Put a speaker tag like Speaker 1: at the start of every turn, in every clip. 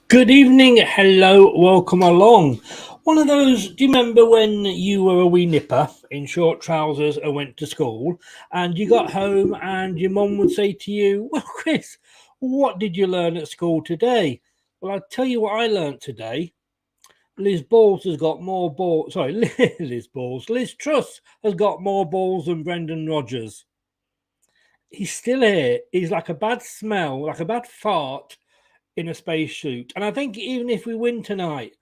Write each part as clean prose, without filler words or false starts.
Speaker 1: Good evening, hello, welcome along. One of those, do you remember when you were a wee nipper in short trousers and went to school and you got home and your mum would say to you, well, Chris, what did you learn at school today? Well, I'll tell you what I learnt today. Liz Balls has got more balls, Liz Truss has got more balls than Brendan Rodgers. He's still here. He's like a bad smell, like a bad fart in a spacesuit. And I think even if we win tonight,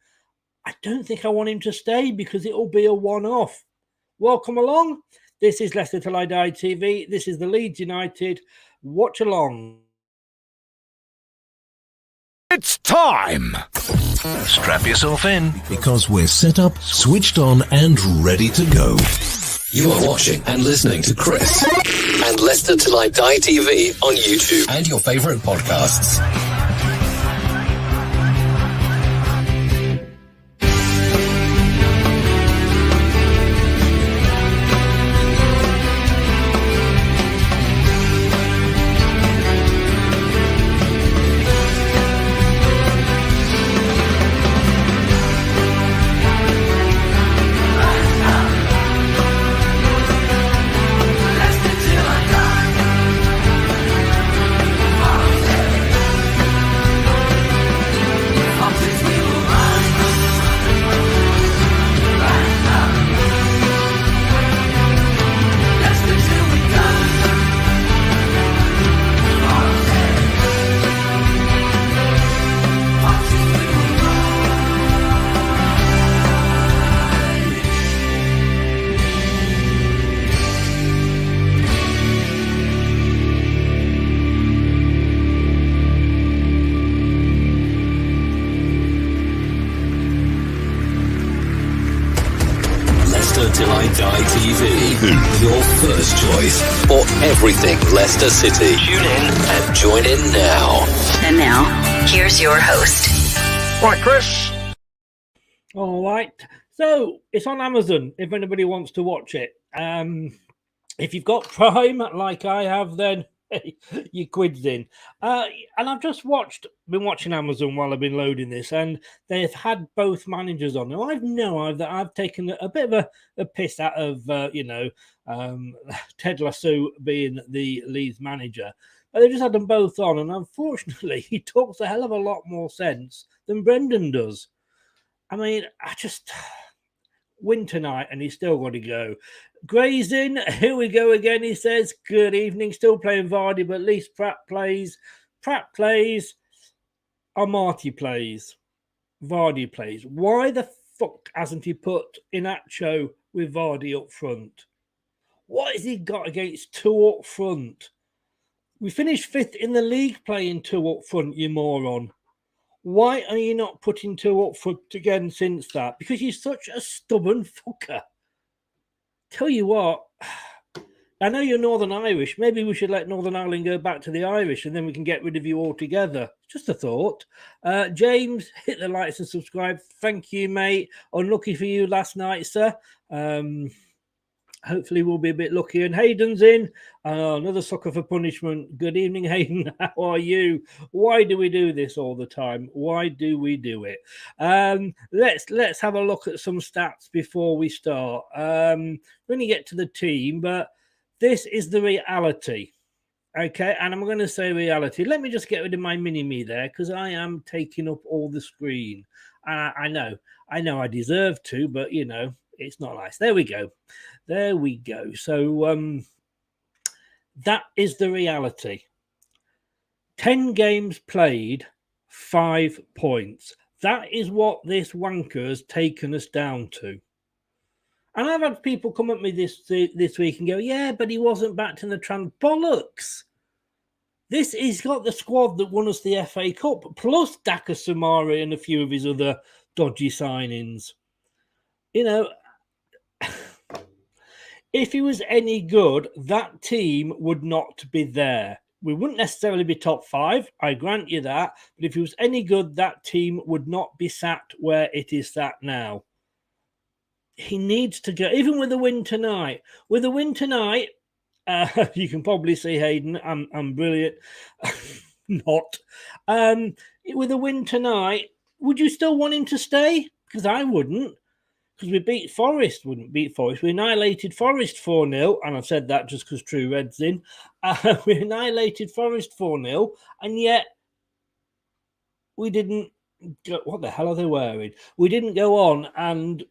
Speaker 1: I don't think I want him to stay because it'll be a one-off. Welcome along. This is Leicester Till I Die TV. This is the Leeds United Watchalong.
Speaker 2: It's time! Strap yourself in because we're set up, switched on and ready to go.
Speaker 3: You are watching and listening to Chris and Leicester Till I Die TV on YouTube and your favourite podcasts. Till I Die TV, your first choice for everything Leicester City. Tune in and join in now.
Speaker 4: And now, here's your host.
Speaker 2: Right, Chris.
Speaker 1: All right. So it's on Amazon if anybody wants to watch it. If you've got Prime like I have, then your quid's in. And I've just been watching Amazon while I've been loading this, and they've had both managers on. Now I've taken a bit of a piss out of Ted Lasso being the Leeds manager, but they've just had them both on, and unfortunately he talks a hell of a lot more sense than Brendan does. I mean, I just win tonight and he's still got to go. Gray's in. Here we go again. He says, good evening. Still playing Vardy, but at least Pratt plays. Pratt plays. Marty plays. Vardy plays. Why the fuck hasn't he put Inacho with Vardy up front? What has he got against two up front? We finished 5th in the league playing two up front, you moron. Why are you not putting two up front again since that? Because you're such a stubborn fucker. Tell you what, I know you're Northern Irish. Maybe we should let Northern Ireland go back to the Irish and then we can get rid of you altogether. Just a thought. James, hit the likes and subscribe. Thank you, mate. Unlucky for you last night, sir. Hopefully we'll be a bit lucky. And Hayden's in. Another sucker for punishment. Good evening, Hayden. How are you? Why do we do this all the time? Why do we do it? Let's have a look at some stats before we start. We're going to get to the team, but this is the reality. Okay, and I'm going to say reality. Let me just get rid of my mini-me there because I am taking up all the screen. I know I deserve to, but, you know, it's not nice. There we go. There we go. So that is the reality. 10 games played, 5 points. That is what this wanker has taken us down to. And I've had people come at me this week and go, yeah, but he wasn't backed in the bollocks. He's got the squad that won us the FA Cup, plus Daka Samari and a few of his other dodgy signings. You know, if he was any good, that team would not be there. We wouldn't necessarily be top 5, I grant you that. But if he was any good, that team would not be sat where it is sat now. He needs to go, even with a win tonight. With a win tonight, you can probably see Hayden, I'm brilliant. Not. with a win tonight, would you still want him to stay? Because I wouldn't. Because we beat Forest, wouldn't beat Forest. We annihilated Forest 4-0, and I've said that just because True Red's in. We annihilated Forest 4-0, and yet we didn't go, what the hell are they wearing? We didn't go on and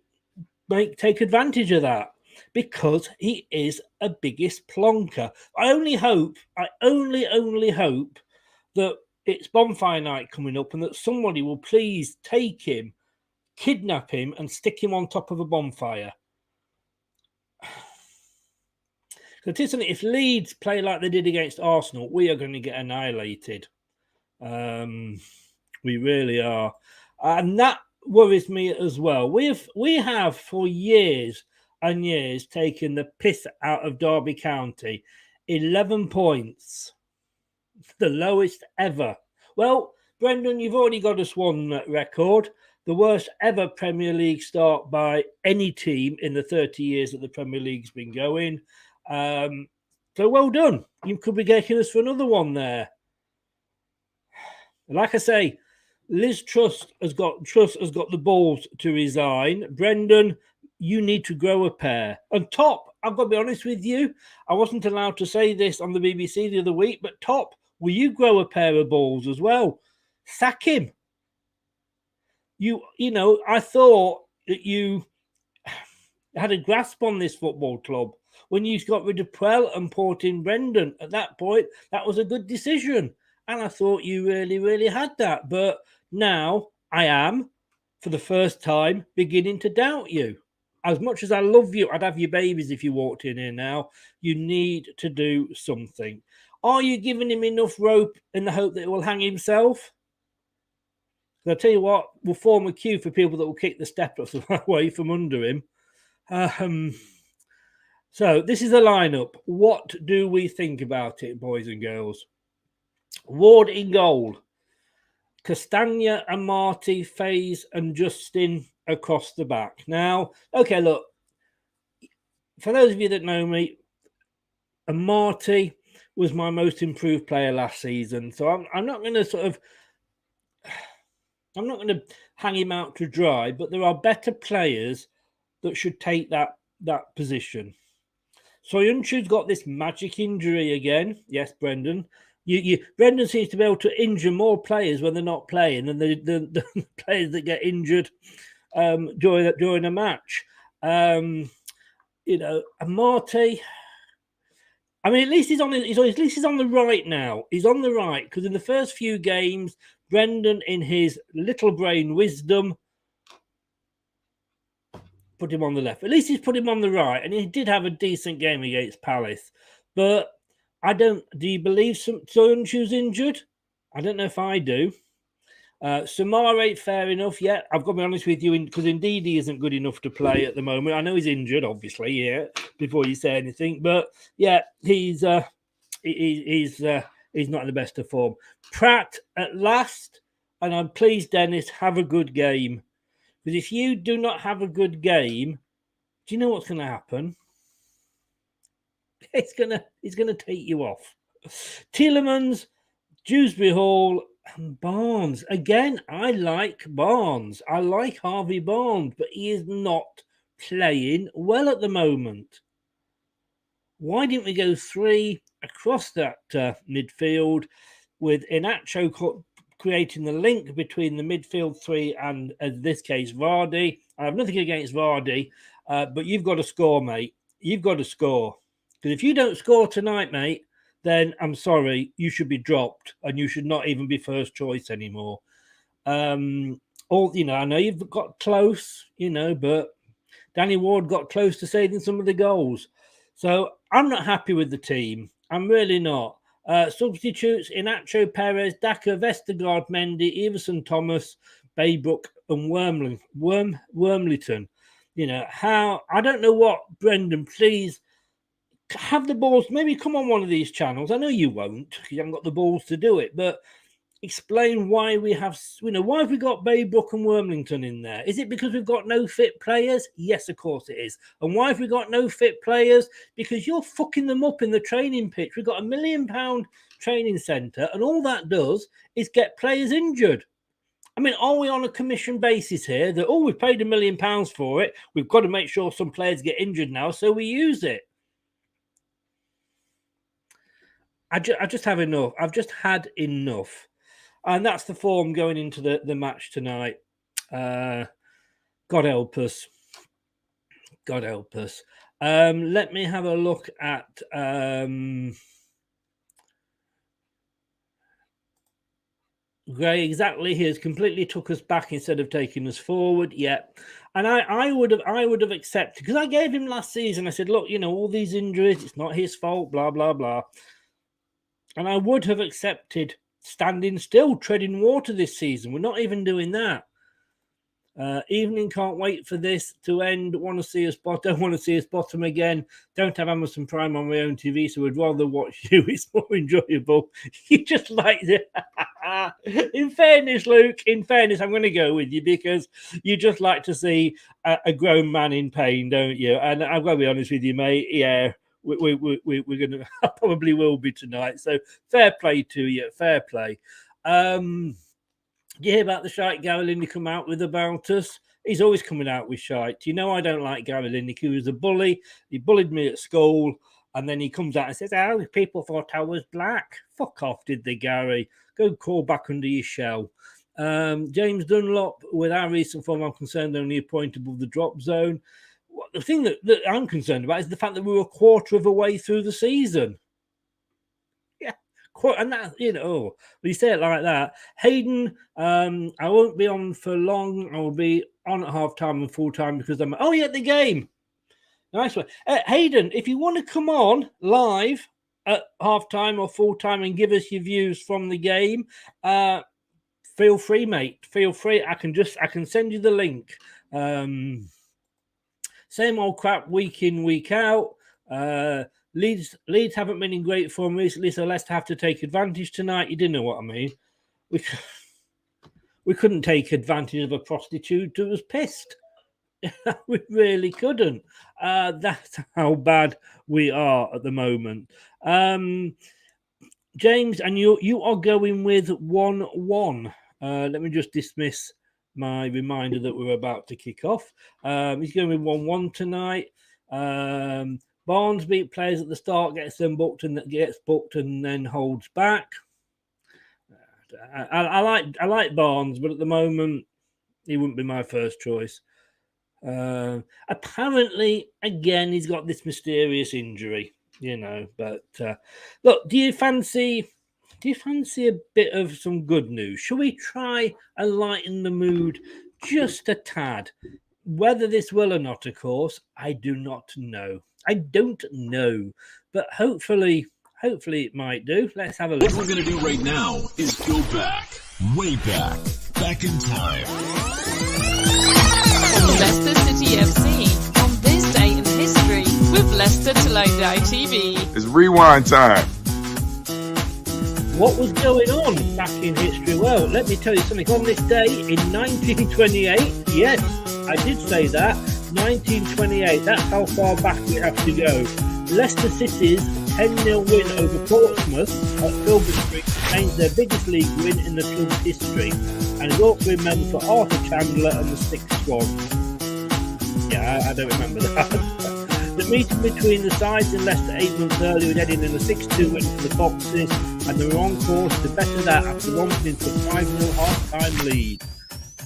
Speaker 1: take advantage of that because he is a biggest plonker. I only hope that it's bonfire night coming up and that somebody will please take him, kidnap him and stick him on top of a bonfire. Because if Leeds play like they did against Arsenal, we are going to get annihilated. We really are. And that worries me as well. We have for years and years taken the piss out of Derby County. 11 points. The lowest ever. Well, Brendan, you've already got us one record. The worst ever Premier League start by any team in the 30 years that the Premier League's been going. So well done. You could be taking us for another one there. Like I say, Liz Truss has got the balls to resign. Brendan, you need to grow a pair. And Top, I've got to be honest with you, I wasn't allowed to say this on the BBC the other week, but Top, will you grow a pair of balls as well? Sack him. You know, I thought that you had a grasp on this football club when you got rid of Prell and brought in Brendan. At that point, that was a good decision. And I thought you really, really had that. But now I am, for the first time, beginning to doubt you. As much as I love you, I'd have your babies if you walked in here now. You need to do something. Are you giving him enough rope in the hope that it will hang himself? I'll tell you what, we'll form a queue for people that will kick the steppers away from under him. So this is the lineup. What do we think about it, boys and girls? Ward in goal. Castagna and Marty, Faze and Justin across the back. Now, okay, look, for those of you that know me, Marty was my most improved player last season. So I'm not going to I'm not going to hang him out to dry, but there are better players that should take that position. Soyuncu's got this magic injury again. Yes, Brendan. Brendan seems to be able to injure more players when they're not playing than the players that get injured during a match. And Marty. I mean, at least he's on the right now. He's on the right because in the first few games, Brendan, in his little brain wisdom, put him on the left. At least he's put him on the right, and he did have a decent game against Palace. But do you believe Soyuncu's injured? I don't know if I do. Samare, fair enough. Yeah, I've got to be honest with you, because indeed he isn't good enough to play at the moment. I know he's injured, obviously, yeah, before you say anything. But yeah, he's not in the best of form. Pratt at last, and I'm pleased, Dennis, have a good game. Because if you do not have a good game, do you know what's going to happen? He's gonna take you off. Tielemans, Dewsbury Hall, and Barnes. Again, I like Barnes. I like Harvey Barnes, but he is not playing well at the moment. Why didn't we go 3 across that midfield with Iheanacho creating the link between the midfield 3 and, in this case, Vardy? I have nothing against Vardy, but you've got to score, mate. You've got to score. Because if you don't score tonight, mate, then I'm sorry, you should be dropped and you should not even be first choice anymore. I know you've got close, but Danny Ward got close to saving some of the goals. So I'm not happy with the team. I'm really not. Substitutes, Iheanacho, Perez, Daka, Vestergaard, Mendy, Everson, Thomas, Baybrook and Wormleyton. I don't know what, Brendan, please have the balls. Maybe come on one of these channels. I know you won't because you haven't got the balls to do it. But, explain why we have, why have we got Baybrook and Wormlington in there? Is it because we've got no fit players? Yes, of course it is. And why have we got no fit players? Because you're fucking them up in the training pitch. We've got £1 million training centre, and all that does is get players injured. I mean, are we on a commission basis here that, we've paid £1 million for it, we've got to make sure some players get injured now, so we use it? I just have enough. I've just had enough. And that's the form going into the match tonight. God help us. God help us. Let me have a look at... Gray, exactly. He has completely took us back instead of taking us forward. Yeah. And I would have accepted, because I gave him last season. I said, look, all these injuries, it's not his fault, blah, blah, blah. And I would have accepted standing still, treading water this season. We're not even doing that. Evening, can't wait for this to end. Don't want to see us bottom again. Don't have Amazon Prime on my own TV, so I'd rather watch you. It's more enjoyable. You just like it. In fairness, Luke, I'm going to go with you, because you just like to see a grown man in pain, don't you? And I've got to be honest with you, mate. Yeah, we're going to probably will be tonight. So fair play to you. Fair play. You hear about the shite Gary Lineker come out with about us? He's always coming out with shite. I don't like Gary Lineker. He was a bully. He bullied me at school. And then he comes out and says, people thought I was black. Fuck off, did they, Gary? Go crawl back under your shell. James Dunlop, with our recent form, I'm concerned, only a point above the drop zone. The thing that I'm concerned about is the fact that we were a quarter of a way through the season. And that, when you say it like that, Hayden, I won't be on for long. I will be on at half time and full time because I'm the game. Nice one. Hayden, if you want to come on live at half time or full time and give us your views from the game, feel free, mate. Feel free. I can send you the link. Same old crap week in, week out. Leeds haven't been in great form recently, so Leicester have to take advantage tonight. You didn't know what I mean. We couldn't take advantage of a prostitute who was pissed. We really couldn't. That's how bad we are at the moment. James, and you are going with 1-1. Let me just dismiss my reminder that we're about to kick off. He's going with 1-1 tonight. Barnes beat players at the start, gets booked and then holds back. I like Barnes, but at the moment he wouldn't be my first choice. Apparently, again, he's got this mysterious injury, But look, do you fancy a bit of some good news? Shall we try and lighten the mood just a tad? Whether this will or not, of course, I do not know. I don't know, but hopefully it might do. Let's have a look.
Speaker 2: What we're going to do right now is go back, way back in time.
Speaker 5: Leicester City FC on this day in history with Leicester LTIDtv.
Speaker 6: It's rewind time.
Speaker 1: What was going on back in history? Well, let me tell you something. On this day in 1928, yes, I did say that. 1928, that's how far back we have to go. Leicester City's 10-0 win over Portsmouth at Filbert Street remains their biggest league win in the club's history, and is also remembered for Arthur Chandler and the Six Swans. Yeah, I don't remember that. The meeting between the sides in Leicester 8 months earlier had ended in a 6-2 win for the Foxes, and they were on course to better that after romping into a 5-0 half-time lead.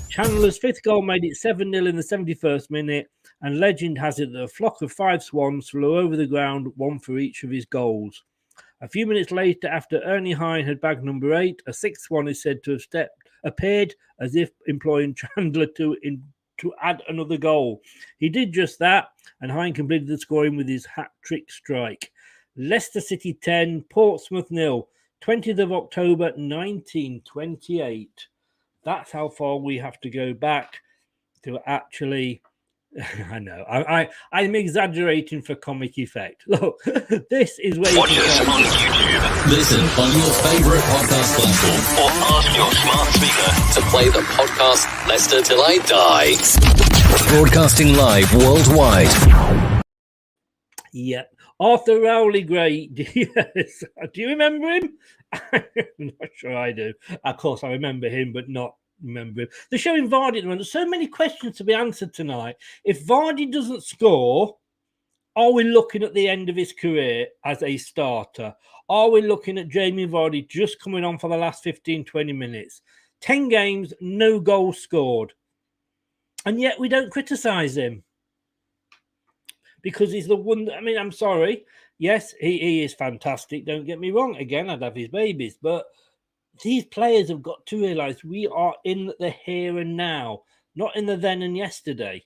Speaker 1: Chandler's fifth goal made it 7-0 in the 71st minute, and legend has it that a flock of 5 swans flew over the ground, one for each of his goals. A few minutes later, after Ernie Hine had bagged number 8, a 6th swan is said to have appeared as if imploring Chandler to add another goal. He did just that, and Hine completed the scoring with his hat-trick strike. Leicester City 10, Portsmouth 0, 20th of October 1928. That's how far we have to go back to actually I know. I'm exaggerating for comic effect. Look, this is where
Speaker 3: Watch us on YouTube. Listen on your favourite podcast platform. Or ask your smart speaker to play the podcast Leicester Till I Die. Broadcasting live worldwide.
Speaker 1: Yep. Arthur Rowley Gray. Yes. Do you remember him? I'm not sure I do. Of course, I remember him, but not remember him. They're showing Vardy at the moment. There's so many questions to be answered tonight. If Vardy doesn't score, are we looking at the end of his career as a starter? Are we looking at Jamie Vardy just coming on for the last 15, 20 minutes? 10 games, no goals scored. And yet we don't criticise him. Because he's the one. I mean, I'm sorry. Yes, he is fantastic. Don't get me wrong. Again, I'd have his babies. But these players have got to realise we are in the here and now, not in the then and yesterday.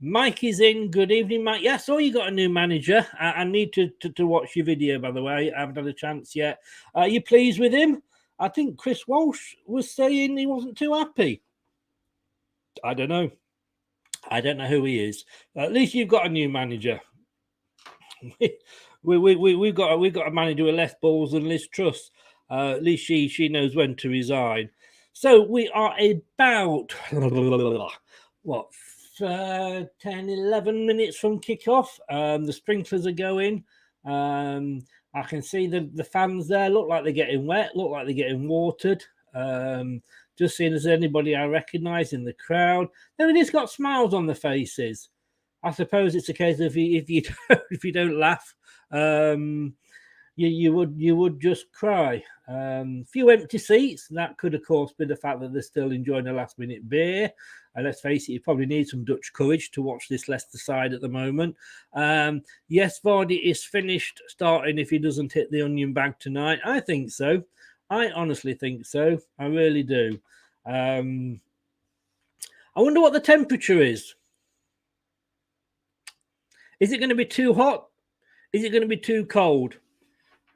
Speaker 1: Mike is in. Good evening, Mike. Yeah, I saw you got a new manager. I need to watch your video, by the way. I haven't had a chance yet. Are you pleased with him? I think Chris Walsh was saying he wasn't too happy. I don't know. I don't know who he is. At least you've got a new manager. We've got a manager with less balls than Liz Truss. At least she knows when to resign. So we are about 10, 11 minutes from kickoff. The sprinklers are going. I can see the fans there. Look like they're getting wet. Look like they're getting watered. Just seeing as anybody I recognise in the crowd. Everybody's got smiles on their faces. I suppose it's a case of if you don't laugh, you would just cry. Few empty seats. That could, of course, be the fact that they're still enjoying a last-minute beer. Let's face it, you probably need some Dutch courage to watch this Leicester side at the moment. Yes, Vardy is finished starting if he doesn't hit the onion bag tonight. I think so. I honestly think so. I really do. I wonder what the temperature is. Is it going to be too hot? Is it going to be too cold?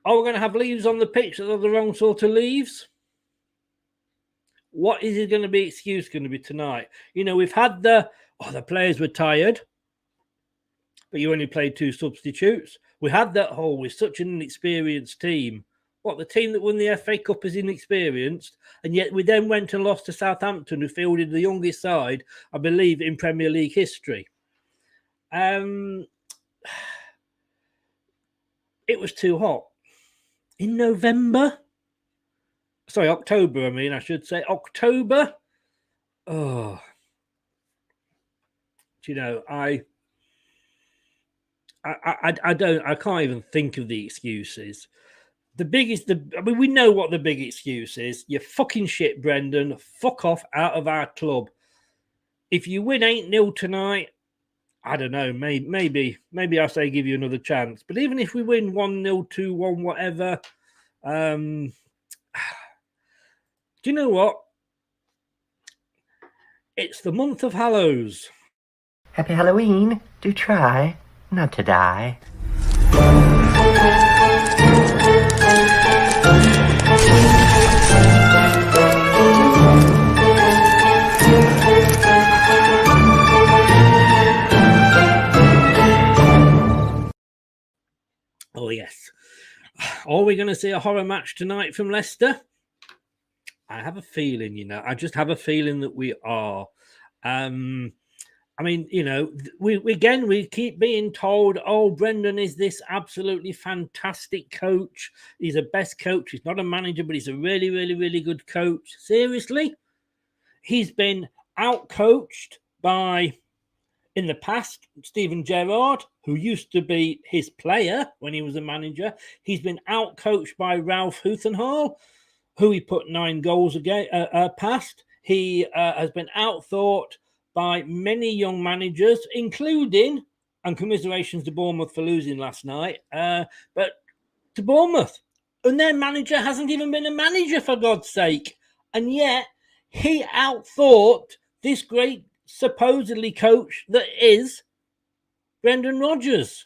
Speaker 1: Are we going to have leaves on the pitch that are the wrong sort of leaves? What is it going to be? Excuse going to be tonight? You know, we've had the players were tired, but you only played 2 substitutes. We had that whole with such an inexperienced team. What, the team that won the FA Cup is inexperienced, and yet we then went and lost to Southampton, who fielded the youngest side, I believe, in Premier League history. It was too hot. In November? Sorry, October, I should say. October? Oh. Do you know, I can't even think of the excuses. We know what the big excuse is. You're fucking shit, Brendan. Fuck off out of our club. If you win 8-0 tonight, I don't know. Maybe I say give you another chance. But even if we win 1-0, 2-1, whatever, do you know what? It's the month of Hallows.
Speaker 6: Happy Halloween. Do try not to die.
Speaker 1: Oh, yes. Are we going to see a horror match tonight from Leicester? I have a feeling, I just have a feeling that we are. We keep being told, oh, Brendan is this absolutely fantastic coach. He's the best coach. He's not a manager, but he's a really, really, really good coach. Seriously? He's been out-coached by, in the past, Steven Gerrard, who used to be his player when he was a manager. He's been out-coached by Ralph Huthenhall, who he put 9 goals past. He has been out-thought by many young managers, including, and commiserations to Bournemouth for losing last night, but to Bournemouth. And their manager hasn't even been a manager, for God's sake. And yet, he out-thought this great, supposedly coach that is Brendan Rodgers.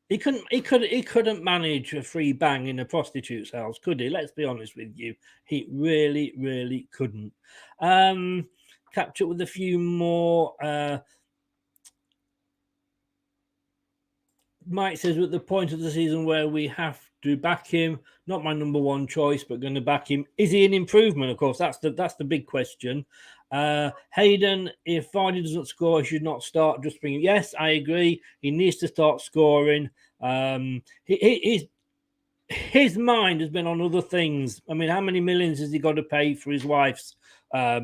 Speaker 1: He couldn't manage a free bang in a prostitute's house, could he? Let's be honest with you. He really couldn't. Catch up with a few more. Mike says, at the point of the season where we have to back him, not my number one choice, but going to back him. Is he an improvement? Of course, that's the big question. Hayden, if Vardy doesn't score, he should not start. Just bring him. Yes, I agree. He needs to start scoring. His mind has been on other things. I mean, how many millions has he got to pay for his wife's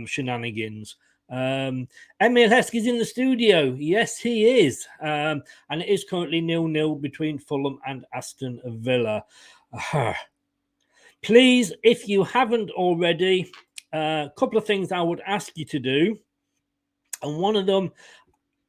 Speaker 1: shenanigans? Emil Heskey's in the studio. Yes, he is. And it is currently 0-0 between Fulham and Aston Villa. Please, if you haven't already, a couple of things I would ask you to do. And one of them,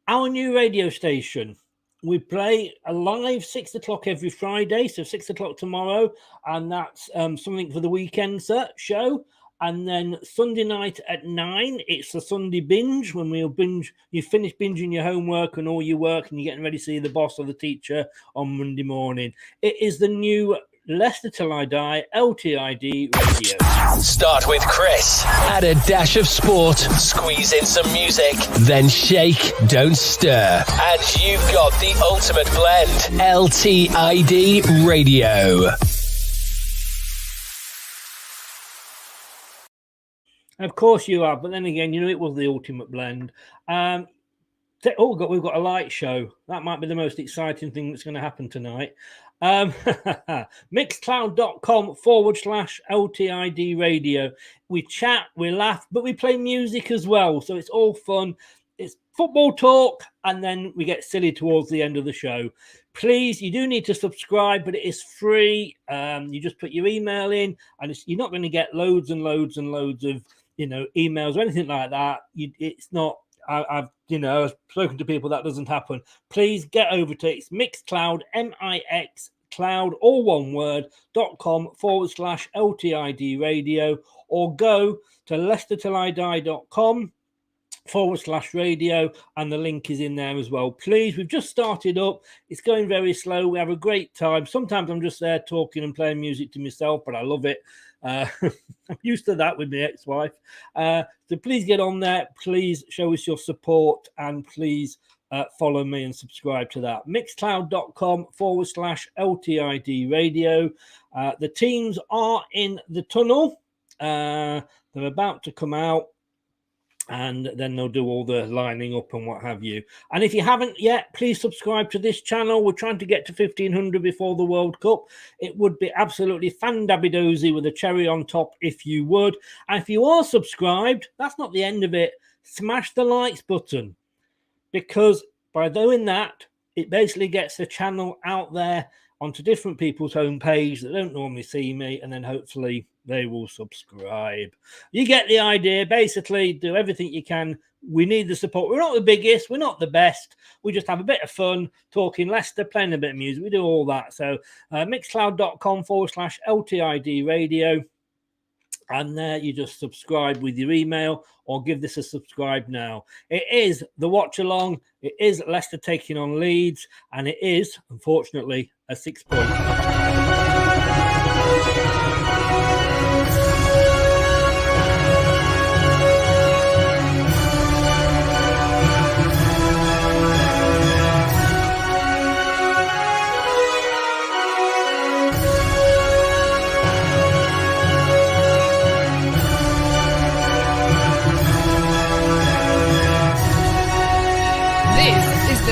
Speaker 1: our new radio station. We play a live 6 o'clock every Friday, so 6 o'clock tomorrow. And that's something for the weekend show. And then Sunday night at 9, it's a Sunday binge when we'll binge. You finish binging your homework and all your work, and you're getting ready to see the boss or the teacher on Monday morning. It is the new Leicester Till I Die LTID radio.
Speaker 3: Start with Chris. Add a dash of sport. Squeeze in some music. Then shake, don't stir. And you've got the ultimate blend. LTID radio.
Speaker 1: Of course you are, but then again, it was the ultimate blend. We've got a light show. That might be the most exciting thing that's going to happen tonight. Mixcloud.com/LTID radio. We chat, we laugh, but we play music as well. So it's all fun. It's football talk, and then we get silly towards the end of the show. Please, you do need to subscribe, but it is free. You just put your email in, and you're not going to get loads and loads and loads of emails or anything like that. It's not. I've spoken to people that doesn't happen. Please get over to it. It's Mixcloud, MIX Cloud, all one word, .com/LTID radio, or go to LeicesterTillIDie.com/radio, and the link is in there as well. Please, we've just started up. It's going very slow. We have a great time. Sometimes I'm just there talking and playing music to myself, but I love it. I'm used to that with my ex-wife. So please get on there. Please show us your support, and please follow me and subscribe to that. Mixcloud.com/LTID radio. The teams are in the tunnel. They're about to come out, and then they'll do all the lining up and what have you. And if you haven't yet, please subscribe to this channel. We're trying to get to 1,500 before the World Cup. It would be absolutely fan-dabby-dozy with a cherry on top if you would. And if you are subscribed, that's not the end of it. Smash the likes button, because by doing that, it basically gets the channel out there onto different people's homepage that don't normally see me, and then hopefully they will subscribe. You get the idea. Basically, do everything you can. We need the support. We're not the biggest. We're not the best. We just have a bit of fun talking Leicester, playing a bit of music. We do all that. So mixcloud.com/LTID radio. And there you just subscribe with your email, or give this a subscribe now. It is the Watchalong. It is Leicester taking on Leeds. And it is, unfortunately, a 6-point.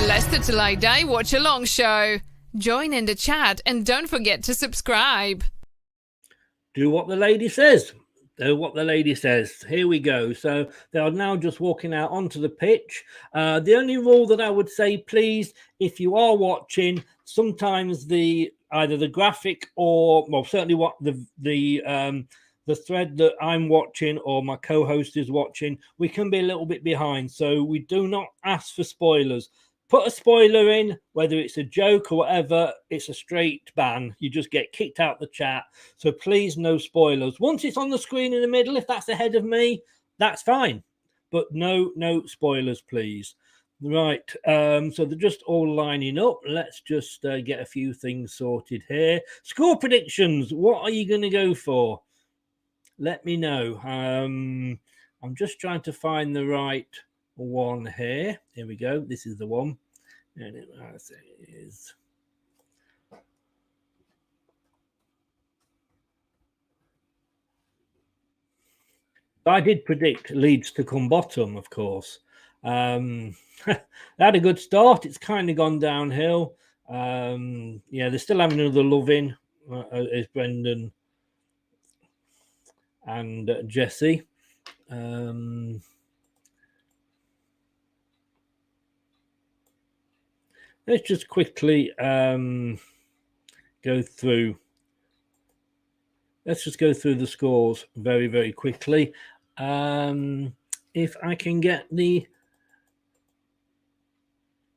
Speaker 5: Leicester Till I Die Watch Along show. Join in the chat and don't forget to subscribe.
Speaker 1: Do what the lady says. Do what the lady says. Here we go. So they are now just walking out onto the pitch. The only rule that I would say, please, if you are watching, sometimes either the graphic or, well, certainly what the thread that I'm watching or my co-host is watching, we can be a little bit behind. So we do not ask for spoilers. Put a spoiler in, whether it's a joke or whatever, it's a straight ban. You just get kicked out the chat. So please, no spoilers. Once it's on the screen in the middle, if that's ahead of me, that's fine. But no spoilers, please. Right. So they're just all lining up. Let's just get a few things sorted here. Score predictions. What are you going to go for? Let me know. I'm just trying to find the right one here. Here we go. This is the one. And it is. I did predict Leeds to come bottom, of course. They had a good start. It's kind of gone downhill. They're still having another love-in, as Brendan and Jesse. Let's just quickly go through. Let's just go through the scores very, very quickly. If I can get the...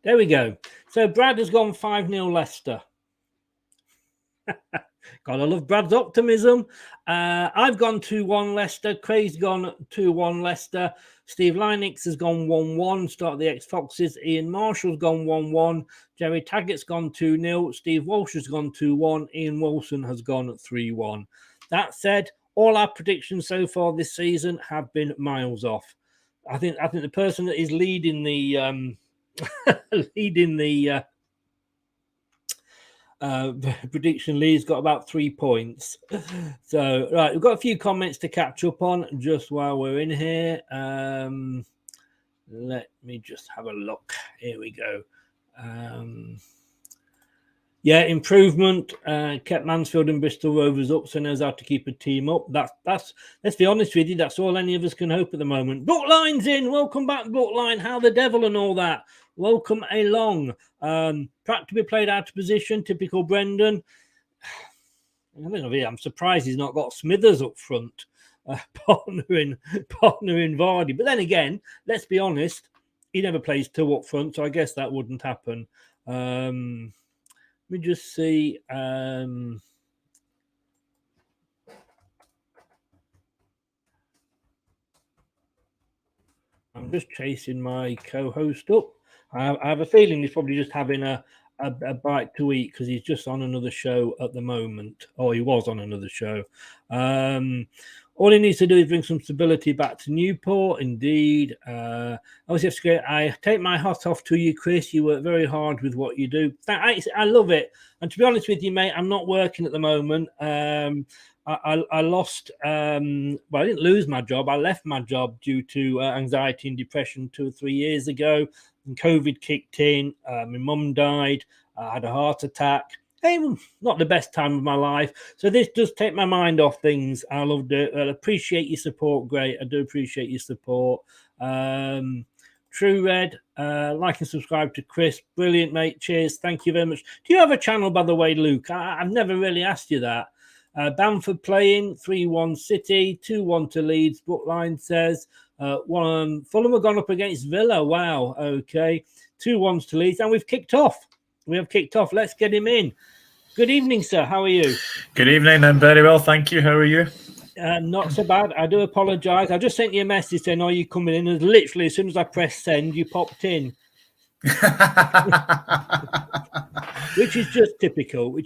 Speaker 1: There we go. So Brad has gone 5-0 Leicester. Gotta love Brad's optimism. I've gone 2-1 Leicester. Craig's gone 2-1 Leicester. Steve Lynix has gone 1-1. Start the X-Foxes. Ian Marshall's gone 1-1. Jerry Taggart's gone 2-0. Steve Walsh has gone 2-1. Ian Wilson has gone 3-1. That said, all our predictions so far this season have been miles off. I think the person that is leading the prediction lead's got about 3 points. So right, we've got a few comments to catch up on just while we're in here. Let me just have a look. Here we go. Improvement. Kept Mansfield and Bristol Rovers up, so knows how to keep a team up. That's let's be honest with you, that's all any of us can hope at the moment. Brookline's in. Welcome back, Brookline. How the devil and all that. Welcome along. Pratt to be played out of position. Typical Brendan. I'm surprised he's not got Smithers up front, partnering Vardy. But then again, let's be honest, he never plays two up front, so I guess that wouldn't happen. Let me just see. I'm just chasing my co-host up. I have a feeling he's probably just having a bite to eat because he's just on another show at the moment. Or he was on another show. All he needs to do is bring some stability back to Newport. Indeed. Obviously, I take my hat off to you, Chris. You work very hard with what you do. I love it. And to be honest with you, mate, I'm not working at the moment. I lost, I didn't lose my job. I left my job due to anxiety and depression 2 or 3 years ago. And COVID kicked in. My mum died. I had a heart attack. Hey, not the best time of my life. So this does take my mind off things. I loved it. I appreciate your support. Great. I do appreciate your support. True Red, like and subscribe to Chris. Brilliant, mate. Cheers. Thank you very much. Do you have a channel, by the way, Luke? I've never really asked you that. Bamford playing 3-1 City, 2-1 to Leeds. Brookline says Fulham have gone up against Villa. Wow. Okay. 2-1 to Leeds. And we've kicked off. We have kicked off. Let's get him in. Good evening, sir. How are you?
Speaker 7: Good evening. I'm very well. Thank you. How are you?
Speaker 1: Not so bad. I do apologise. I just sent you a message saying, are you coming in? And literally, as soon as I pressed send, you popped in. Which is just typical.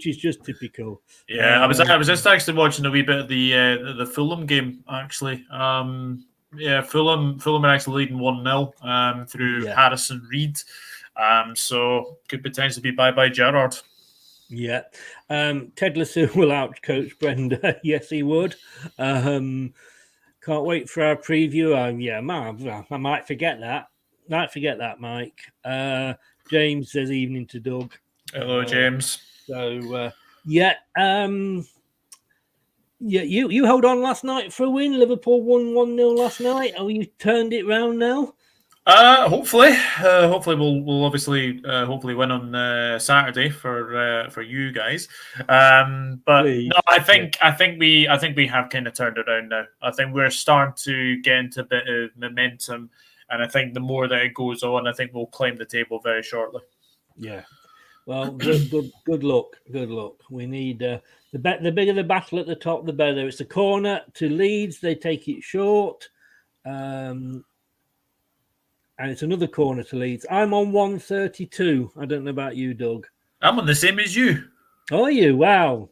Speaker 7: Yeah, I was just actually watching a wee bit of the Fulham game, actually. Fulham are actually leading 1-0 through Harrison Reed. So could potentially be bye-bye Gerrard.
Speaker 1: Yeah. Ted Lasso will out-coach Brenda. Yes, he would. Can't wait for our preview. I might forget that. Mike. James says evening to Doug.
Speaker 7: Hello, James.
Speaker 1: You held on last night for a win. Liverpool won 1-0 last night. Oh, you turned it round now?
Speaker 7: Hopefully we'll obviously hopefully win on Saturday for you guys. But please. No, I think we have kind of turned it around now. I think we're starting to get into a bit of momentum, and I think the more that it goes on, I think we'll climb the table very shortly. Yeah.
Speaker 1: Well, good luck. We need the bigger the battle at the top, the better. It's a corner to Leeds. They take it short. and it's another corner to Leeds. I'm on 132. I don't know about you, Doug.
Speaker 7: I'm on the same as you.
Speaker 1: Are you? Wow.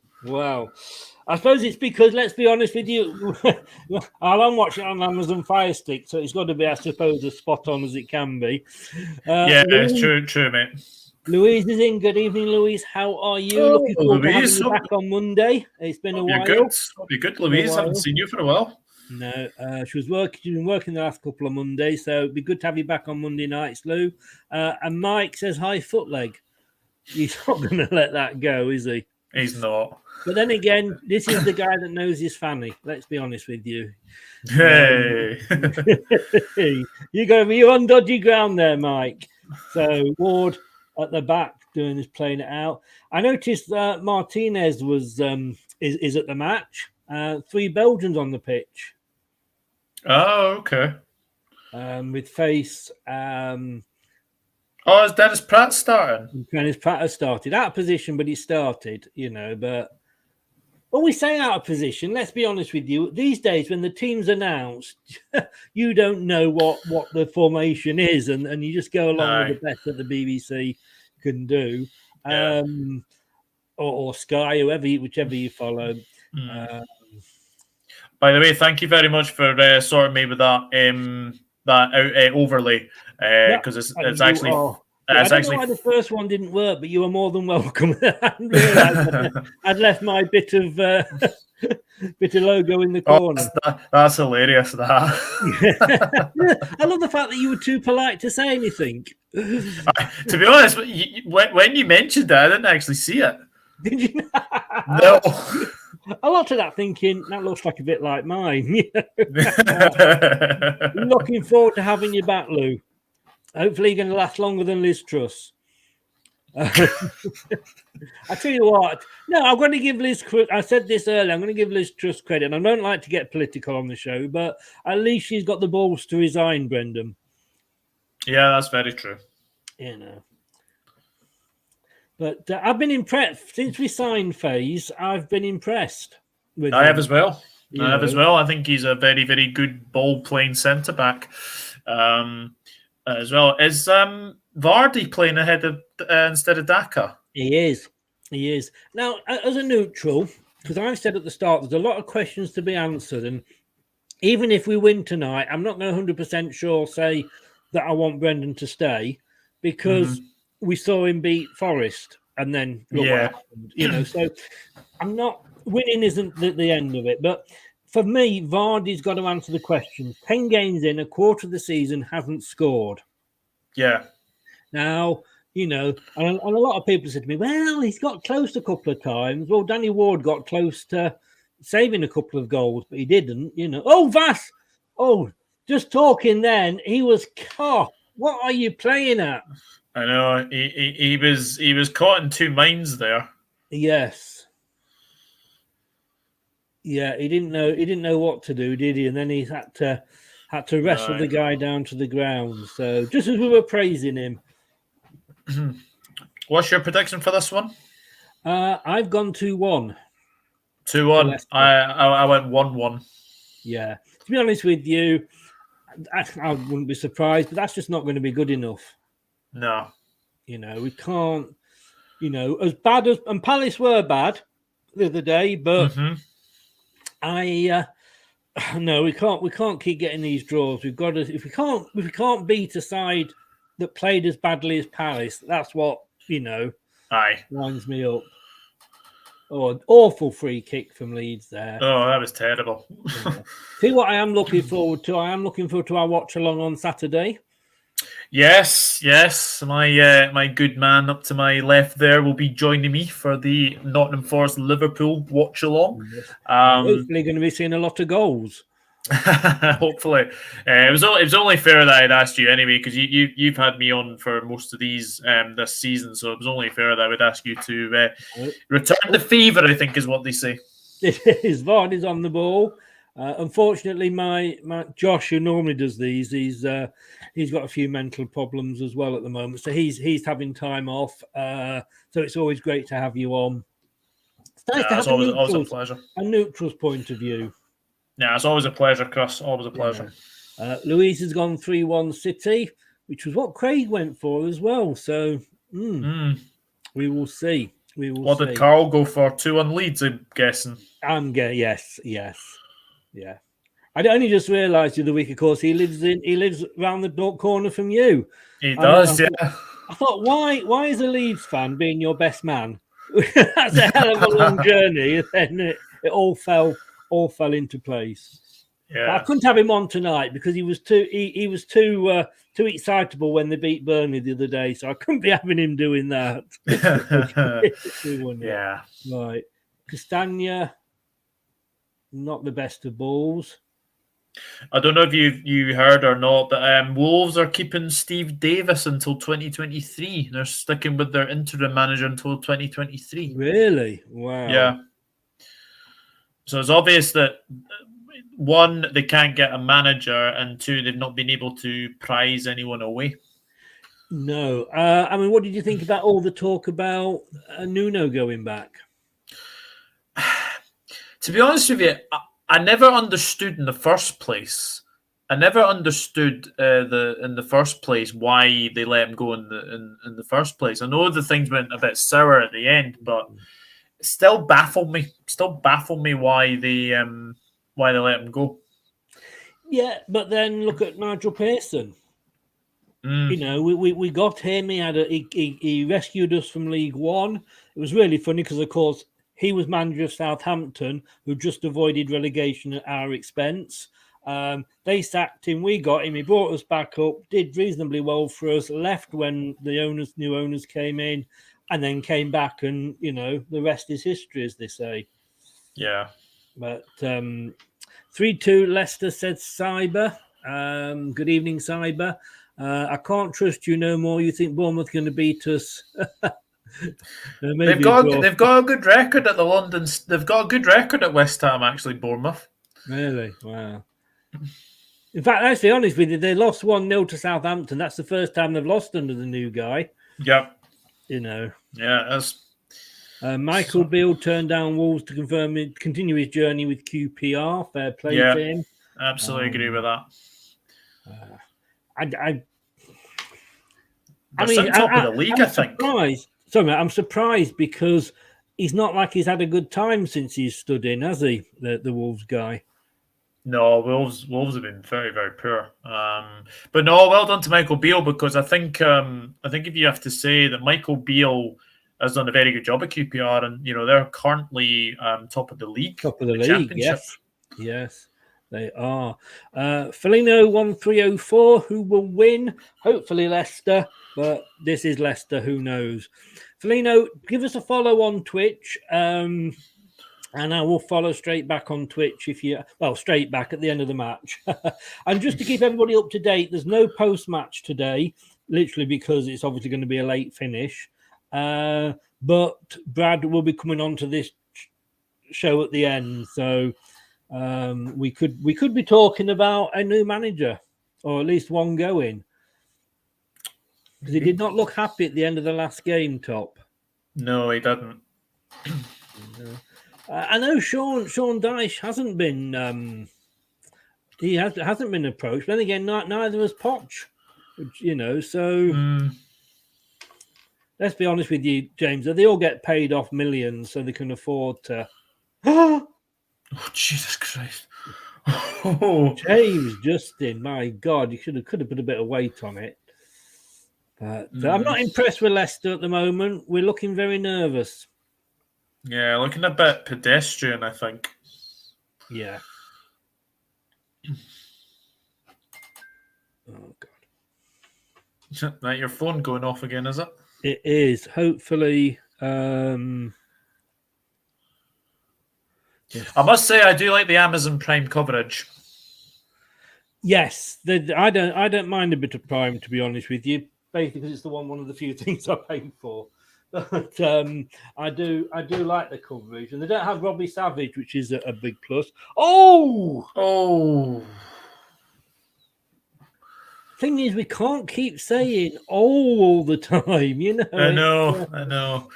Speaker 1: I suppose it's because, let's be honest with you, I'm watching it on Amazon Fire Stick, so it's got to be, I suppose, as spot on as it can be.
Speaker 7: It's true, mate.
Speaker 1: Louise is in. Good evening, Louise. How are you? Looking forward to having you back on Monday. It's been a while.
Speaker 7: You're good, Louise. I haven't seen you for a while.
Speaker 1: No, she's been working the last couple of Mondays, so it'd be good to have you back on Monday nights, Lou. And Mike says, hi, footleg. He's not going to let that go, is he?
Speaker 7: He's not.
Speaker 1: But then again, this is the guy that knows his fanny. Let's be honest with you.
Speaker 7: Hey.
Speaker 1: You're on dodgy ground there, Mike. So Ward at the back playing it out. I noticed that Martinez is at the match. 3 Belgians on the pitch.
Speaker 7: Oh, okay.
Speaker 1: With Face.
Speaker 7: Is Dennis Pratt starting?
Speaker 1: Dennis Pratt has started out of position, but he started, But when we say out of position, let's be honest with you. These days, when the team's announced, you don't know what the formation is, and you just go along with the best that the BBC can do, or Sky, whichever you follow.
Speaker 7: By the way, thank you very much for sorting me with that overlay, because it's actually.
Speaker 1: I don't know why the first one didn't work, but you were more than welcome. I didn't realise I'd left my bit of logo in the corner.
Speaker 7: That's hilarious. That.
Speaker 1: I love the fact that you were too polite to say anything.
Speaker 7: To be honest, when you mentioned that, I didn't actually see it.
Speaker 1: Did you?
Speaker 7: No.
Speaker 1: I looked at that thinking, that looks like a bit like mine. Looking forward to having you back, Lou. Hopefully you're going to last longer than Liz Truss. I tell you what, no, I'm going to give Liz, I said this earlier, I'm going to give Liz Truss credit, and I don't like to get political on the show, but at least she's got the balls to resign, Brendan.
Speaker 7: Yeah, that's very true.
Speaker 1: But I've been impressed. Since we signed FaZe, I've been impressed with him.
Speaker 7: I have as well. I think he's a very, very good ball-playing centre-back. As well. Is Vardy playing ahead of instead of Daka?
Speaker 1: He is. Now, as a neutral, because I've said at the start, there's a lot of questions to be answered, and even if we win tonight, I'm not going to 100% sure say that I want Brendan to stay, because we saw him beat Forest, and then look what happened. So I'm not winning isn't the end of it, but for me, Vardy's got to answer the question. 10 games in, a quarter of the season, hasn't scored.
Speaker 7: Yeah.
Speaker 1: Now, and a lot of people said to me, well, he's got close a couple of times. Well, Danny Ward got close to saving a couple of goals, but he didn't, Oh, Vass! Oh, just talking then, he was caught. What are you playing at?
Speaker 7: I know. He was caught in 2 minds there.
Speaker 1: Yes. Yeah, he didn't know what to do, did he? And then he had to wrestle the guy down to the ground. So just as we were praising him.
Speaker 7: What's your prediction for this one?
Speaker 1: I've gone 2-1.
Speaker 7: 2-1. I went 1-1.
Speaker 1: Yeah. To be honest with you, I wouldn't be surprised, but that's just not going to be good enough.
Speaker 7: No.
Speaker 1: We can't, as bad as, and Palace were bad the other day, but no, we can't keep getting these draws. We've got to, if we can't beat a side that played as badly as Palace, that's what, winds me up. Oh, an awful free kick from Leeds there.
Speaker 7: Oh, that was terrible.
Speaker 1: See what I am looking forward to? I am looking forward to our watch-along on Saturday.
Speaker 7: Yes. My good man up to my left there will be joining me for the Nottingham Forest Liverpool watch-along.
Speaker 1: Hopefully going to be seeing a lot of goals.
Speaker 7: Hopefully. It was only fair that I'd asked you anyway, because you've had me on for most of these this season, so it was only fair that I would ask you to return the favour, I think is what they say.
Speaker 1: It is. Vardy's on the ball. Unfortunately, my Josh, who normally does these, he's got a few mental problems as well at the moment, so he's having time off. So it's always great to have you on. It's nice to have
Speaker 7: always a pleasure.
Speaker 1: A neutral's point of view.
Speaker 7: Yeah, it's always a pleasure, Chris. Always a pleasure.
Speaker 1: Louise has gone 3-1 City. which was what Craig went for as well. So we will see. We will
Speaker 7: What
Speaker 1: see.
Speaker 7: did Carl go for? 2 on Leeds, I'm guessing.
Speaker 1: Yes. Yeah. I only just realised the other week, of course, he lives around the corner from you.
Speaker 7: He does, yeah.
Speaker 1: I thought, why is a Leeds fan being your best man? That's a hell of a long journey. And then it all fell into place.
Speaker 7: Yeah.
Speaker 1: But I couldn't have him on tonight because he was too excitable when they beat Burnley the other day, so I couldn't be having him doing that.
Speaker 7: Yeah.
Speaker 1: Right. Castagna, not the best of balls.
Speaker 7: I don't know if you heard or not, but Wolves are keeping Steve Davis until 2023. They're sticking with their interim manager until 2023.
Speaker 1: Really? Wow.
Speaker 7: Yeah. So it's obvious that, one, they can't get a manager, and two, they've not been able to prize anyone away.
Speaker 1: No. I mean, what did you think about all the talk about Nuno going back?
Speaker 7: To be honest with you, I never understood in the first place. I never understood in the first place why they let him go in the first place. I know the things went a bit sour at the end, but it still baffled me. Why they let him go.
Speaker 1: Yeah, but then look at Nigel Pearson. You know, we got him. He rescued us from League One. It was really funny because, of course, he was manager of Southampton, who just avoided relegation at our expense. They sacked him. We got him. He brought us back up, did reasonably well for us, left when the new owners came in, and then came back. And, you know, the rest is history, as they say.
Speaker 7: Yeah.
Speaker 1: But 3-2 Leicester, said Cyber. Good evening, Cyber. I can't trust you no more. You think Bournemouth going to beat us?
Speaker 7: They've got a good record at the London. They've got a good record at West Ham, actually. Bournemouth.
Speaker 1: Really? Wow. In fact, let's be honest with you, they lost 1-0 to Southampton. That's the first time they've lost under the new guy.
Speaker 7: Yep.
Speaker 1: You know.
Speaker 7: Yeah. That's...
Speaker 1: Michael Beale turned down Wolves to continue his journey with QPR. Fair play to him.
Speaker 7: Absolutely agree with that.
Speaker 1: They're
Speaker 7: top of the league, I think.
Speaker 1: I'm surprised because he's not like he's had a good time since he's stood in, has he? The Wolves guy.
Speaker 7: No, Wolves have been very, very poor. But no, well done to Michael Beale, because I think if you have to say that Michael Beale has done a very good job at QPR, and you know they're currently top of the league.
Speaker 1: Top of the league, yes. They are. Felino 1304, who will win? Hopefully Leicester, but this is Leicester, who knows? Felino, give us a follow on Twitch, and I will follow straight back on Twitch straight back at the end of the match. And just to keep everybody up to date, there's no post-match today, literally because it's obviously going to be a late finish. But Brad will be coming on to this show at the end, so... we could be talking about a new manager, or at least one going, because he did not look happy at the end of the last game. Top. No,
Speaker 7: he didn't.
Speaker 1: I know Sean Dyche hasn't been. He hasn't been approached. But then again, neither was Poch. You know, so let's be honest with you, James. They all get paid off millions, so they can afford to.
Speaker 7: Oh, Jesus Christ.
Speaker 1: James Justin, my God, you could have put a bit of weight on it. But I'm not impressed with Leicester at the moment. We're looking very nervous.
Speaker 7: Yeah, looking a bit pedestrian, I think.
Speaker 1: Yeah. Oh, God.
Speaker 7: That your phone going off again, is it?
Speaker 1: It is. Hopefully...
Speaker 7: Yes. I must say, I do like the Amazon Prime coverage.
Speaker 1: Yes, I don't mind a bit of Prime, to be honest with you, basically because it's one of the few things I pay for. But I do like the coverage, and they don't have Robbie Savage, which is a big plus. Oh. Thing is, we can't keep saying all the time, you know.
Speaker 7: I know.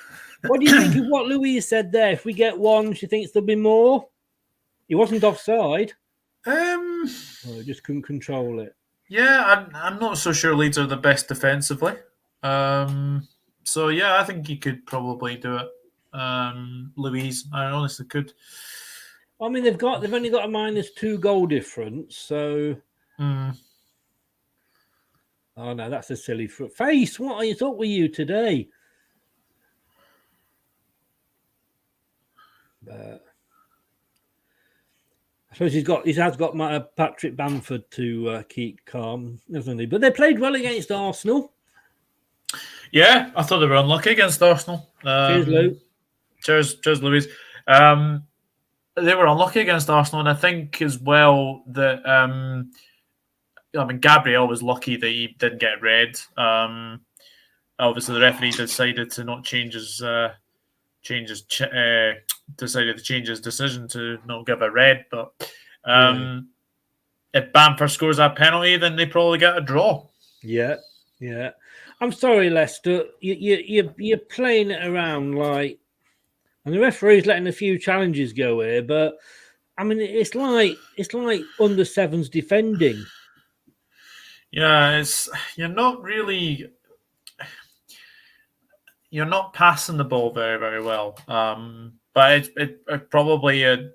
Speaker 1: What do you think of what Louise said there? If we get one, she thinks there'll be more. He wasn't offside.
Speaker 7: I
Speaker 1: just couldn't control it.
Speaker 7: Yeah, I'm not so sure Leeds are the best defensively. So yeah, I think he could probably do it. Louise, I honestly could.
Speaker 1: I mean, they've only got a -2 goal difference, so. Oh no, that's a silly face. What is up with you today? I suppose he has got Patrick Bamford to keep calm, hasn't he? But they played well against Arsenal.
Speaker 7: Yeah, I thought they were unlucky against Arsenal.
Speaker 1: Cheers, Lou.
Speaker 7: Cheers, Louise. They were unlucky against Arsenal, and I think as well that Gabriel was lucky that he didn't get red. Obviously, the referee decided to not decided to change his decision to not give a red. But if Bamford scores that penalty, then they probably get a draw.
Speaker 1: Yeah. I'm sorry, Leicester. You're playing it around like, and the referee's letting a few challenges go here, but I mean, it's like under sevens defending.
Speaker 7: Yeah, you're not passing the ball very, very well. But it's probably a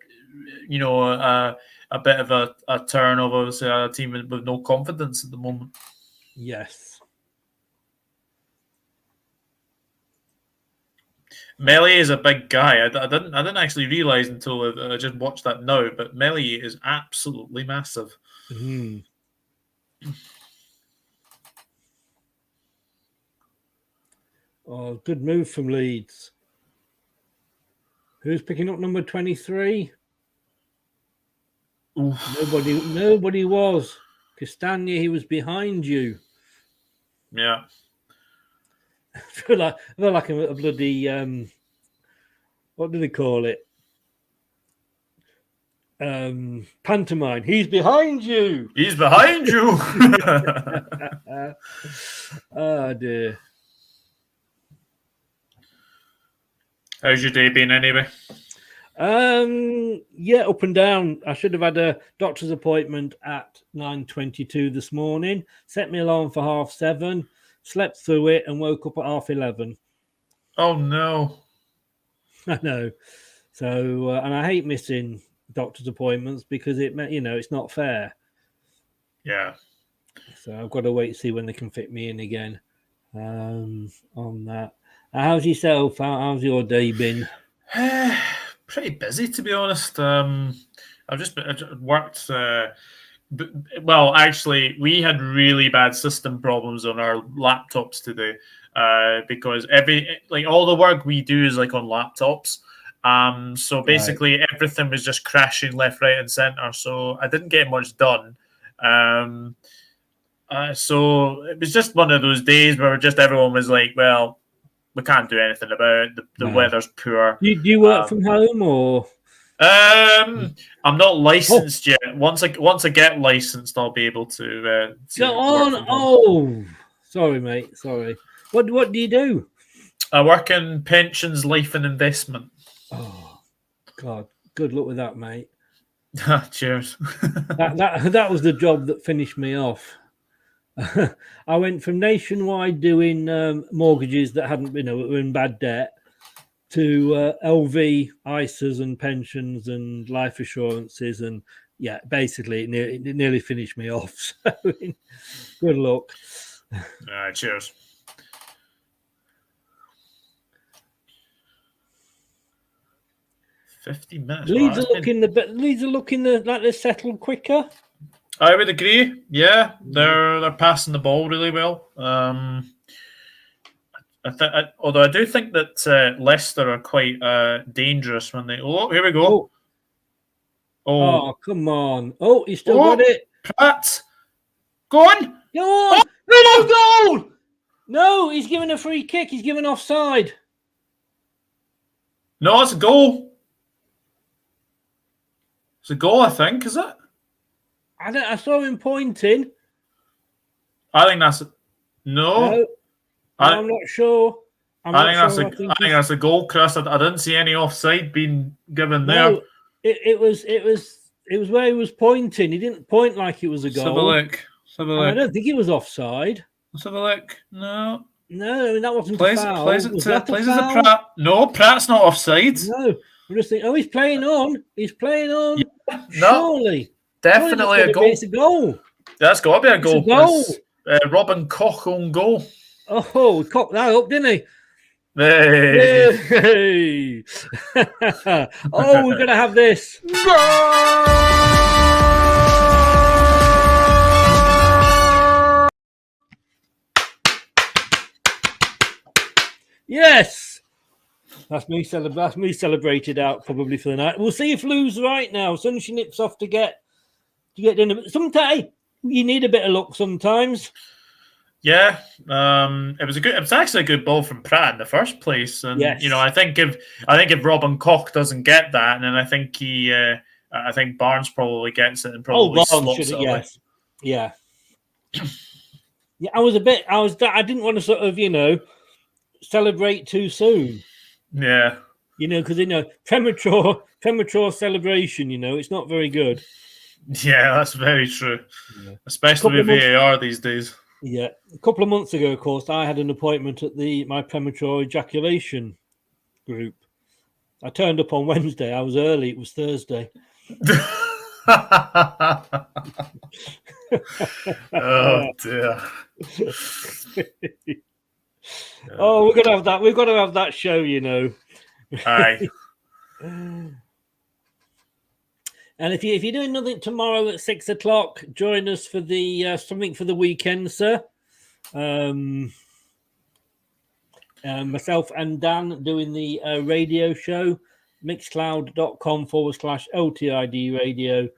Speaker 7: bit of a turn of obviously a team with no confidence at the moment.
Speaker 1: Yes.
Speaker 7: Melee is a big guy. I didn't actually realize until I just watched that now, but Melee is absolutely massive.
Speaker 1: Mm. Oh, good move from Leeds. Who's picking up number 23? Nobody was. Castagna, he was behind you.
Speaker 7: Yeah.
Speaker 1: I feel like a bloody what do they call it? Pantomime. He's behind you.
Speaker 7: He's behind you.
Speaker 1: Oh dear.
Speaker 7: How's your day been anyway?
Speaker 1: Yeah, up and down. I should have had a doctor's appointment at 9:22 this morning. Set me alarm for 7:30. Slept through it and woke up at 11:30.
Speaker 7: Oh no!
Speaker 1: I know. So, and I hate missing doctor's appointments because it's not fair.
Speaker 7: Yeah.
Speaker 1: So I've got to wait to see when they can fit me in again. On that, how's yourself? How's your day been?
Speaker 7: Pretty busy, to be honest. I've just worked. Well, actually, we had really bad system problems on our laptops today because all the work we do is like on laptops. So basically, everything was just crashing left, right, and center. So I didn't get much done. So it was just one of those days where everyone was like, "Well, we can't do anything about it. The weather's poor."
Speaker 1: Do you work from home or?
Speaker 7: I'm not licensed yet. Once I get licensed, I'll be able to
Speaker 1: Go on. Oh, sorry, mate. Sorry. What do you do?
Speaker 7: I work in pensions, life, and investment.
Speaker 1: Oh, God. Good luck with that, mate.
Speaker 7: Cheers.
Speaker 1: that was the job that finished me off. I went from nationwide doing mortgages that were in bad debt to LV, ISAs and pensions and life assurances. And yeah, basically it nearly finished me off. So good luck.
Speaker 7: All right, cheers. $50.
Speaker 1: Leeds are looking like they're settled quicker.
Speaker 7: I would agree. Yeah, they're passing the ball really well. Although I do think that Leicester are quite dangerous when they. Oh, here we go.
Speaker 1: Oh, come on! Oh, he still got it.
Speaker 7: Pratt, go on!
Speaker 1: Go on! Oh, no goal! No, he's given a free kick. He's given offside.
Speaker 7: No, it's a goal. It's a goal, I think. Is it?
Speaker 1: I saw him pointing.
Speaker 7: I think that's no.
Speaker 1: I'm not sure.
Speaker 7: I think that's a goal, Chris. I didn't see any offside being given there.
Speaker 1: No, it was where he was pointing. He didn't point like it was a goal.
Speaker 7: Let's have a look. have a
Speaker 1: And I
Speaker 7: look.
Speaker 1: don't think it was offside.
Speaker 7: Let's have a look. No.
Speaker 1: No, I mean, that wasn't
Speaker 7: Plays
Speaker 1: a foul.
Speaker 7: plays it
Speaker 1: Was
Speaker 7: to
Speaker 1: that a
Speaker 7: plays it to
Speaker 1: foul?
Speaker 7: Pratt. No, Pratt's not offside.
Speaker 1: No. I'm just thinking, he's playing on. He's playing on.
Speaker 7: Yeah, no,
Speaker 1: Surely.
Speaker 7: definitely a goal.
Speaker 1: It's a goal.
Speaker 7: That's got to be a goal.
Speaker 1: It's a goal.
Speaker 7: It's, Robin Koch own goal.
Speaker 1: Oh, he cocked that up, didn't he?
Speaker 7: Hey.
Speaker 1: Hey. Oh, we're going to have this. Yes. That's me celebrated out probably for the night. We'll see if Lou's right now. As soon as she nips off to get dinner. Sometimes you need a bit of luck sometimes.
Speaker 7: Yeah, it was actually a good ball from Pratt in the first place, and
Speaker 1: yes.
Speaker 7: I think if Robin Koch doesn't get that, then I think Barnes probably gets it and probably slots it away.
Speaker 1: Yes. Yeah. Yeah, I didn't want to sort of, celebrate too soon.
Speaker 7: Yeah.
Speaker 1: Because premature celebration, it's not very good.
Speaker 7: Yeah, that's very true. Yeah. Especially with VAR these days.
Speaker 1: Yeah. A couple of months ago, of course, I had an appointment at my premature ejaculation group. I turned up on Wednesday. I was early. It was Thursday.
Speaker 7: Oh dear.
Speaker 1: Oh, we're gonna have that. We've got to have that show,
Speaker 7: Aye.
Speaker 1: And if you're doing nothing tomorrow at 6 o'clock, join us for the something for the weekend, sir. Myself and Dan doing the radio show, mixcloud.com/LTID radio.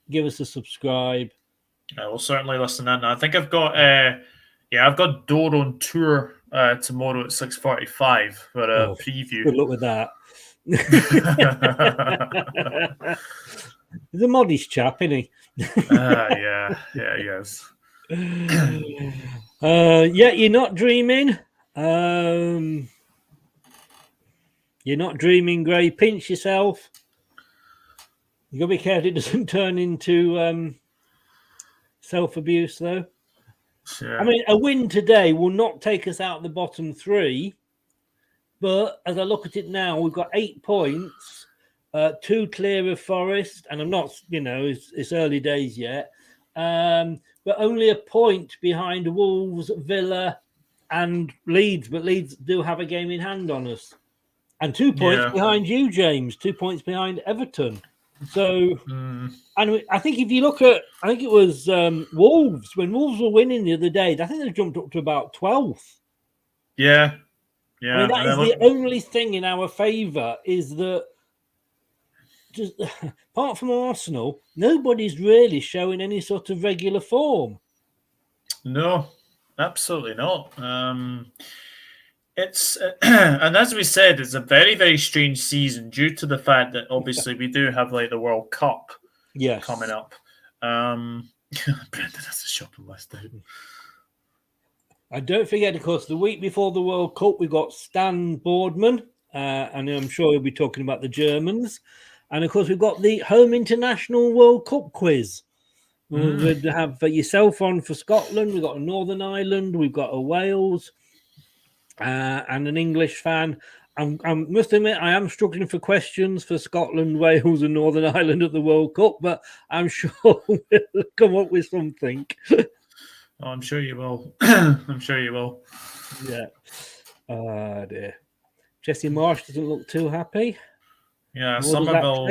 Speaker 1: Give us a subscribe.
Speaker 7: I will certainly listen in. I think I've got I've got Door on tour tomorrow at 6:45 for a preview.
Speaker 1: Good luck with that. He's a modest chap, isn't he?
Speaker 7: Yeah, he is.
Speaker 1: You're not dreaming. You're not dreaming, Gray. Pinch yourself. You got to be careful it doesn't turn into self-abuse, though.
Speaker 7: Sure.
Speaker 1: I mean, a win today will not take us out of the bottom three, but as I look at it now, we've got 8 points, 2 clear of Forest, and I'm not, it's early days yet, but only a point behind Wolves, Villa, and Leeds. But Leeds do have a game in hand on us, and 2 points behind you, James. 2 points behind Everton. So, and I think if you look at, I think it was Wolves, when Wolves were winning the other day, I think they jumped up to about 12th.
Speaker 7: Yeah.
Speaker 1: I mean, that is the only thing in our favour is that, just apart from Arsenal, nobody's really showing any sort of regular form.
Speaker 7: No, absolutely not. It's and as we said, it's a very, very strange season due to the fact that obviously we do have like the World Cup coming up. Brendan has a shopping list out.
Speaker 1: And don't forget, of course, the week before the World Cup, we've got Stan Boardman, and I'm sure he'll be talking about the Germans. And of course, we've got the Home International World Cup quiz. We'll have yourself on for Scotland. We've got a Northern Ireland. We've got a Wales. And an English fan. I must admit, I am struggling for questions for Scotland, Wales, and Northern Ireland at the World Cup, but I'm sure we'll come up with something.
Speaker 7: Oh, I'm sure you will. I'm sure you will.
Speaker 1: Yeah. Oh, dear. Jesse Marsh doesn't look too happy.
Speaker 7: Yeah, Somerville.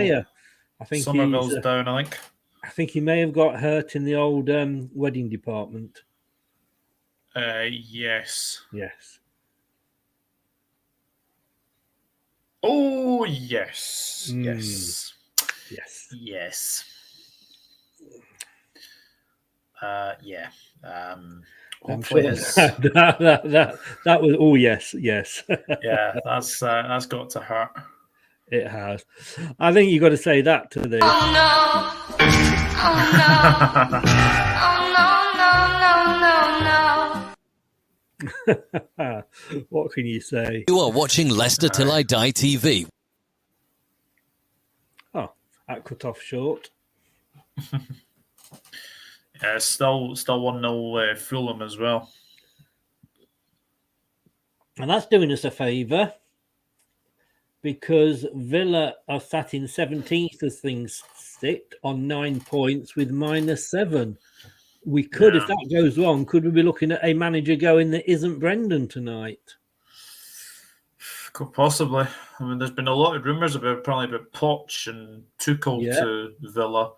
Speaker 1: I think
Speaker 7: Somerville's down, I think.
Speaker 1: I think he may have got hurt in the old wedding department.
Speaker 7: Yes.
Speaker 1: Yes.
Speaker 7: Oh, yes. Yes. Yeah.
Speaker 1: I'm sure that was. Oh, yes.
Speaker 7: Yeah, that's got to hurt.
Speaker 1: It has. I think you got to say that to the.
Speaker 8: Oh no!
Speaker 1: No. What can you say?
Speaker 3: You are watching Leicester Till I Die TV.
Speaker 1: Oh, that cut off short.
Speaker 7: Still 1-0 Fulham as well.
Speaker 1: And that's doing us a favour because Villa are sat in 17th as things sit on 9 points with -7. We could, if that goes wrong, could we be looking at a manager going that isn't Brendan tonight?
Speaker 7: Could possibly. I mean, there's been a lot of rumours about Poch and Tuchel to Villa.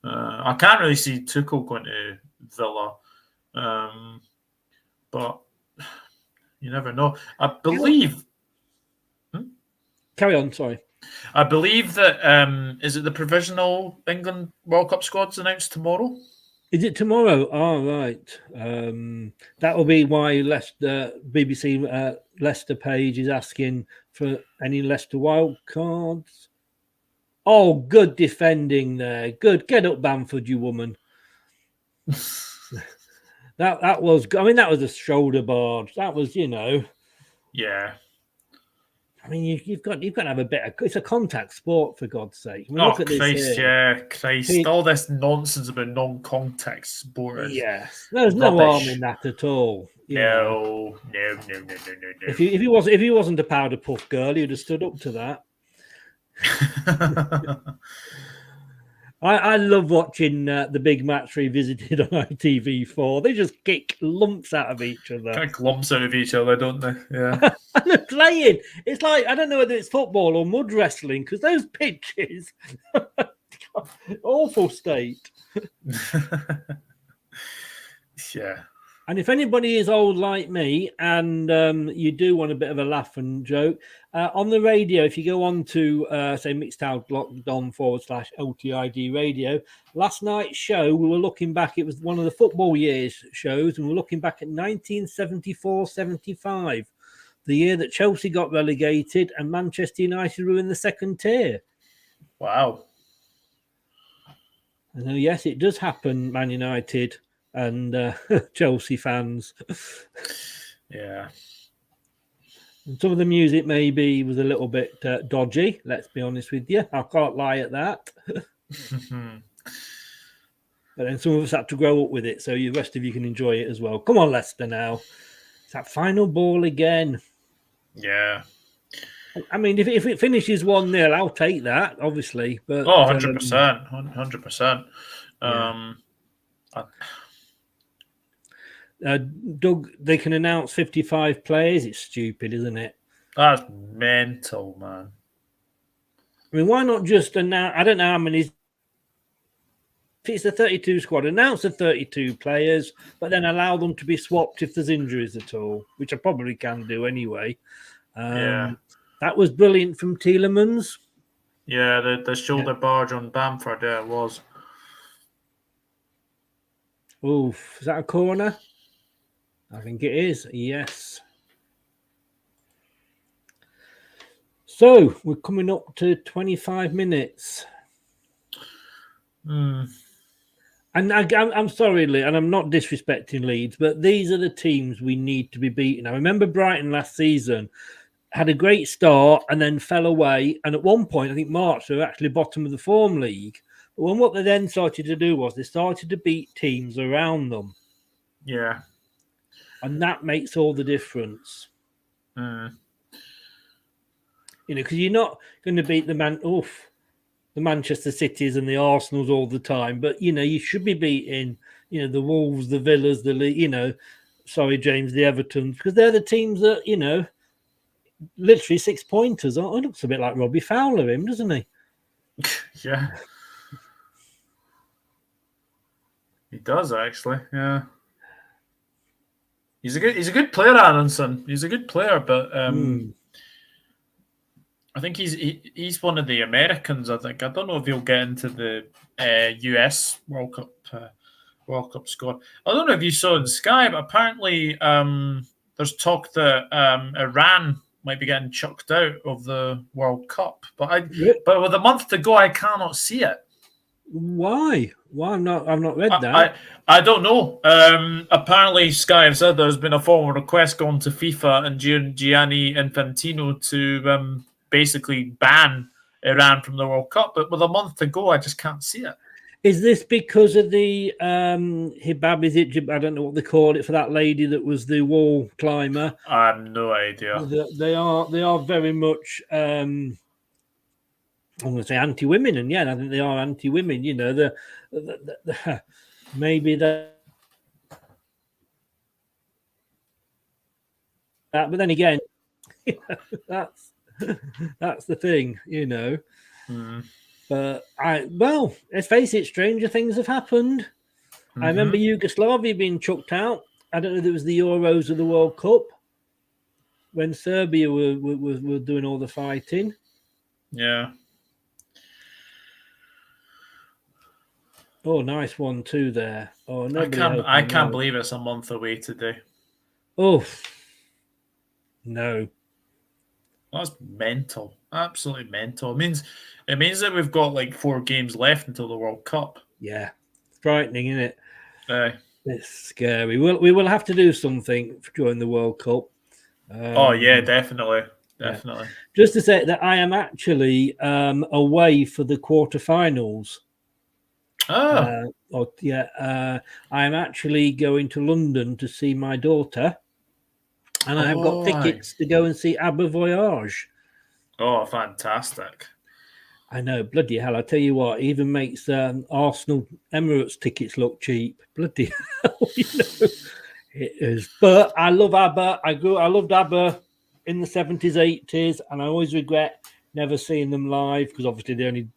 Speaker 7: I can't really see Tuchel going to Villa, but you never know. I believe.
Speaker 1: Carry on, sorry.
Speaker 7: I believe that is it the provisional England World Cup squad's announced tomorrow?
Speaker 1: Is it tomorrow? Oh, right. That will be why BBC Leicester page is asking for any Leicester wild cards. Oh, good defending there. Good. Get up, Bamford, you woman. that was. I mean, that was a shoulder barge. That was,
Speaker 7: Yeah.
Speaker 1: I mean, you've got to have a bit of. It's a contact sport, for God's sake. I mean,
Speaker 7: Christ! All this nonsense about non-contact sport.
Speaker 1: Yes, there's no harm in that at all.
Speaker 7: No.
Speaker 1: If he wasn't a powder puff girl, he'd have stood up to that. I love watching the big match revisited on ITV4. They just kick lumps out of each other.
Speaker 7: Kick lumps out of each other, don't they? Yeah.
Speaker 1: And they're playing. It's like, I don't know whether it's football or mud wrestling, because those pitches, awful state.
Speaker 7: Yeah.
Speaker 1: And if anybody is old like me and you do want a bit of a laugh and joke, on the radio, if you go on to, say, mixcloud.com/LTID radio, last night's show, we were looking back, it was one of the football years shows, and we were looking back at 1974-75, the year that Chelsea got relegated and Manchester United were in the second tier.
Speaker 7: Wow.
Speaker 1: And yes, it does happen, Man United and Chelsea fans.
Speaker 7: Yeah.
Speaker 1: And some of the music maybe was a little bit dodgy, let's be honest with you. I can't lie at that. But then some of us had to grow up with it, so the rest of you can enjoy it as well. Come on, Leicester now. It's that final ball again.
Speaker 7: Yeah.
Speaker 1: I mean, if it finishes 1-0, I'll take that, obviously. But
Speaker 7: 100%. 100%.
Speaker 1: Doug, they can announce 55 players. It's stupid, isn't it?
Speaker 7: That's mental, man.
Speaker 1: I mean, why not just announce? I don't know how many. If it's a 32 squad, announce the 32 players, but then allow them to be swapped if there's injuries at all, which I probably can do anyway. That was brilliant from Tielemans.
Speaker 7: Yeah, the shoulder barge on Bamford, it was.
Speaker 1: Oof, is that a corner? I think it is, yes. So, we're coming up to 25 minutes. And I'm sorry, Lee, and I'm not disrespecting Leeds, but these are the teams we need to be beating. I remember Brighton last season had a great start and then fell away. And at one point, I think March, they were actually bottom of the form league. But what they then started to do was they started to beat teams around them.
Speaker 7: Yeah.
Speaker 1: And that makes all the difference. Because you're not going to beat the Manchester Cities and the Arsenals all the time. But, you should be beating, the Wolves, the Villas, the Evertons, because they're the teams that, literally 6 pointers. Oh, it looks a bit like Robbie Fowler, him, doesn't he?
Speaker 7: Yeah. He does, actually. Yeah. He's a good player, Aronson. He's a good player, but I think he's one of the Americans. I think I don't know if he'll get into the US World Cup squad. I don't know if you saw in Sky, but apparently there's talk that Iran might be getting chucked out of the World Cup. But with a month to go, I cannot see it.
Speaker 1: Why? I've not read that.
Speaker 7: I don't know. Apparently, Sky have said there's been a formal request going to FIFA and Gianni Infantino to basically ban Iran from the World Cup. But with a month to go, I just can't see it.
Speaker 1: Is this because of the hibab? Is it? I don't know what they call it for that lady that was the wall climber.
Speaker 7: I have no idea.
Speaker 1: They are very much. I'm going to say anti-women, and yeah, I think they are anti-women. You know, the maybe that. But then again, that's the thing, you know. But let's face it, stranger things have happened. I remember Yugoslavia being chucked out. I don't know if it was the Euros or the World Cup when Serbia were doing all the fighting.
Speaker 7: Yeah.
Speaker 1: Oh, nice 1-2 there. Oh,
Speaker 7: I can't believe it's a month away today.
Speaker 1: Oh, no.
Speaker 7: That's mental. Absolutely mental. It means that we've got like 4 games left until the World Cup.
Speaker 1: Yeah. It's frightening, isn't it?
Speaker 7: It's
Speaker 1: scary. We will have to do something during the World Cup.
Speaker 7: Definitely.
Speaker 1: Yeah. Just to say that I am actually away for the quarterfinals. I am actually going to London to see my daughter, and I have got tickets to go and see Abba Voyage.
Speaker 7: Oh, fantastic!
Speaker 1: I know, bloody hell! I tell you what, even makes Arsenal Emirates tickets look cheap. Bloody hell, you know, it is. But I love ABBA. I loved ABBA in the 70s, 80s, and I always regret never seeing them live because obviously they only,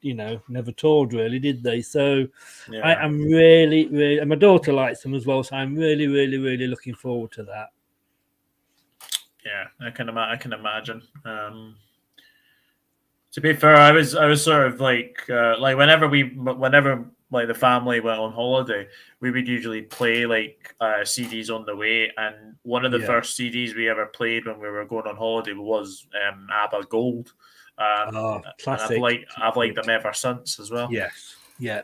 Speaker 1: never toured really, did they? So yeah. I am really, really, and my daughter likes them as well. So I'm really, really, really looking forward to that.
Speaker 7: Yeah, I can imagine. To be fair, I was sort of like whenever the family went on holiday, we would usually play like CDs on the way, and one of the first CDs we ever played when we were going on holiday was ABBA Gold.
Speaker 1: Classic.
Speaker 7: And I've liked them ever since as well.
Speaker 1: Yes, yeah.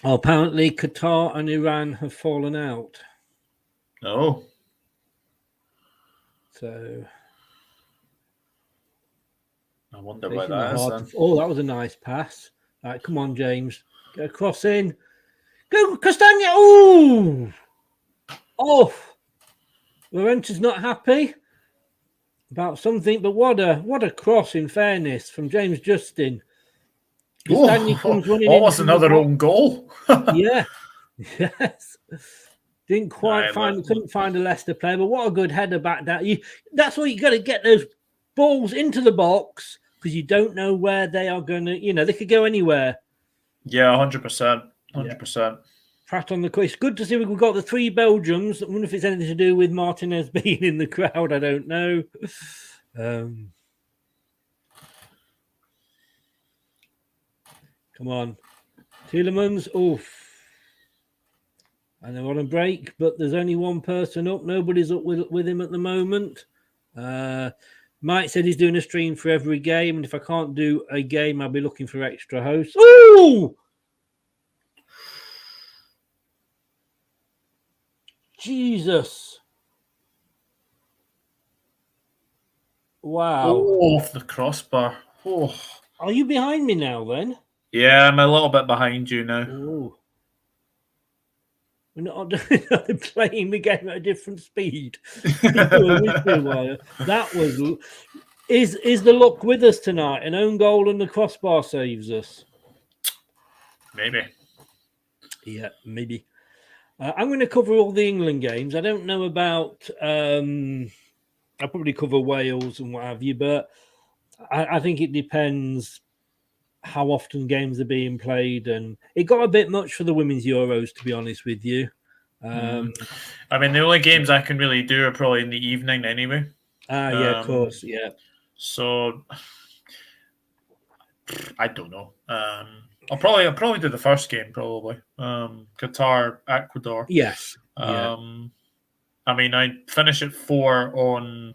Speaker 1: Apparently, Qatar and Iran have fallen out.
Speaker 7: Oh,
Speaker 1: so.
Speaker 7: I wonder why that is.
Speaker 1: Oh, that was a nice pass. All right, come on, James. Get a cross in. Go, Castagna. Oh, Llorente's not happy about something, but what a cross, in fairness, from James Justin. Castagna comes running in.
Speaker 7: Almost another own goal.
Speaker 1: Yeah. Yes. Couldn't find a Leicester player, but what a good header back down. That's why you got to get those balls into the box, because you don't know where they are going to, they could go anywhere.
Speaker 7: Yeah, 100%. 100%.
Speaker 1: Pratt on the quiz. It's good to see we've got the 3 Belgians. I wonder if it's anything to do with Martinez being in the crowd. I don't know. Come on. Tielemans. Oof. And they're on a break, but there's only one person up. Nobody's up with him at the moment. Mike said he's doing a stream for every game, and if I can't do a game, I'll be looking for extra hosts. Ooh! Jesus. Wow.
Speaker 7: Oh, off the crossbar. Oh.
Speaker 1: Are you behind me now, then?
Speaker 7: Yeah, I'm a little bit behind you now.
Speaker 1: Oh. We're not playing the game at a different speed. That was... Is the luck with us tonight? An own goal and the crossbar saves us?
Speaker 7: Maybe.
Speaker 1: Yeah, maybe. I'm going to cover all the England games. I don't know about... I'll probably cover Wales and what have you, but I think it depends how often games are being played, and it got a bit much for the women's Euros, to be honest with you.
Speaker 7: I mean, the only games I can really do are probably in the evening anyway.
Speaker 1: Yeah, of course, yeah.
Speaker 7: So I don't know. I'll probably do the first game, probably. Qatar, Ecuador.
Speaker 1: Yes.
Speaker 7: I mean, I finish at 4 on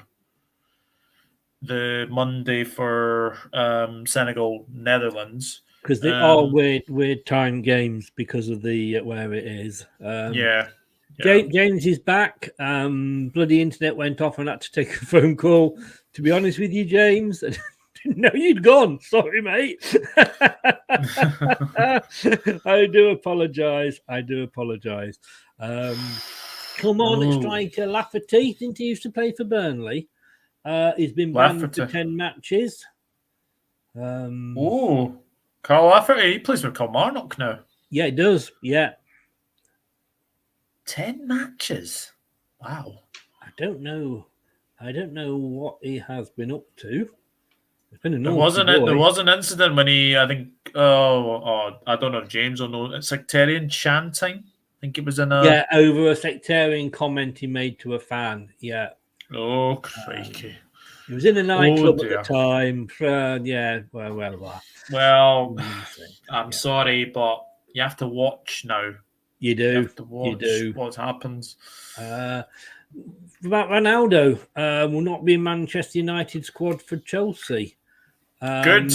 Speaker 7: the Monday for Senegal, Netherlands.
Speaker 1: Because they are weird time games because of the where it is.
Speaker 7: Yeah.
Speaker 1: James is back. Bloody internet went off and I had to take a phone call. To be honest with you, James, Didn't know you'd gone. Sorry, mate. I do apologise. Come on, striker Lafferty. Didn't he used to play for Burnley? He's been banned for 10 matches.
Speaker 7: Carl Lafferty. He plays with Kilmarnock now.
Speaker 1: Yeah, it does. Yeah.
Speaker 7: 10 matches. Wow.
Speaker 1: I don't know what he has been up to. It's been
Speaker 7: There was an incident when he, I think, I don't know if James will know, sectarian chanting. I think it was in
Speaker 1: over a sectarian comment he made to a fan. Yeah.
Speaker 7: Oh, crikey.
Speaker 1: He was in a nightclub at the time.
Speaker 7: Well, I'm sorry, but you have to watch now.
Speaker 1: You do.
Speaker 7: You have to watch what happens.
Speaker 1: About Ronaldo, will not be in Manchester United squad for Chelsea.
Speaker 7: Good.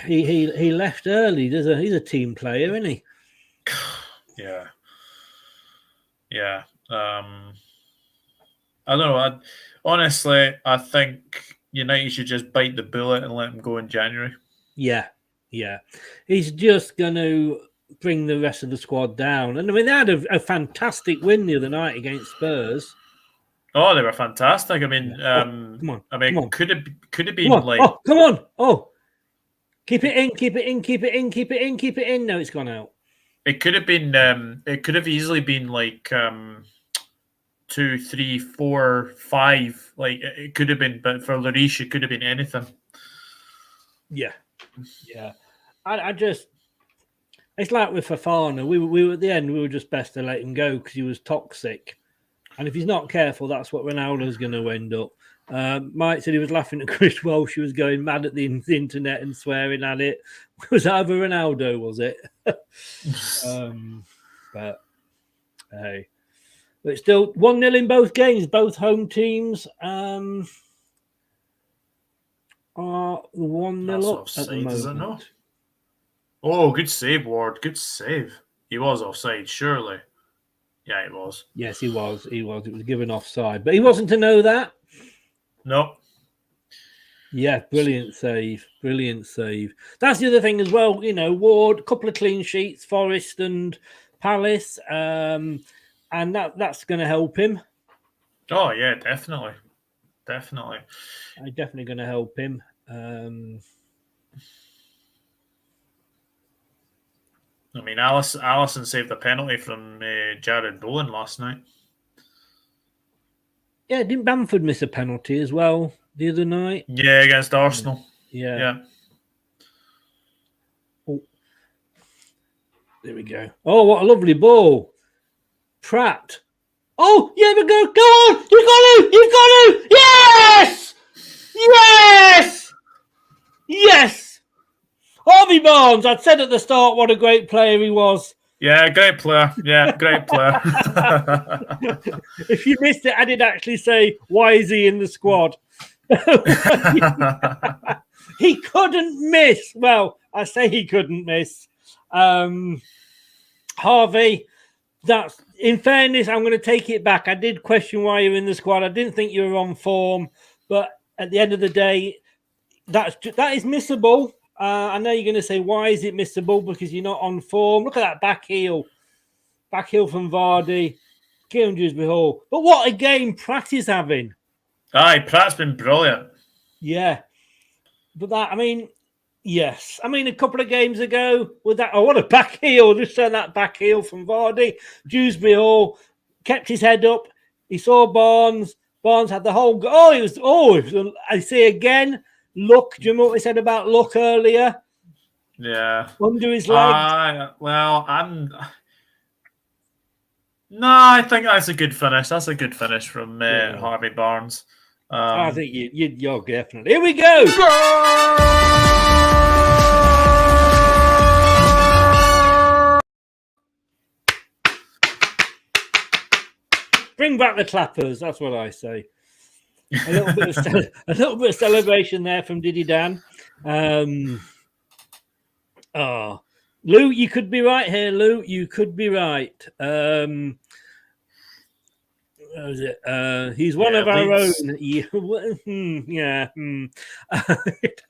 Speaker 1: He left early. He's a team player, isn't he?
Speaker 7: Yeah. I don't know. Honestly, I think United should just bite the bullet and let him go in January.
Speaker 1: Yeah. He's just going to bring the rest of the squad down. And I mean, they had a fantastic win the other night against Spurs.
Speaker 7: Oh, they were fantastic. I mean,
Speaker 1: come on.
Speaker 7: could have been like.
Speaker 1: Oh, come on! Oh, keep it in. No, it's gone out.
Speaker 7: It could have been. It could have easily been like 2, 3, 4, 5. Like it could have been, but for Lloris, it could have been anything.
Speaker 1: Yeah. I just. It's like with Fofana. We were at the end. We were just best to let him go because he was toxic. And if he's not careful, that's what Ronaldo's going to end up. Mike said he was laughing at Chris Welsh. He was going mad at the internet and swearing at it. Was that over Ronaldo, was it? But hey. But it's still 1-0 in both games. Both home teams are 1-0 up at the moment.
Speaker 7: Is it not? Oh, good save, Ward. Good save. He was offside, surely. Yeah, he was.
Speaker 1: Yes, he was. It was given offside. But he wasn't to know that.
Speaker 7: No.
Speaker 1: Yeah, brilliant save. That's the other thing as well. Ward, a couple of clean sheets, Forest and Palace. And that's going to help him.
Speaker 7: Oh, yeah, definitely.
Speaker 1: Definitely going to help him.
Speaker 7: I mean, Allison saved a penalty from Jared Bowen last night.
Speaker 1: Yeah, didn't Bamford miss a penalty as well the other night?
Speaker 7: Yeah, against Arsenal.
Speaker 1: Yeah. Oh, there we go. Oh, what a lovely ball. Pratt. Oh, yeah, but go on! You've got to! Yes! Harvey Barnes, I'd said at the start what a great player he was.
Speaker 7: Yeah, great player.
Speaker 1: If you missed it, I did actually say, why is he in the squad? He couldn't miss. Well, I say he couldn't miss. Harvey, that's in fairness, I'm going to take it back. I did question why you're in the squad. I didn't think you were on form, but at the end of the day, that is missable. I know you're going to say, why is it missable? Because you're not on form. Look at that back heel from Vardy, Kieran Dewsbury Hall. But what a game Pratt is having.
Speaker 7: Aye, Pratt's been brilliant.
Speaker 1: Yeah. But that, I mean, yes. I mean, a couple of games ago, with that, what a back heel. Just saying that back heel from Vardy. Dewsbury Hall kept his head up. He saw Barnes. Barnes had the whole... I see again... Luck, do you remember what we said about Luck earlier?
Speaker 7: Yeah.
Speaker 1: Under his legs.
Speaker 7: I think that's a good finish. That's a good finish from Harvey Barnes.
Speaker 1: I think you're definitely. Here we go. Bring back the clappers. That's what I say. A little bit of celebration there from Diddy Dan. Lou, you could be right here, Lou. You could be right. is it? He's one of our
Speaker 7: Leeds.
Speaker 1: own. Yeah. I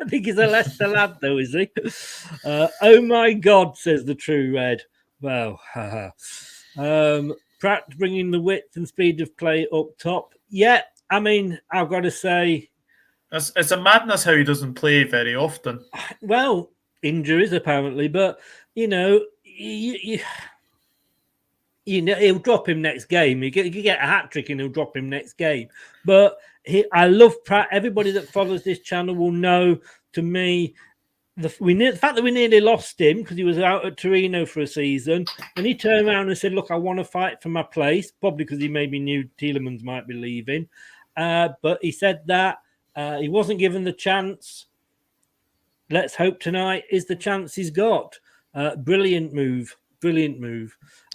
Speaker 1: think he's a Leicester lad, though, is he? Oh my God, says the true red. Well, Pratt bringing the width and speed of play up top. Yeah, I mean, I've got to say,
Speaker 7: it's a madness how he doesn't play very often.
Speaker 1: Well, injuries apparently, but you know, he'll drop him next game. You get a hat trick and he'll drop him next game. But I love Pratt. Everybody that follows this channel will know. To me, the fact that we nearly lost him because he was out at Torino for a season, and he turned around and said, "Look, I want to fight for my place," probably because he maybe knew Tielemans might be leaving. But he said that he wasn't given the chance. Let's hope tonight is the chance he's got. Brilliant move.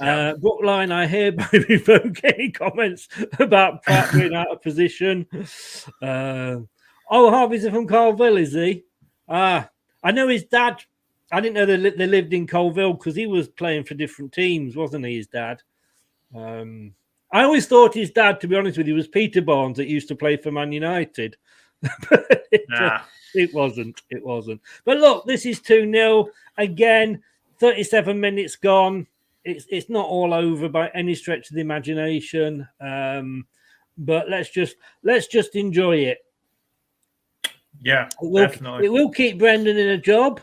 Speaker 1: Yeah. Brookline, I hereby revoke any comments about Pratt being out of position. Harvey's from Colville, is he? I know his dad. I didn't know they lived in Colville because he was playing for different teams, wasn't he, his dad? I always thought his dad, to be honest with you, was Peter Barnes that used to play for Man United. It wasn't. But look, this is 2-0. Again, 37 minutes gone. It's not all over by any stretch of the imagination. But let's just enjoy it.
Speaker 7: Yeah,
Speaker 1: definitely. It will keep Brendan in a job.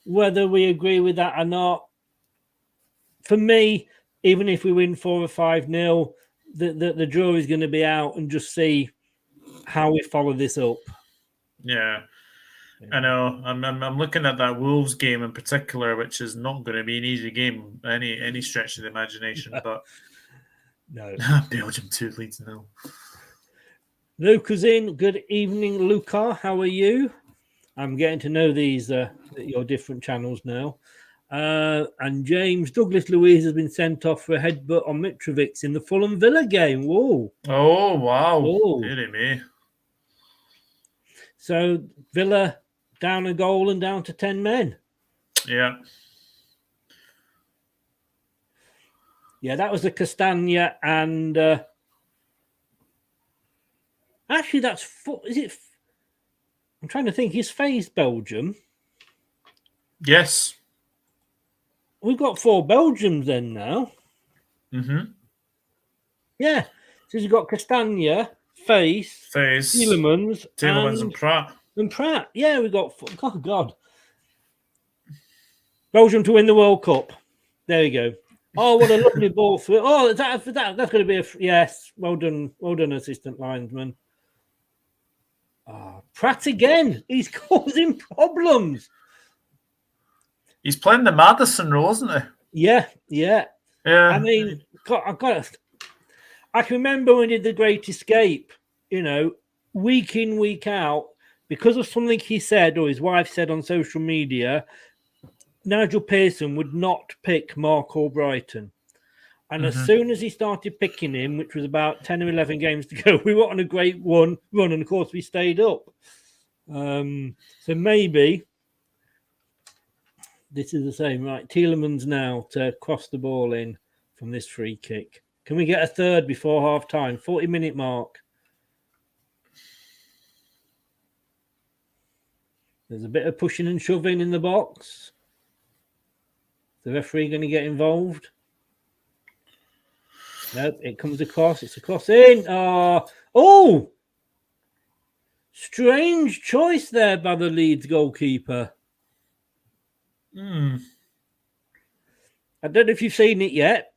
Speaker 1: Whether we agree with that or not. For me, even if we win 4 or 5-0, the draw is going to be out and just see how we follow this up.
Speaker 7: Yeah. I know. I'm looking at that Wolves game in particular, which is not going to be an easy game any stretch of the imagination. But
Speaker 1: no,
Speaker 7: Belgium 2, Leeds 0.
Speaker 1: Luca's in. Good evening, Luca. How are you? I'm getting to know these your different channels now. And James Douglas Luiz has been sent off for a headbutt on Mitrovic in the Fulham Villa game. Whoa!
Speaker 7: Oh wow! Dear me.
Speaker 1: So Villa down a goal and down to 10 men.
Speaker 7: Yeah.
Speaker 1: Yeah, that was the Castagna and actually that's is it? I'm trying to think. He's faced Belgium.
Speaker 7: Yes.
Speaker 1: We've got 4 Belgians then now.
Speaker 7: Mm-hmm.
Speaker 1: Yeah. So you've got Castagna, Face, Tielemans
Speaker 7: and Pratt.
Speaker 1: And Pratt. Yeah, we've got... Oh, God. Belgium to win the World Cup. There you go. Oh, what a lovely ball through. Oh, that's going to be a... Yes. Well done, assistant linesman. Oh, Pratt again. He's causing problems.
Speaker 7: He's playing the Maddison role, isn't he?
Speaker 1: Yeah. I mean, I can remember when he did The Great Escape, week in, week out, because of something he said or his wife said on social media, Nigel Pearson would not pick Mark Albrighton. And as soon as he started picking him, which was about 10 or 11 games to go, we were on a great run, and of course we stayed up. So maybe this is the same, right? Tielemans now to cross the ball in from this free kick. Can we get a third before half-time? 40-minute mark. There's a bit of pushing and shoving in the box. Is the referee going to get involved? Nope, it comes across. It's a cross in. Oh! Strange choice there by the Leeds goalkeeper. I don't know if you've seen it yet.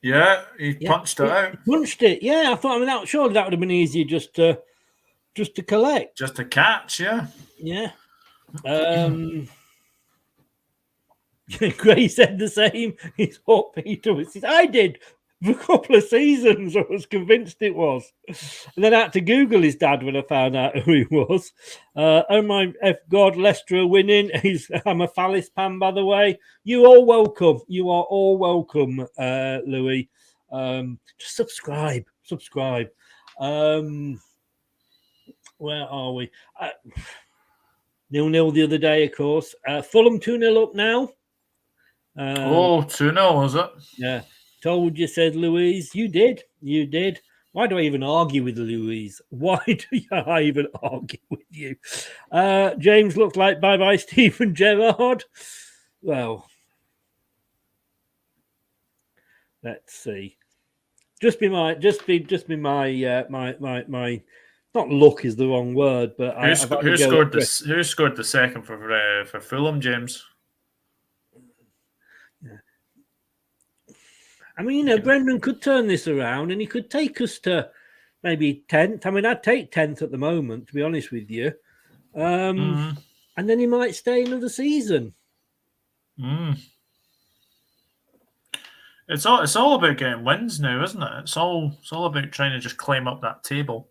Speaker 7: Yeah, he punched it out.
Speaker 1: Punched it, yeah. I thought, surely that would have been easier just to collect.
Speaker 7: Just to catch, yeah.
Speaker 1: Yeah. Gray said the same. He thought Peter was. I did for a couple of seasons. I was convinced it was. And then I had to Google his dad when I found out who he was. Oh my F God, Leicester are winning. I'm a Phallus Pan, by the way. You are all welcome. You are all welcome, Louis. Just subscribe. Where are we? 0-0 the other day, of course. Fulham 2-0 up now.
Speaker 7: 2-0, was it?
Speaker 1: Yeah. Told you, said Louise. You did. You did. Why do I even argue with Louise? Why do I even argue with you? James looks like bye-bye Stephen Gerrard. Well, let's see. Just be my not luck is the wrong word, but
Speaker 7: who scored the second for Fulham, James?
Speaker 1: I mean, Brendan could turn this around and he could take us to maybe 10th. I mean, I'd take 10th at the moment, to be honest with you. And then he might stay another season.
Speaker 7: It's all about getting wins now, isn't it? It's all about trying to just climb up that table.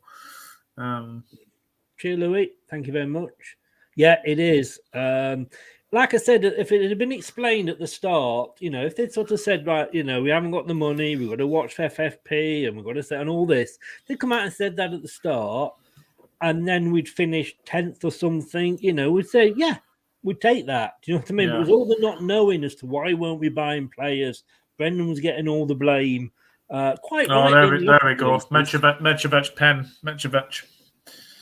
Speaker 1: Cheer, Louis. Thank you very much. Yeah, it is. Like I said, if it had been explained at the start, if they'd sort of said, right, we haven't got the money, we've got to watch FFP and we've got to set on all this, they'd come out and said that at the start, and then we'd finish 10th or something, we'd say, yeah, we'd take that. Do you know what I mean?
Speaker 7: Yeah.
Speaker 1: But it was all the not knowing as to why weren't we buying players. Brendan was getting all the blame. Quite right.
Speaker 7: There we go. Mitrovic.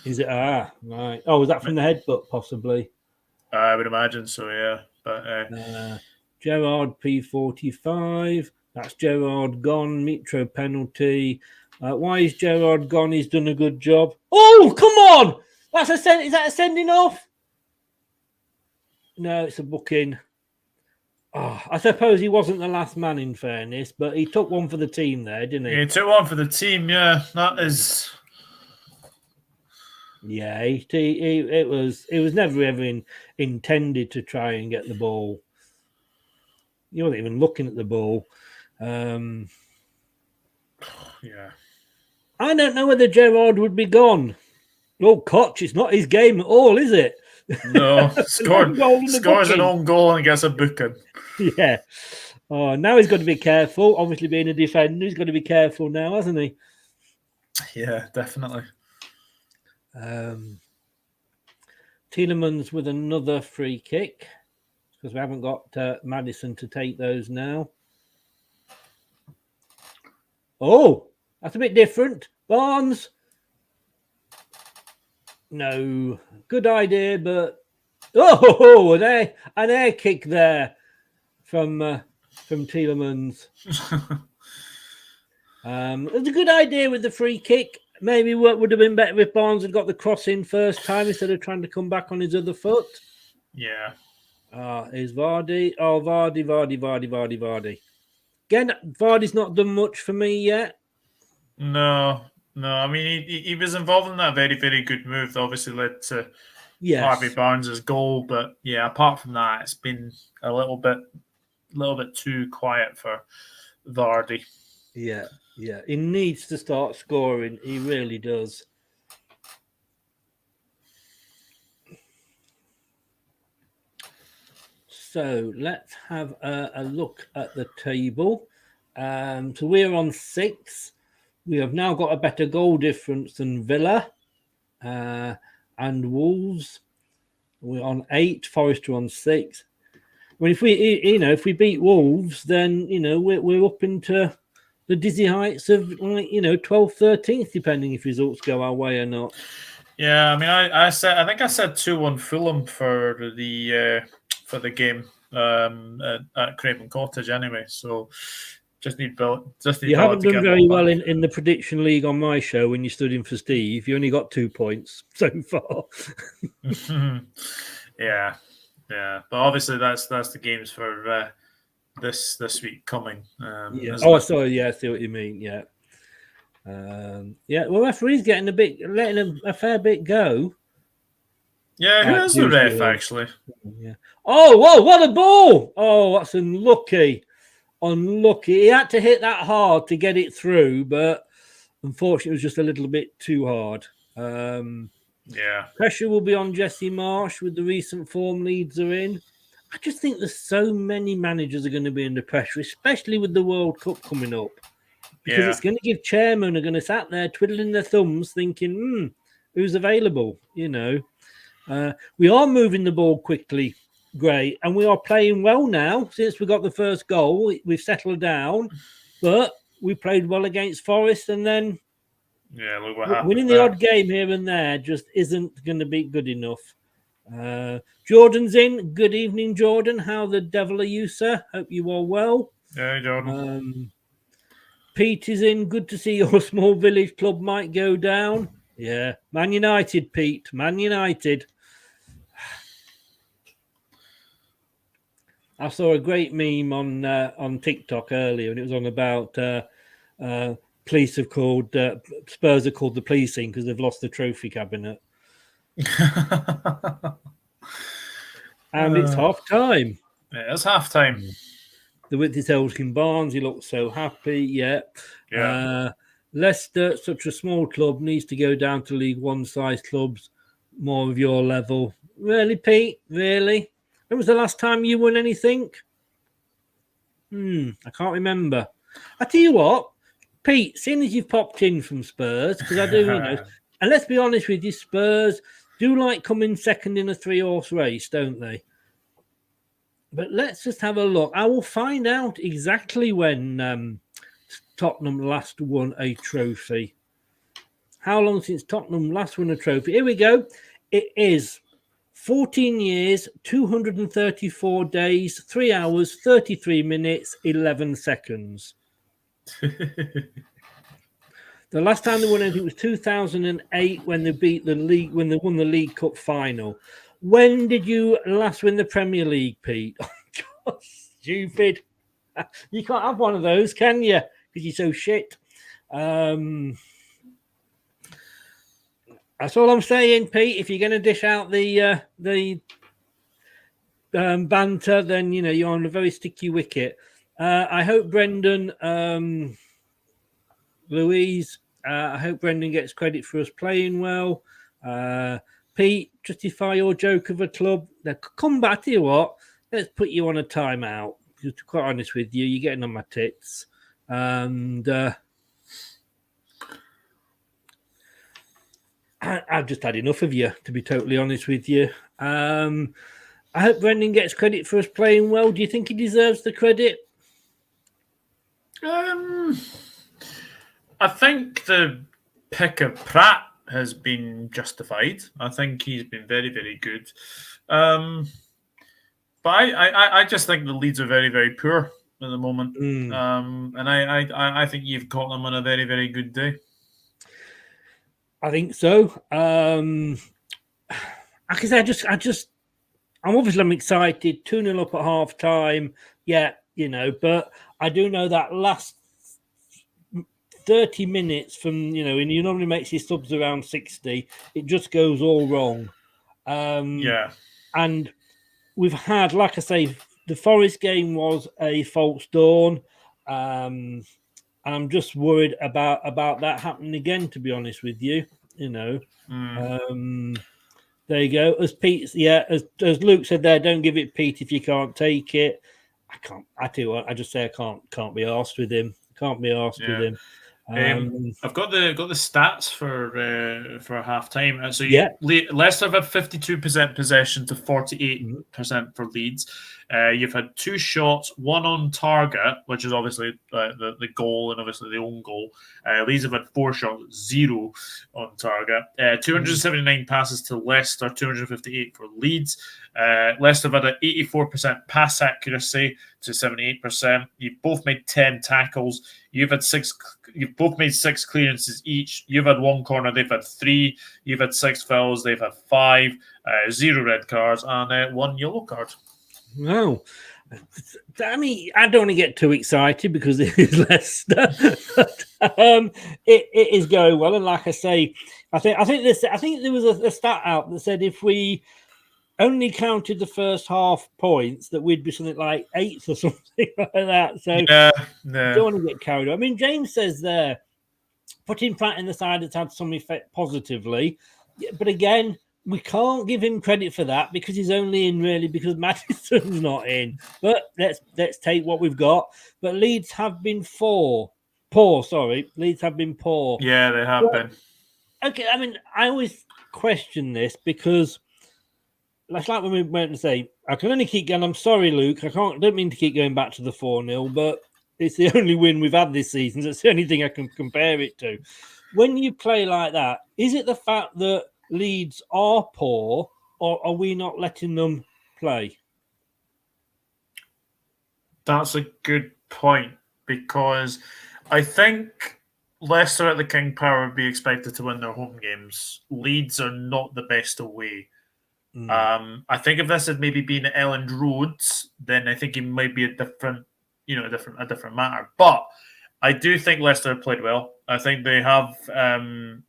Speaker 1: Is it? Right. Oh, was that from the headbutt, possibly?
Speaker 7: I would imagine so, yeah. But
Speaker 1: Gerrard P45. That's Gerrard gone. Mitro penalty. Why is Gerrard gone? He's done a good job. Oh, come on! Is that a sending off? No, it's a booking. Oh, I suppose he wasn't the last man, in fairness, but he took one for the team there, didn't he?
Speaker 7: He took one for the team, yeah. That is.
Speaker 1: Yeah, it was never ever intended to try and get the ball. He wasn't even looking at the ball.
Speaker 7: Yeah.
Speaker 1: I don't know whether Gerrard would be gone. Oh, Koch, it's not his game at all, is it?
Speaker 7: No, scores an own goal and gets a booking.
Speaker 1: Yeah. Oh, now he's got to be careful. Obviously, being a defender, he's got to be careful now, hasn't he?
Speaker 7: Yeah, definitely.
Speaker 1: Tielemans with another free kick because we haven't got Maddison to take those now. Oh, that's a bit different. Barnes. No, good idea, but an air kick there from Tielemans. It's a good idea with the free kick. Maybe what would have been better if Barnes had got the cross in first time instead of trying to come back on his other foot.
Speaker 7: Yeah.
Speaker 1: Is Vardy? Oh, Vardy. Again, Vardy's not done much for me yet.
Speaker 7: No. I mean, he was involved in that very, very good move that obviously led to Harvey Barnes' goal. But yeah, apart from that, it's been a little bit too quiet for Vardy.
Speaker 1: Yeah. He needs to start scoring. He really does. So let's have a look at the table. So we're on 6. We have now got a better goal difference than Villa and Wolves. We're on 8. Forest are on 6. Well, if we beat Wolves, then we're up into the dizzy heights of 12th, 13th, depending if results go our way or not.
Speaker 7: Yeah, I mean, I think I said 2-1 Fulham for the game at Craven Cottage anyway. So just need you
Speaker 1: haven't done very well in the prediction league on my show when you stood in for Steve. You only got 2 points so far.
Speaker 7: Yeah. But obviously that's the games for this week coming.
Speaker 1: Yeah. Oh, sorry. Yeah, I see what you mean. Yeah. Well, referee's letting a fair bit go.
Speaker 7: Yeah, who is the ref actually?
Speaker 1: Yeah. Oh, whoa! What a ball! Oh, that's unlucky. He had to hit that hard to get it through, but unfortunately, it was just a little bit too hard.
Speaker 7: Yeah.
Speaker 1: Pressure will be on Jesse Marsh with the recent form Leeds are in. I just think there's so many managers are going to be under pressure, especially with the World Cup coming up. Because it's going to give chairmen who are going to sat there twiddling their thumbs thinking, who's available? We are moving the ball quickly, great, and we are playing well now. Since we got the first goal, we've settled down. but we played well against Forest, and then
Speaker 7: look what happened.
Speaker 1: Winning the odd game here and there just isn't going to be good enough. Jordan's in. Good evening, Jordan. How the devil are you, sir? Hope you are well.
Speaker 7: Yeah, Jordan.
Speaker 1: Pete is in. Good to see your small village club might go down. Yeah, Man United, Pete. Man United. I saw a great meme on TikTok earlier, and it was on about police have called Spurs are called the policing because they've lost the trophy cabinet, and it's half time.
Speaker 7: Yeah, it's half time.
Speaker 1: The with his Elkin Barnes, he looks so happy. Yeah. Leicester, such a small club, needs to go down to League One size clubs, more of your level. Really, Pete? Really? When was the last time you won anything? I can't remember. I tell you what, Pete, seeing as you've popped in from Spurs, because I do, and let's be honest with you, Spurs do like coming second in a 3-horse race, don't they? But let's just have a look. I will find out exactly when Tottenham last won a trophy. How long since Tottenham last won a trophy? Here we go. It is 14 years, 234 days, 3 hours, 33 minutes, 11 seconds. The last time they won anything was 2008 when they beat the league, when they won the League Cup final. When did you last win the Premier League, Pete? Oh, God, stupid. You can't have one of those, can you? Because you're so shit. That's all I'm saying, Pete. If you're going to dish out the banter, then you're on a very sticky wicket. I hope Brendan, Louise, I hope Brendan gets credit for us playing well. Pete, justify your joke of a club. Now, come back to you what? Let's put you on a timeout. To be quite honest with you, you're getting on my tits. And I've just had enough of you, to be totally honest with you. I hope Brendan gets credit for us playing well. Do you think he deserves the credit?
Speaker 7: I think the pick of Pratt has been justified. I think he's been very, very good. But I just think the Leeds are very, very poor at the moment. And I think you've caught them on a very, very good day.
Speaker 1: I think so. Because I'm excited. 2-0 up at half time. Yeah, but I do know that last 30 minutes from, and he normally makes his subs around 60, it just goes all wrong. And we've had, like I say, the Forest game was a false dawn. I'm just worried about that happening again, to be honest with you. There you go. As Pete, as Luke said there, don't give it Pete if you can't take it. I can't. I tell you what, I just say I can't be arsed with him. Can't be arsed with him.
Speaker 7: I've got the stats for half time. So Leicester have had 52% possession to 48% for Leeds. You've had 2 shots, 1 on target, which is obviously the goal and obviously the own goal. Leeds have had 4 shots, 0 on target. 279 passes to Leicester, 258 for Leeds. Leicester have had an 84% pass accuracy to 78%. You've both made 10 tackles. You've both made 6 clearances each. You've had 1 corner, they've had 3. You've had 6 fouls, they've had 5. 0 red cards and 1 yellow card.
Speaker 1: No. I mean, I don't want to get too excited because it is Leicester. But, it is going well, and like I say, I think there was a stat out that said if we only counted the first half points, that we'd be something like 8th or something like that. So don't want to get carried away. I mean, James says there, putting Pratt in the side has had some effect positively, but again, we can't give him credit for that because he's only in really because Maddison's not in. But let's take what we've got. But Leeds have been poor. Leeds have been poor.
Speaker 7: Yeah, they have been.
Speaker 1: Okay, I mean, I always question this because it's like when we went to say, I can only keep going. I'm sorry, Luke. Don't mean to keep going back to the 4-0, but It's the only win we've had this season. That's the only thing I can compare it to. When you play like that, is it the fact that Leeds are poor, or are we not letting them play?
Speaker 7: That's a good point, because I think Leicester at the King Power would be expected to win their home games. Leeds are not the best away. I think if this had maybe been at Elland Roads, then I think it might be a different matter. But I do think Leicester have played well. I think they have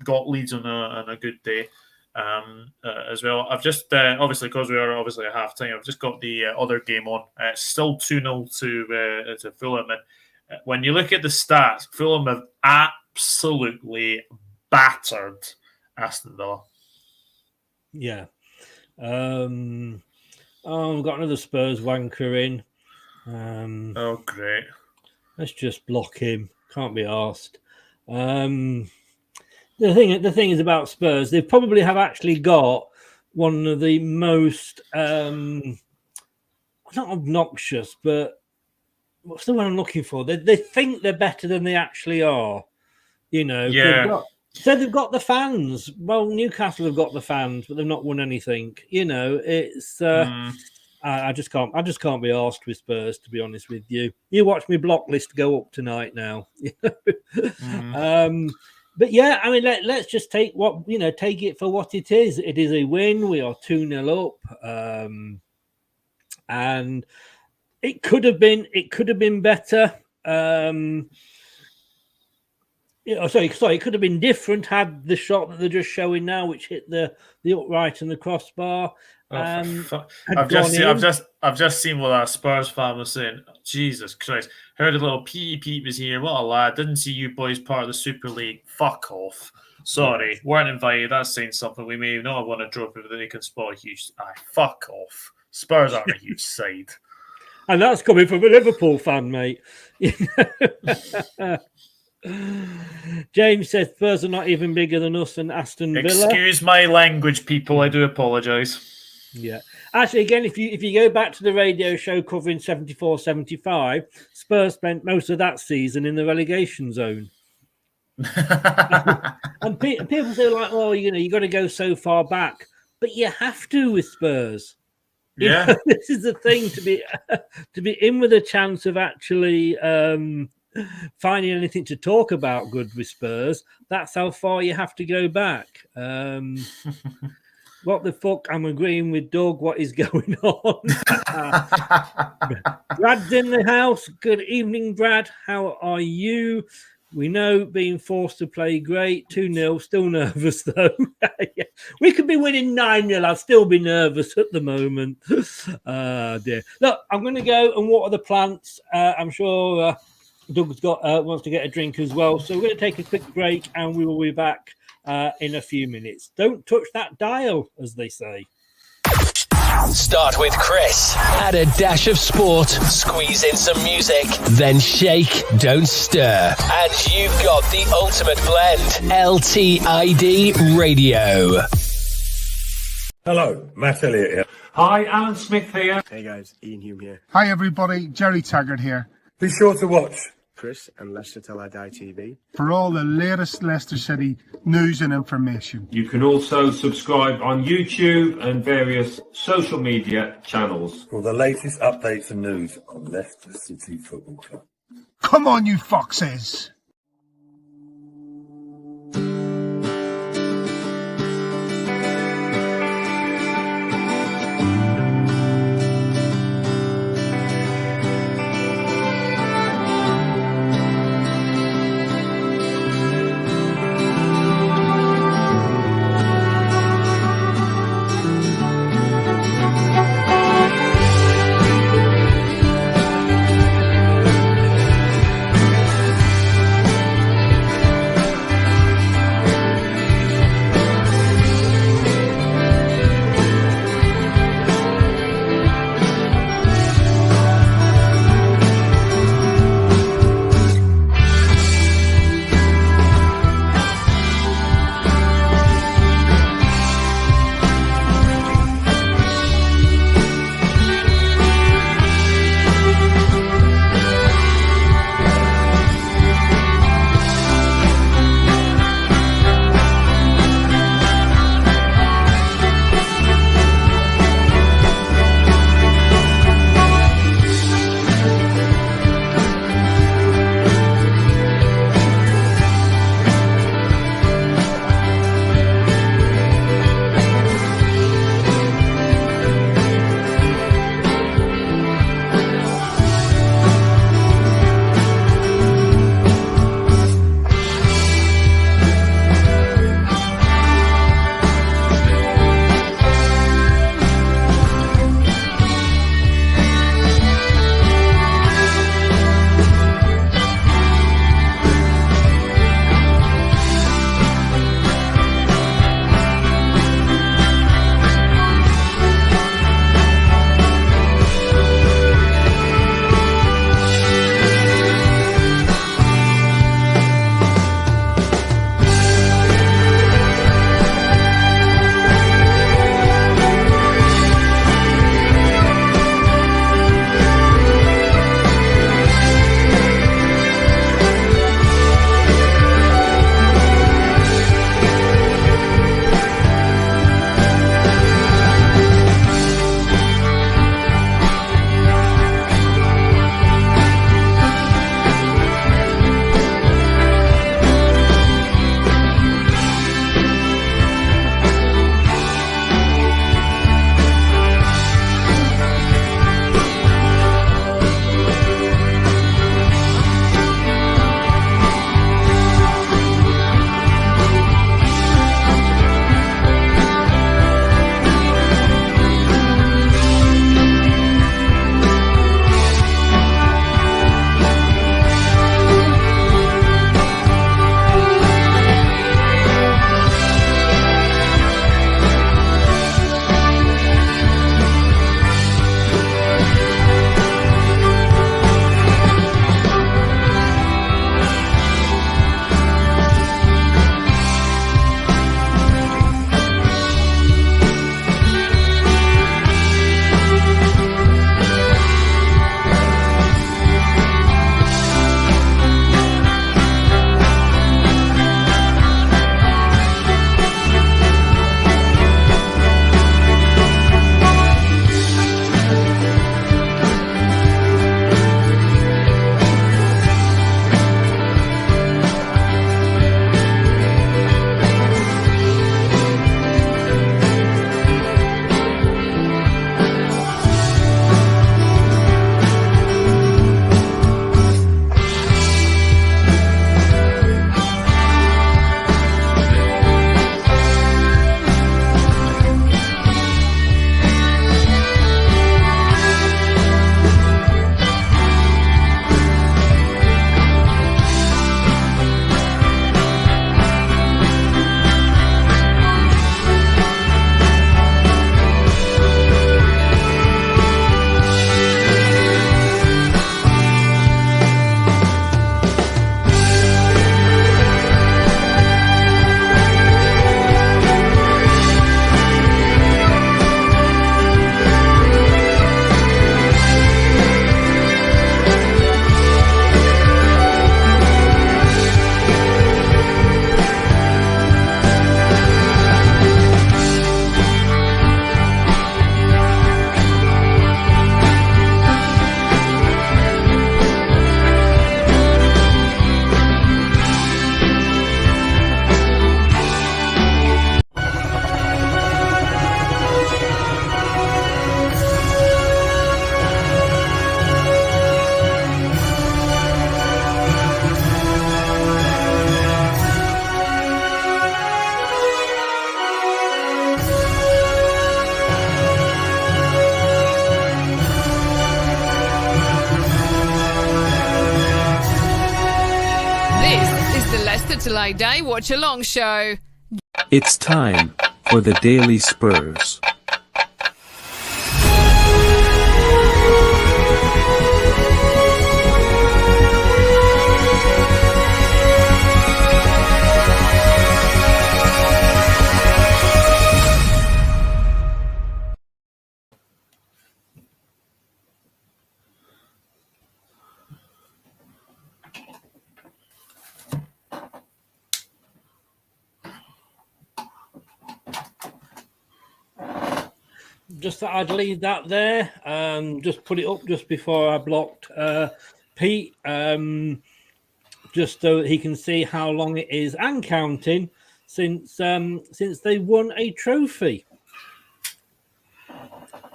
Speaker 7: got Leeds on a good day as well. I've just obviously, because we are obviously at half time, I've just got the other game on. It's still 2-0 to Fulham, and when you look at the stats, Fulham have absolutely battered Aston Villa.
Speaker 1: Yeah. We've got another Spurs wanker in.
Speaker 7: Oh, great.
Speaker 1: Let's just block him. Can't be arsed. The thing is about Spurs, they probably have actually got one of the most not obnoxious, but what's the one I'm looking for? They think they're better than they actually are. You know,
Speaker 7: yeah.
Speaker 1: They've got the fans. Well, Newcastle have got the fans, but they've not won anything. You know, it's I just can't be arsed with Spurs, to be honest with you. You watch me block list go up tonight now. But yeah, I mean, let's just take it for what it is. It is a win. We are 2-0 up, and it could have been better. It could have been different had the shot that they're just showing now, which hit the upright and the crossbar.
Speaker 7: I've just seen what our Spurs fan was saying. Jesus Christ! Heard a little Pete was here. What a lad! Didn't see you boys part of the Super League. Fuck off. Sorry, weren't invited. That's saying something. We may not have won a trophy, but they can spot a huge. Fuck off. Spurs aren't a huge side.
Speaker 1: And that's coming from a Liverpool fan, mate. James says Spurs are not even bigger than us and Aston Villa.
Speaker 7: Excuse my language, people. I do apologise.
Speaker 1: Yeah. Actually, again, if you go back to the radio show covering 74-75, Spurs spent most of that season in the relegation zone. And people say, like, oh, you got to go so far back. But you have to with Spurs.
Speaker 7: Yeah.
Speaker 1: This is the thing, to be in with a chance of actually finding anything to talk about good with Spurs. That's how far you have to go back. What the fuck? I'm agreeing with Doug. What is going on? Brad's in the house. Good evening, Brad. How are you? We know being forced to play great. 2-0. Still nervous, though. Yeah. We could be winning 9-0. I'll still be nervous at the moment. Dear. Look, I'm going to go and water the plants. I'm sure Doug's wants to get a drink as well. So we're going to take a quick break and we will be back in a few minutes. Don't touch that dial, as they say.
Speaker 3: Start with Chris. Add a dash of sport. Squeeze in some music. Then shake, don't stir. And you've got the ultimate blend. LTID Radio.
Speaker 8: Hello, Matt Elliott here.
Speaker 9: Hi, Alan Smith here.
Speaker 10: Hey guys, Ian Hume here.
Speaker 11: Hi everybody, Jerry Taggart here.
Speaker 8: Be sure to watch
Speaker 10: Chris and Leicester LTIDtv
Speaker 11: for all the latest Leicester City news and information.
Speaker 9: You can also subscribe on YouTube and various social media channels
Speaker 8: for the latest updates and news on Leicester City Football Club.
Speaker 11: Come on, you foxes!
Speaker 5: Delay Day Watchalong show.
Speaker 12: It's time for the Daily Spurs.
Speaker 1: Just thought I'd leave that there. Just put it up just before I blocked Pete, just so that he can see how long it is and counting since they won a trophy.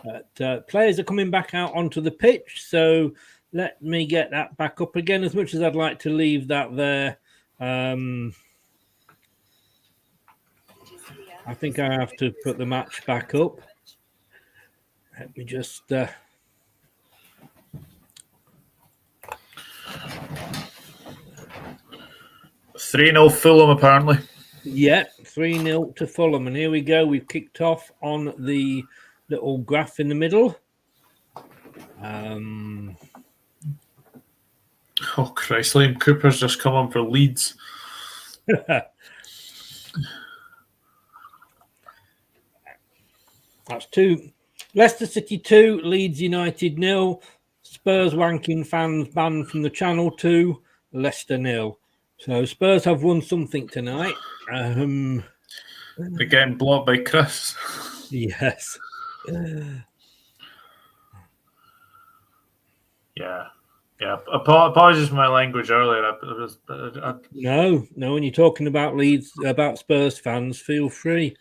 Speaker 1: But, players are coming back out onto the pitch, so let me get that back up again. As much as I'd like to leave that there, I think I have to put the match back up. Let me just
Speaker 7: 3-0 Fulham, apparently.
Speaker 1: Yeah, 3-0 to Fulham. And here we go. We've kicked off on the little graph in the middle.
Speaker 7: Oh, Christ. Liam Cooper's just come on for Leeds.
Speaker 1: That's 2. Leicester City 2, Leeds United 0. Spurs wanking fans banned from the channel 2, Leicester 0. So Spurs have won something tonight.
Speaker 7: Again, blocked by Chris.
Speaker 1: Yes.
Speaker 7: Yeah. Apologies for my language earlier.
Speaker 1: No. When you're talking about Leeds, about Spurs fans, feel free.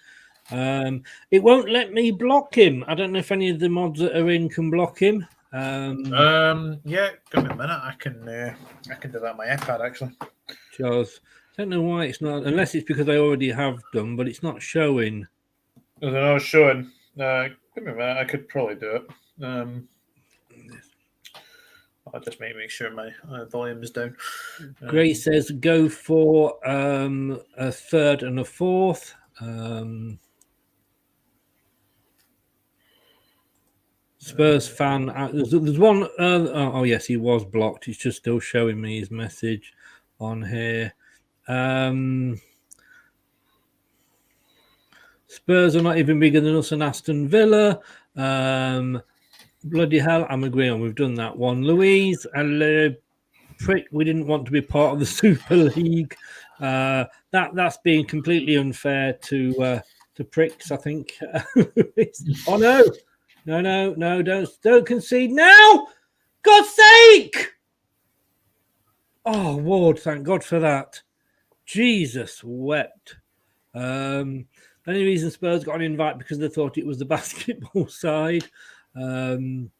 Speaker 1: It won't let me block him. I don't know if any of the mods that are in can block him.
Speaker 7: Yeah, give me a minute. I can do that on my iPad actually.
Speaker 1: Charles, I don't know why it's not, unless it's because I already have done, but it's not showing.
Speaker 7: Is it not showing? Give me a minute. I could probably do it. I'll just make sure my volume is down.
Speaker 1: Gray says go for a third and a fourth. Spurs fan. There's one. Oh, yes, he was blocked. He's just still showing me his message on here. Spurs are not even bigger than us and Aston Villa. Bloody hell, I'm agreeing. We've done that one. Louise, prick, we didn't want to be part of the Super League. That's being completely unfair to pricks, I think. Oh no, don't concede now! God's sake! Oh, Ward, thank God for that. Jesus wept. The only reason Spurs got an invite because they thought it was the basketball side. Hit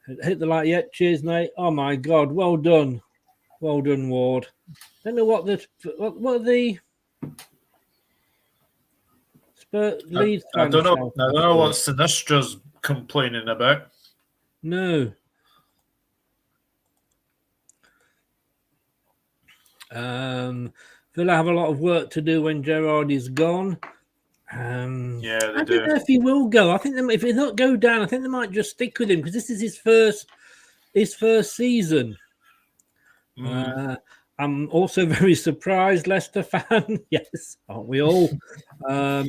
Speaker 1: the light yet? Cheers, mate. Oh my God, well done, Ward. Don't know what are the Spurs Leeds fans.
Speaker 7: I don't know what Sinistra's complaining about.
Speaker 1: No. Villa have a lot of work to do when Gerrard is gone.
Speaker 7: Yeah, they
Speaker 1: I
Speaker 7: do.
Speaker 1: don't know if he will go. I think if he not go down, I think they might just stick with him because this is his first season. I'm also very surprised, Leicester fan. Yes, aren't we all? As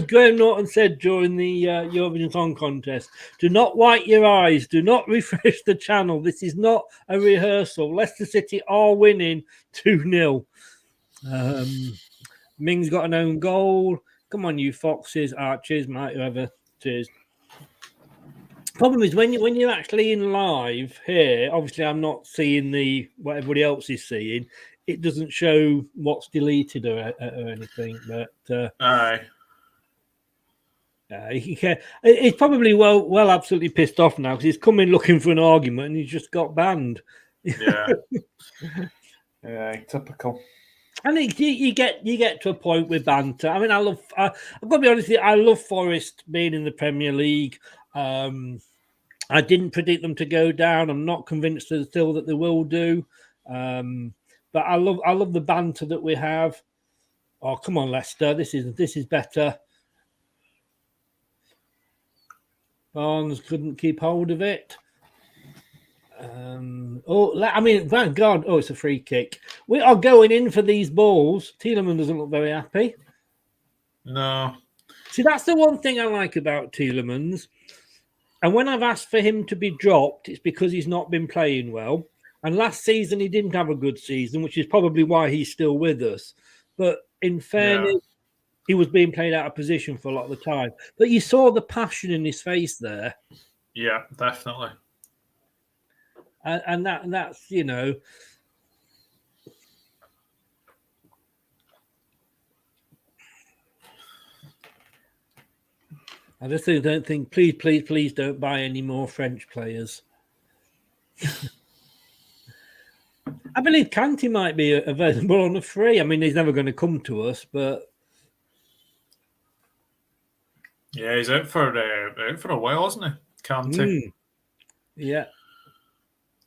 Speaker 1: Graham Norton said during the Eurovision Song Contest, do not wipe your eyes. Do not refresh the channel. This is not a rehearsal. Leicester City are winning 2-0. Ming's got an own goal. Come on, you foxes. Cheers, mate. Whoever. Cheers. Problem is when you're actually in live here, obviously I'm not seeing what everybody else is seeing. It doesn't show what's deleted or anything. But
Speaker 7: aye,
Speaker 1: he's probably well absolutely pissed off now because he's come in looking for an argument and he's just got banned.
Speaker 7: Yeah, yeah, typical.
Speaker 1: I think you get to a point with banter. I mean, I've got to be honest with you, I love Forest being in the Premier League. I didn't predict them to go down. I'm not convinced still that they will do. But I love the banter that we have. Oh, come on, Leicester. This is better. Barnes couldn't keep hold of it. Thank God. Oh, it's a free kick. We are going in for these balls. Tielemans doesn't look very happy.
Speaker 7: No.
Speaker 1: See, that's the one thing I like about Tielemans. And when I've asked for him to be dropped, it's because he's not been playing well. And last season, he didn't have a good season, which is probably why he's still with us. But in fairness, he was being played out of position for a lot of the time. But you saw the passion in his face there.
Speaker 7: Yeah, definitely.
Speaker 1: And that's, you know... I just don't think, please don't buy any more French players. I believe Kanté might be available on a free. I mean, he's never going to come to us, but...
Speaker 7: Yeah, he's out for a while, isn't he? Kanté.
Speaker 1: Yeah.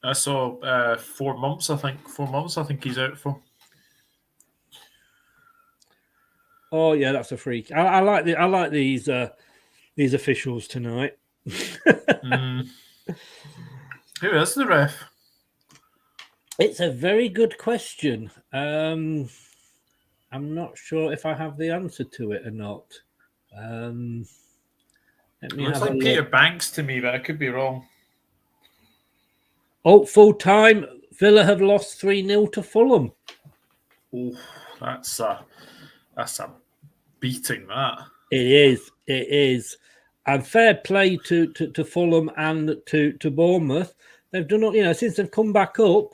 Speaker 7: I saw 4 months, I think. 4 months, I think he's out for.
Speaker 1: Oh, yeah, that's a freak. I like these officials tonight.
Speaker 7: Who is the ref?
Speaker 1: It's a very good question. I'm not sure if I have the answer to it or not.
Speaker 7: It looks like Peter Banks to me, but I could be wrong.
Speaker 1: Oh, full time. Villa have lost 3-0 to Fulham.
Speaker 7: Oh, that's a beating, that.
Speaker 1: It is. And fair play to Fulham and to Bournemouth. They've done, since they've come back up,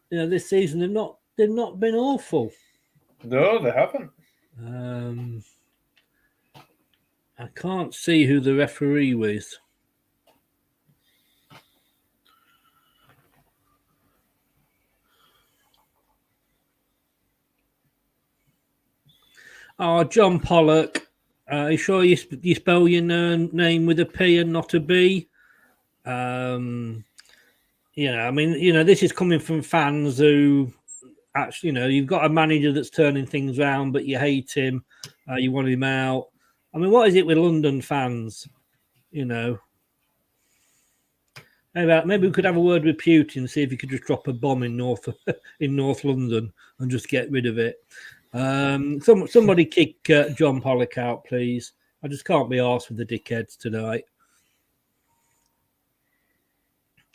Speaker 1: this season they've not been awful.
Speaker 7: No, they haven't.
Speaker 1: I can't see who the referee was. Oh, John Pollock. Are you sure you spell your name with a P and not a B? This is coming from fans who actually, you've got a manager that's turning things around, but you hate him. You want him out. I mean, what is it with London fans? Maybe we could have a word with Putin and see if he could just drop a bomb in North London and just get rid of it. Somebody kick John Pollock out, please. I just can't be arsed with the dickheads tonight.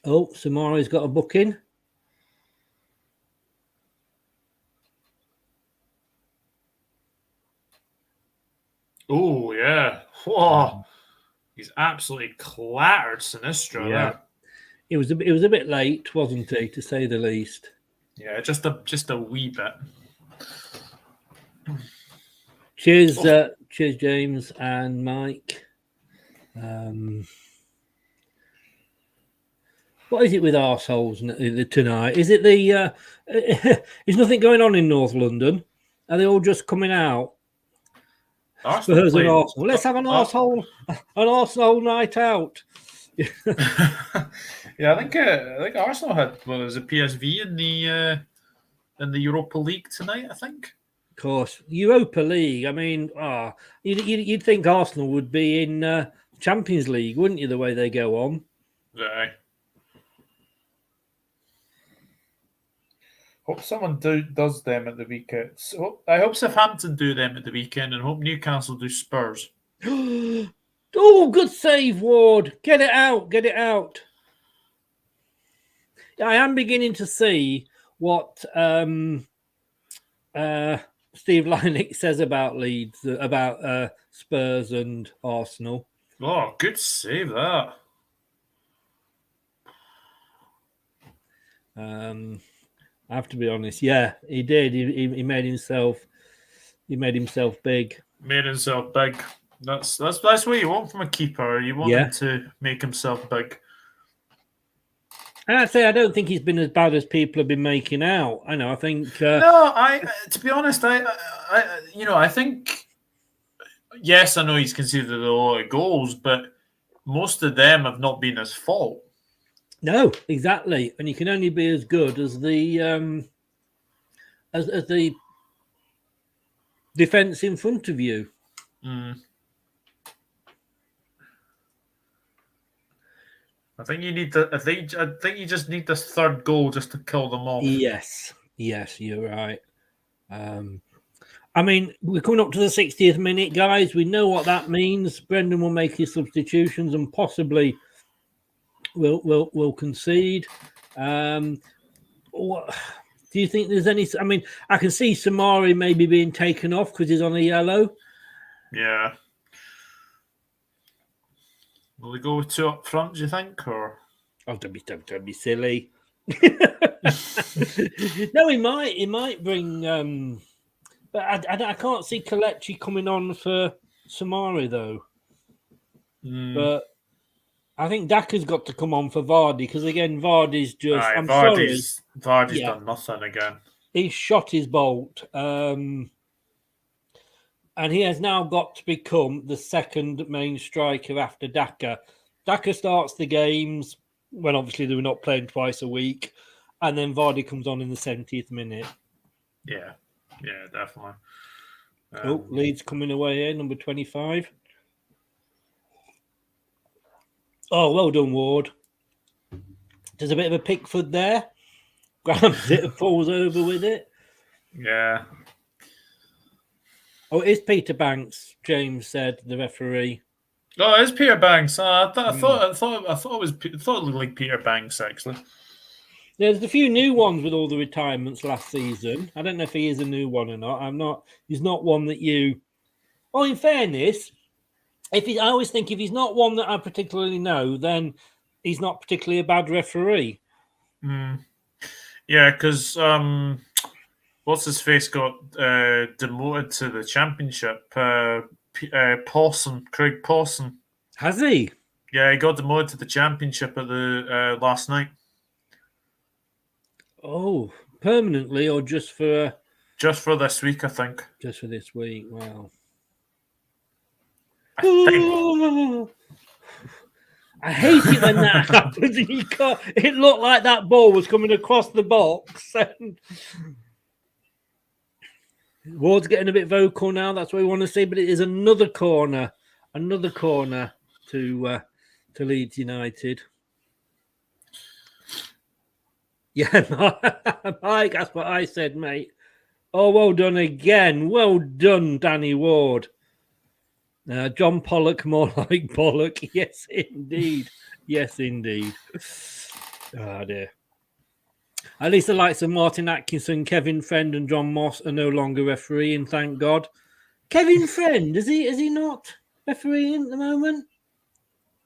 Speaker 1: Oh, Samari's got a booking.
Speaker 7: Oh, yeah. Whoa. He's absolutely clattered Sinistra there.
Speaker 1: It was a bit late, wasn't he, to say the least?
Speaker 7: Yeah, just a wee bit.
Speaker 1: Cheers, cheers, James and Mike. What is it with arseholes tonight? Is it is nothing going on in North London? Are they all just coming out? Spurs and Arsenal. Let's have an arsehole night out.
Speaker 7: Yeah, I think Arsenal had was a PSV in the Europa League tonight, I think.
Speaker 1: Of course, Europa League. I mean, you'd think Arsenal would be in Champions League, wouldn't you? The way they go on.
Speaker 7: Yeah. Hope someone does them at the weekend. So, I hope Southampton do them at the weekend, and hope Newcastle do Spurs.
Speaker 1: Oh, good save, Ward. Get it out. I am beginning to see what Steve Lynick says about Leeds, about Spurs and Arsenal.
Speaker 7: Oh, good save that.
Speaker 1: I have to be honest. Yeah, he did. He made himself. He made himself big.
Speaker 7: Made himself big. That's what you want from a keeper. You want him to make himself big.
Speaker 1: And I don't think he's been as bad as people have been making out. I know. I think.
Speaker 7: To be honest, I think. Yes, I know he's conceded a lot of goals, but most of them have not been his fault.
Speaker 1: No, exactly. And you can only be as good as the as the defence in front of you.
Speaker 7: I think you need to. I think you just need this third goal just to kill them off.
Speaker 1: Yes, you're right. I mean, we're coming up to the 60th minute, guys. We know what that means. Brendan will make his substitutions and possibly will concede. What do you think? There's any? I mean, I can see Samari maybe being taken off because he's on a yellow.
Speaker 7: Yeah. Will we go with 2 up front, do you think? Or
Speaker 1: don't be silly. No, he might bring but I can't see Kelechi coming on for Samari though. But I think Daka's got to come on for Vardy because again Vardy's just
Speaker 7: Vardy's done nothing again.
Speaker 1: He's shot his bolt. And he has now got to become the second main striker after Daka. Daka starts the games when obviously they were not playing twice a week. And then Vardy comes on in the 70th minute.
Speaker 7: Yeah, definitely.
Speaker 1: Leeds coming away here, number 25. Oh, well done, Ward. There's a bit of a Pickford there. Grabs it and falls over with it.
Speaker 7: Yeah.
Speaker 1: Oh, it is Peter Banks, James said, the referee.
Speaker 7: Oh, it is Peter Banks. I thought it looked like Peter Banks, actually.
Speaker 1: There's a few new ones with all the retirements last season. I don't know if he is a new one or not. He's not one that you... Oh, in fairness, I always think if he's not one that I particularly know, then he's not particularly a bad referee.
Speaker 7: Yeah, because what's his face got demoted to the Championship? Craig Pawson.
Speaker 1: Has he?
Speaker 7: Yeah, he got demoted to the Championship at the last night.
Speaker 1: Oh, permanently or just for...
Speaker 7: Just for this week, I think.
Speaker 1: Just for this week, wow. I hate it when that happens. It looked like that ball was coming across the box. And Ward's getting a bit vocal now. That's what we want to see. But it is another corner to Leeds United. Yeah, Mike, that's what I said, mate. Oh, well done again. Well done, Danny Ward. John Pollock, more like Pollock. Yes, indeed. Yes, indeed. Oh, dear. At least the likes of Martin Atkinson, Kevin Friend and John Moss are no longer refereeing, thank God. Kevin Friend, is he not refereeing at the moment?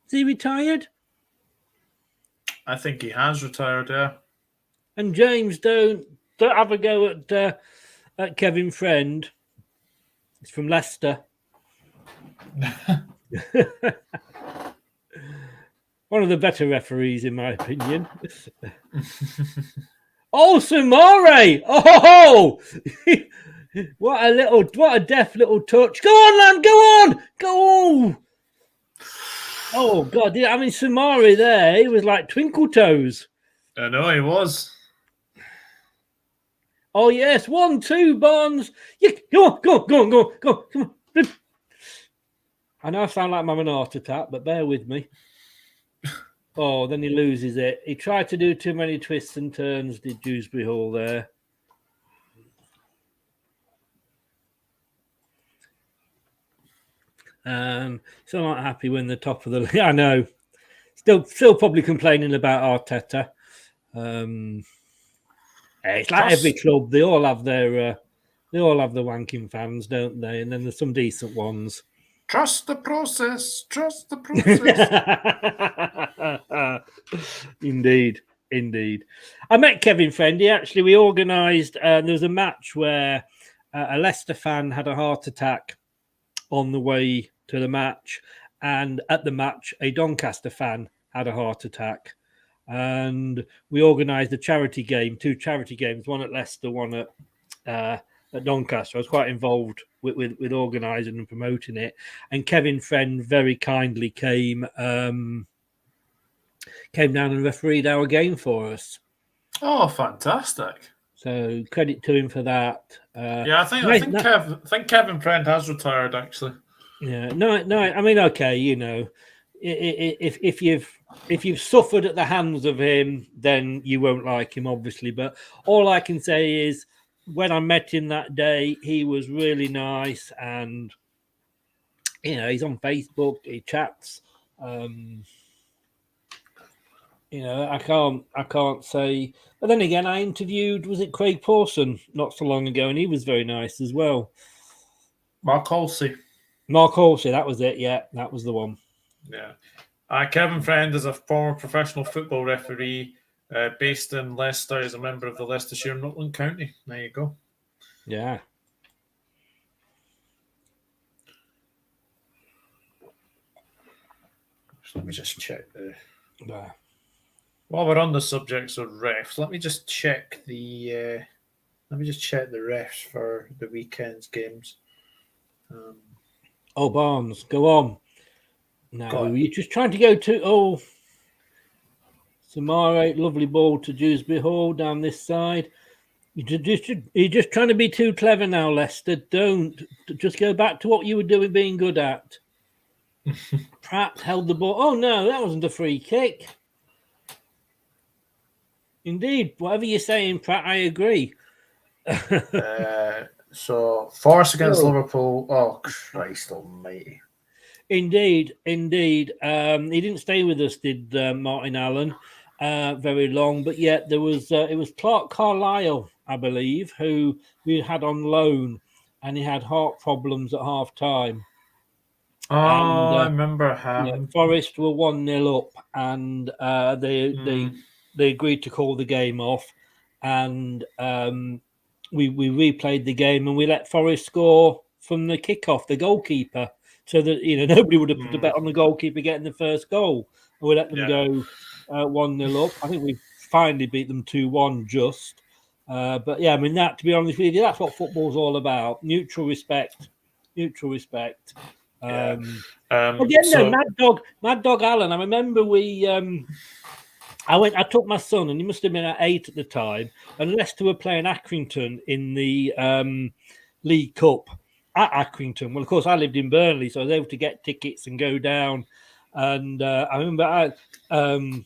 Speaker 1: Is he retired?
Speaker 7: I think he has retired, yeah.
Speaker 1: And James, don't have a go at Kevin Friend. He's from Leicester. One of the better referees, in my opinion. Oh, Samari! Oh, what a deft little touch! Go on, lad! Go! Oh God! I mean, Samari there, he was like Twinkle Toes.
Speaker 7: I know he was.
Speaker 1: Oh yes, 1-2, Barnes. Yeah, go on. I know I sound like I'm having a heart attack, but bear with me. Oh, then he loses it. He tried to do too many twists and turns, did Dewsbury Hall there. Still not happy when the top of the league. I know. Still probably complaining about Arteta. It's like every club. They all have the wanking fans, don't they? And then there's some decent ones.
Speaker 7: Trust the process.
Speaker 1: Indeed. I met Kevin Friend. We organised, there was a match where a Leicester fan had a heart attack on the way to the match. And at the match, a Doncaster fan had a heart attack. And we organised a charity game, 2 charity games, one at Leicester, one at Doncaster. I was quite involved with organising and promoting it. And Kevin Friend very kindly came down and refereed our game for us.
Speaker 7: Oh, fantastic.
Speaker 1: So credit to him for that.
Speaker 7: I think Kevin Friend has retired actually.
Speaker 1: Yeah, no. I mean, okay, you know, if you've suffered at the hands of him, then you won't like him, obviously. But all I can say is, when I met him that day, he was really nice, and you know, he's on Facebook, he chats. You know, I can't say. But then again, I interviewed, was it Craig Pawson not so long ago, and he was very nice as well.
Speaker 7: Mark Halsey,
Speaker 1: that was it. Yeah, that was the one.
Speaker 7: Yeah. Kevin Friend is a former professional football referee based in Leicester. He's a member of the Leicestershire and Rutland County. There you go.
Speaker 1: Yeah.
Speaker 7: Let me just check while we're on the subjects of refs, let me just check the refs for the weekend's games.
Speaker 1: Barnes, go on. No, you're just trying to go to Samare, lovely ball to Dewsbury Hall down this side. You're just trying to be too clever now, Leicester. Don't just go back to what you were doing, being good at. Pratt held the ball. Oh no, that wasn't a free kick. Indeed, whatever you're saying, Pratt, I agree.
Speaker 7: So Forest against Liverpool. Oh Christ Almighty!
Speaker 1: Indeed. He didn't stay with us, did Martin Allen, very long. But yet there was it was Clark Carlisle, I believe, who we had on loan, and he had heart problems at half time.
Speaker 7: I remember him.
Speaker 1: Yeah, Forest were 1-0 up, and they agreed to call the game off, and we replayed the game, and we let Forest score from the kickoff, the goalkeeper, so that nobody would have put a bet on the goalkeeper getting the first goal, and we let them go 1-0 up. I think we finally beat them 2-1 just. But yeah, I mean, that, to be honest with you, that's what football's all about: mutual respect. Mad Dog Allen. I remember I took my son, and he must have been at 8 at the time, and Leicester were playing Accrington in the League Cup at Accrington. Well, of course, I lived in Burnley, so I was able to get tickets and go down. And I remember Milan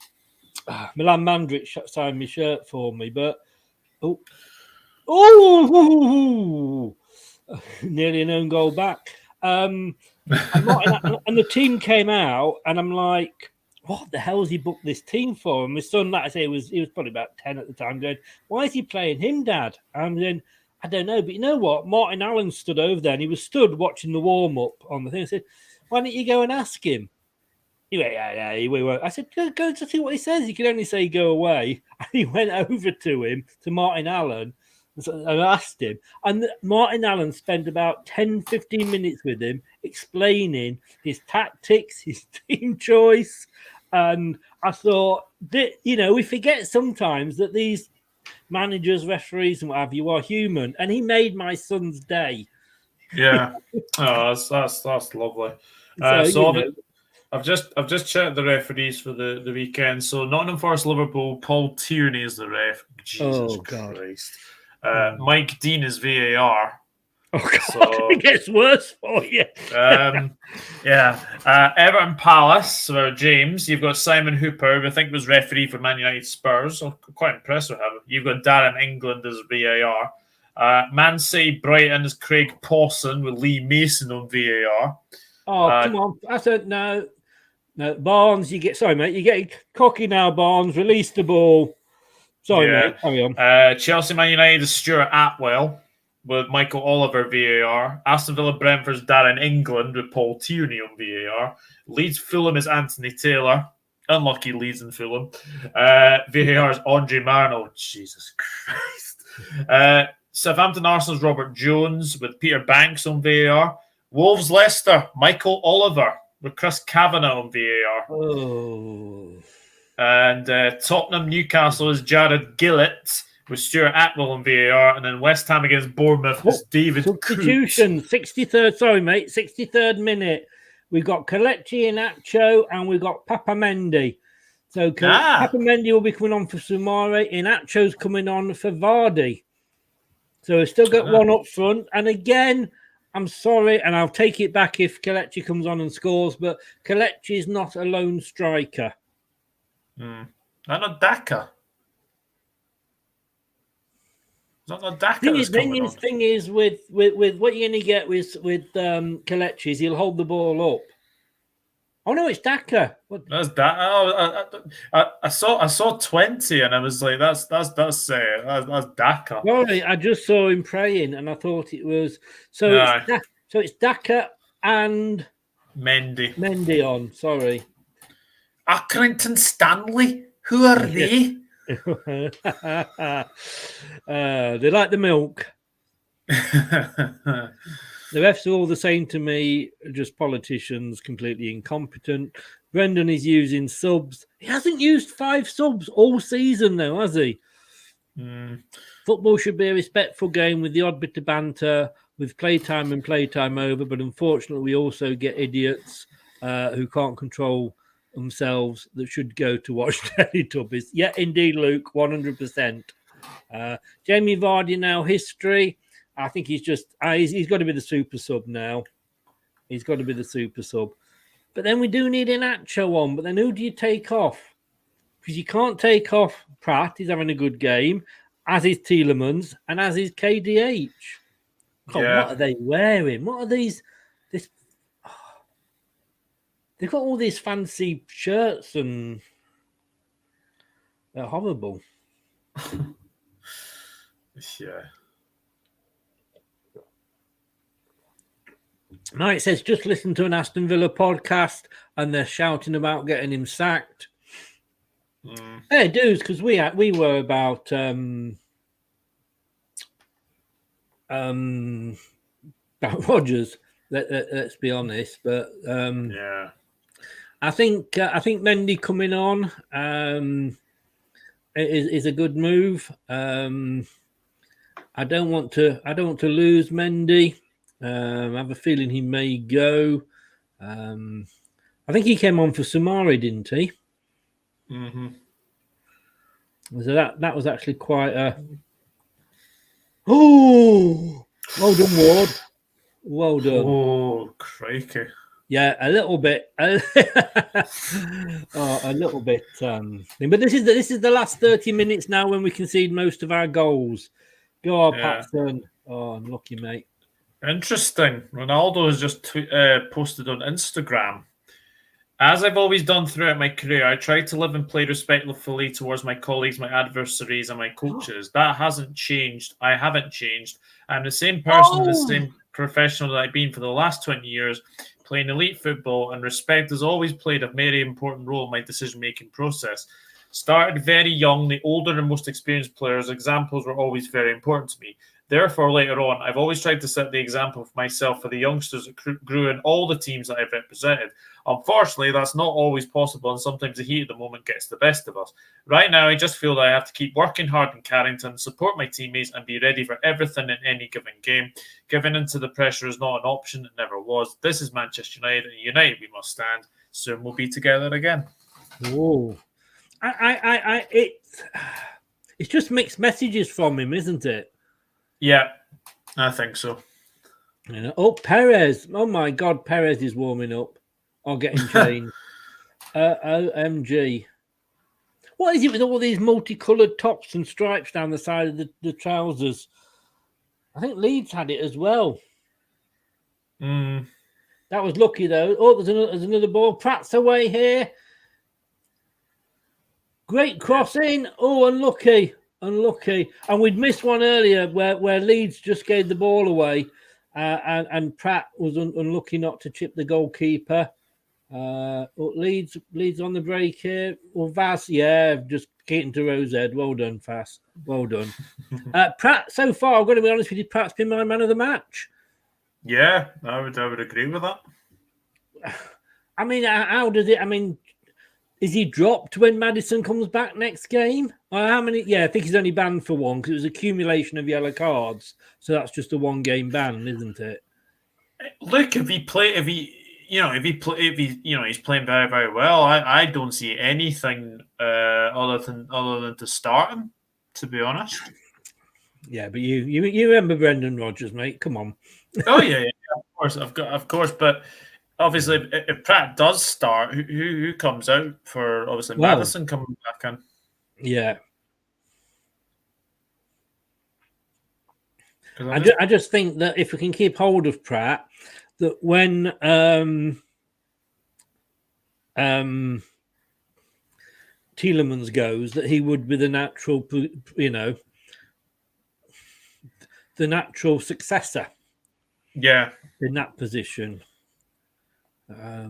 Speaker 1: Mandrić signed my shirt for me, but nearly an own goal back. And the team came out, and I'm like, what the hell has he booked this team for? And my son, like I say, he was probably about 10 at the time, going, why is he playing him, Dad? And then, I don't know, but you know what? Martin Allen stood over there, and he was stood watching the warm-up on the thing. I said, why don't you go and ask him? He went, yeah, he won't. I said, go to see what he says. He can only say go away. And he went over to him, to Martin Allen, and asked him. And Martin Allen spent about 10, 15 minutes with him, explaining his tactics, his team choice. And I thought, we forget sometimes that these managers, referees, and what have you are human. And he made my son's day.
Speaker 7: Yeah. That's lovely. I've just checked the referees for the weekend. So Nottingham Forest Liverpool, Paul Tierney is the ref. Jesus Christ. Mike Dean is VAR.
Speaker 1: Oh God, so, it gets worse for you.
Speaker 7: Everton Palace, so James, you've got Simon Hooper, who I think was referee for Man United Spurs. I'm quite impressed with him. You've got Darren England as VAR. Man City Brighton is Craig Pawson with Lee Mason on VAR.
Speaker 1: Oh, come on. I said no. Barnes, you're getting cocky now, Barnes. Release the ball. Sorry, mate. Carry on.
Speaker 7: Chelsea Man United is Stuart Atwell with Michael Oliver VAR. Aston Villa Brentford's Darren England with Paul Tierney on VAR. Leeds Fulham is Anthony Taylor. Unlucky Leeds and Fulham. VAR is Andre Marno. Jesus Christ. Southampton Arsenal's Robert Jones with Peter Banks on VAR. Wolves Leicester, Michael Oliver with Chris Kavanagh on VAR.
Speaker 1: Oh.
Speaker 7: And Tottenham Newcastle is Jared Gillett with Stuart Atwell on VAR. And then West Ham against Bournemouth is David
Speaker 1: Substitution, 63rd minute. We've got Kelechi Iheanacho and we've got Papamendi. So Papamendi will be coming on for Sumare. Iheanacho's coming on for Vardy. So we've still got one up front. And again, I'm sorry, and I'll take it back if Kelechi comes on and scores, but Kelechi is not a lone striker.
Speaker 7: And a Daka. Is that not Daka that's coming on?
Speaker 1: Thing is, with what you're going to get with Kelechi is he'll hold the ball up. Oh no, it's Daka.
Speaker 7: That's Daka. Oh, I saw 20, and I was like, that's Daka.
Speaker 1: Sorry, I just saw him praying, and I thought it was it's Daka and
Speaker 7: Mendy
Speaker 1: on. Sorry,
Speaker 7: Accrington Stanley. Who are they?
Speaker 1: They like the milk. The refs are all the same to me, just politicians, completely incompetent. Brendan is using subs. He hasn't used 5 subs all season, though, has he? Football should be a respectful game with the odd bit of banter, with playtime and playtime over. But unfortunately, we also get idiots who can't control themselves that should go to watch Teletubbies. Yeah, indeed, Luke, 100%. Jamie Vardy now history. I think he's just he's got to be the super sub now. He's got to be the super sub. But then we do need an Nacho on. But then who do you take off? Because you can't take off Pratt. He's having a good game, as is Tielemans and as is KDH. God, what are they wearing? What are these? They've got all these fancy shirts and they're horrible.
Speaker 7: Yeah.
Speaker 1: No, it says just listen to an Aston Villa podcast and they're shouting about getting him sacked. Hey, dudes, because we were about Rodgers. Let's be honest, but
Speaker 7: yeah,
Speaker 1: I think Mendy coming on is a good move. I don't want to lose Mendy. I have a feeling he may go. I think he came on for Samari, didn't he?
Speaker 7: Mm-hmm.
Speaker 1: So that was actually quite a. Oh, well done, Ward. Well done.
Speaker 7: Oh, crikey.
Speaker 1: Yeah, a little bit. A little bit. But this is the last 30 minutes now when we concede most of our goals. Go on, Patson. Oh, unlucky, mate.
Speaker 7: Interesting. Ronaldo has just posted on Instagram. As I've always done throughout my career, I try to live and play respectfully towards my colleagues, my adversaries, and my coaches. That hasn't changed. I haven't changed. I'm the same person, the same professional that I've been for the last 20 years, playing elite football, and respect has always played a very important role in my decision-making process. Started very young, the older and most experienced players' examples were always very important to me. Therefore, later on, I've always tried to set the example for myself for the youngsters that grew in all the teams that I've represented. Unfortunately, that's not always possible, and sometimes the heat of the moment gets the best of us. Right now, I just feel that I have to keep working hard in Carrington, support my teammates, and be ready for everything in any given game. Giving into the pressure is not an option. It never was. This is Manchester United, and united we must stand. Soon we'll be together again.
Speaker 1: Whoa. It's just mixed messages from him, isn't it?
Speaker 7: Yeah, I think so.
Speaker 1: Oh, Perez. Oh, my God. Perez is warming up or getting changed. OMG. What is it with all these multicoloured tops and stripes down the side of the trousers? I think Leeds had it as well. That was lucky, though. Oh, there's another ball. Pratt's away here. Great crossing. Oh, unlucky. And we'd missed one earlier where Leeds just gave the ball away and Pratt was unlucky not to chip the goalkeeper. Leeds on the break here. Well, Vass, just getting to Rosehead. Well done, Vass. Well done. Pratt, so far, I've got to be honest with you, Pratt's been my man of the match.
Speaker 7: Yeah, I would agree with that.
Speaker 1: I mean, how does it? I mean, is he dropped when Maddison comes back next game? How many? Yeah, I think he's only banned for one because it was accumulation of yellow cards. So that's just a 1-game ban, isn't it?
Speaker 7: Look, he's playing very, very well. I don't see anything other than to start him. To be honest,
Speaker 1: Yeah, but you remember Brendan Rodgers, mate? Come on.
Speaker 7: Oh yeah, of course. But obviously, if Pratt does start, who comes out for obviously Maddison coming back in?
Speaker 1: Yeah. I just think that if we can keep hold of Pratt, that when Tielemans goes, that he would be the natural, the natural successor.
Speaker 7: Yeah.
Speaker 1: In that position. But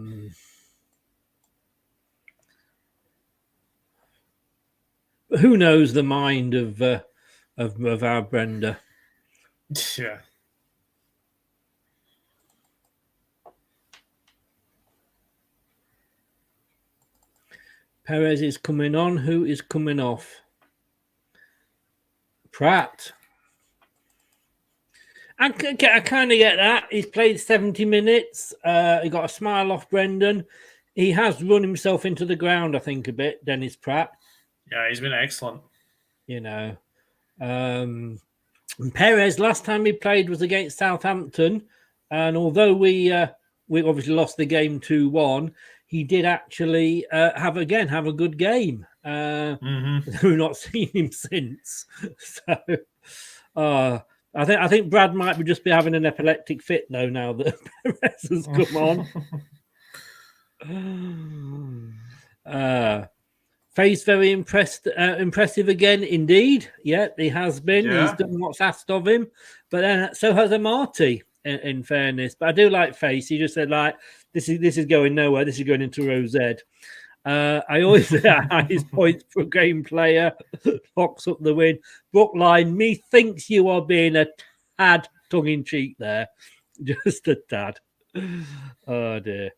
Speaker 1: who knows the mind of our Brenda?
Speaker 7: Yeah.
Speaker 1: Perez is coming on. Who is coming off? Pratt. I kind of get that. He's played 70 minutes. He got a smile off Brendan. He has run himself into the ground, I think, a bit, Dennis Pratt.
Speaker 7: Yeah, he's been excellent.
Speaker 1: And Perez, last time he played was against Southampton. And although we obviously lost the game 2-1, he did actually have a good game. We've not seen him since. So... I think Brad might just be having an epileptic fit though now that Perez has come on. Faye's very impressive again, indeed. Yeah, he has been.
Speaker 7: Yeah.
Speaker 1: He's done what's asked of him, but then so has Amati. In fairness, but I do like Face. He just said like this is going nowhere. This is going into row Z. I always say highest points per game player. Locks up the win. Brookline, methinks you are being a tad tongue-in-cheek there. Just a tad. Oh, dear.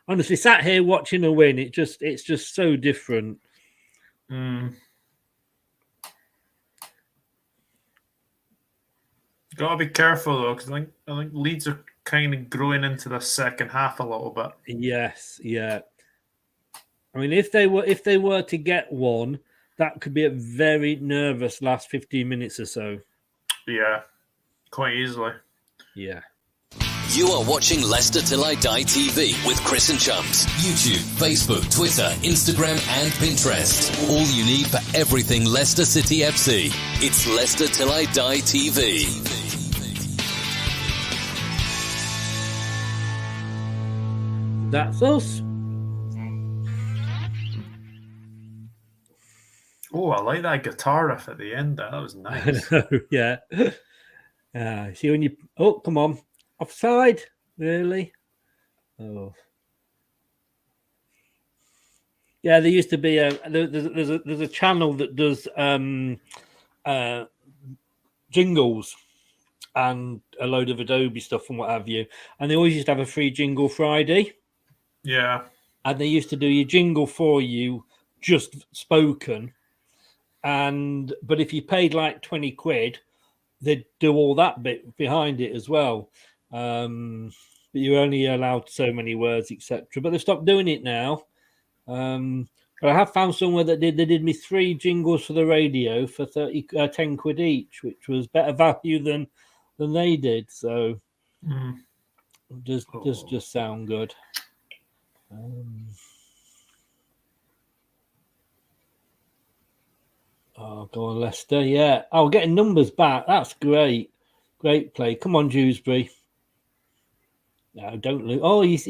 Speaker 1: Honestly, sat here watching a win, it's just so different.
Speaker 7: Gotta be careful, though, because I think Leeds are kind of growing into the second half a little bit.
Speaker 1: Yes, yeah. I mean, if they were to get one, that could be a very nervous last 15 minutes or so.
Speaker 7: Yeah, quite easily.
Speaker 1: Yeah.
Speaker 3: You are watching Leicester Till I Die TV with Chris and Chums. YouTube, Facebook, Twitter, Instagram and Pinterest. All you need for everything Leicester City FC. It's Leicester Till I Die TV.
Speaker 1: That's us.
Speaker 7: Oh, I like that guitar riff at the end. That was nice.
Speaker 1: Yeah. See when you... Oh, come on. Offside? Really? Oh. Yeah, there used to be there's a channel that does jingles and a load of Adobe stuff and what have you. And they always used to have a free jingle Friday.
Speaker 7: Yeah.
Speaker 1: And they used to do your jingle for you, just spoken. But if you paid like 20 quid, they'd do all that bit behind it as well. But you're only allowed so many words, etc. But they've stopped doing it now. But I have found somewhere that they did me 3 jingles for the radio for 10 quid each, which was better value than they did. So does just sound good. Oh, go on, Leicester. Yeah. Oh, getting numbers back. That's great. Great play. Come on, Dewsbury. No, don't lose. Oh, he's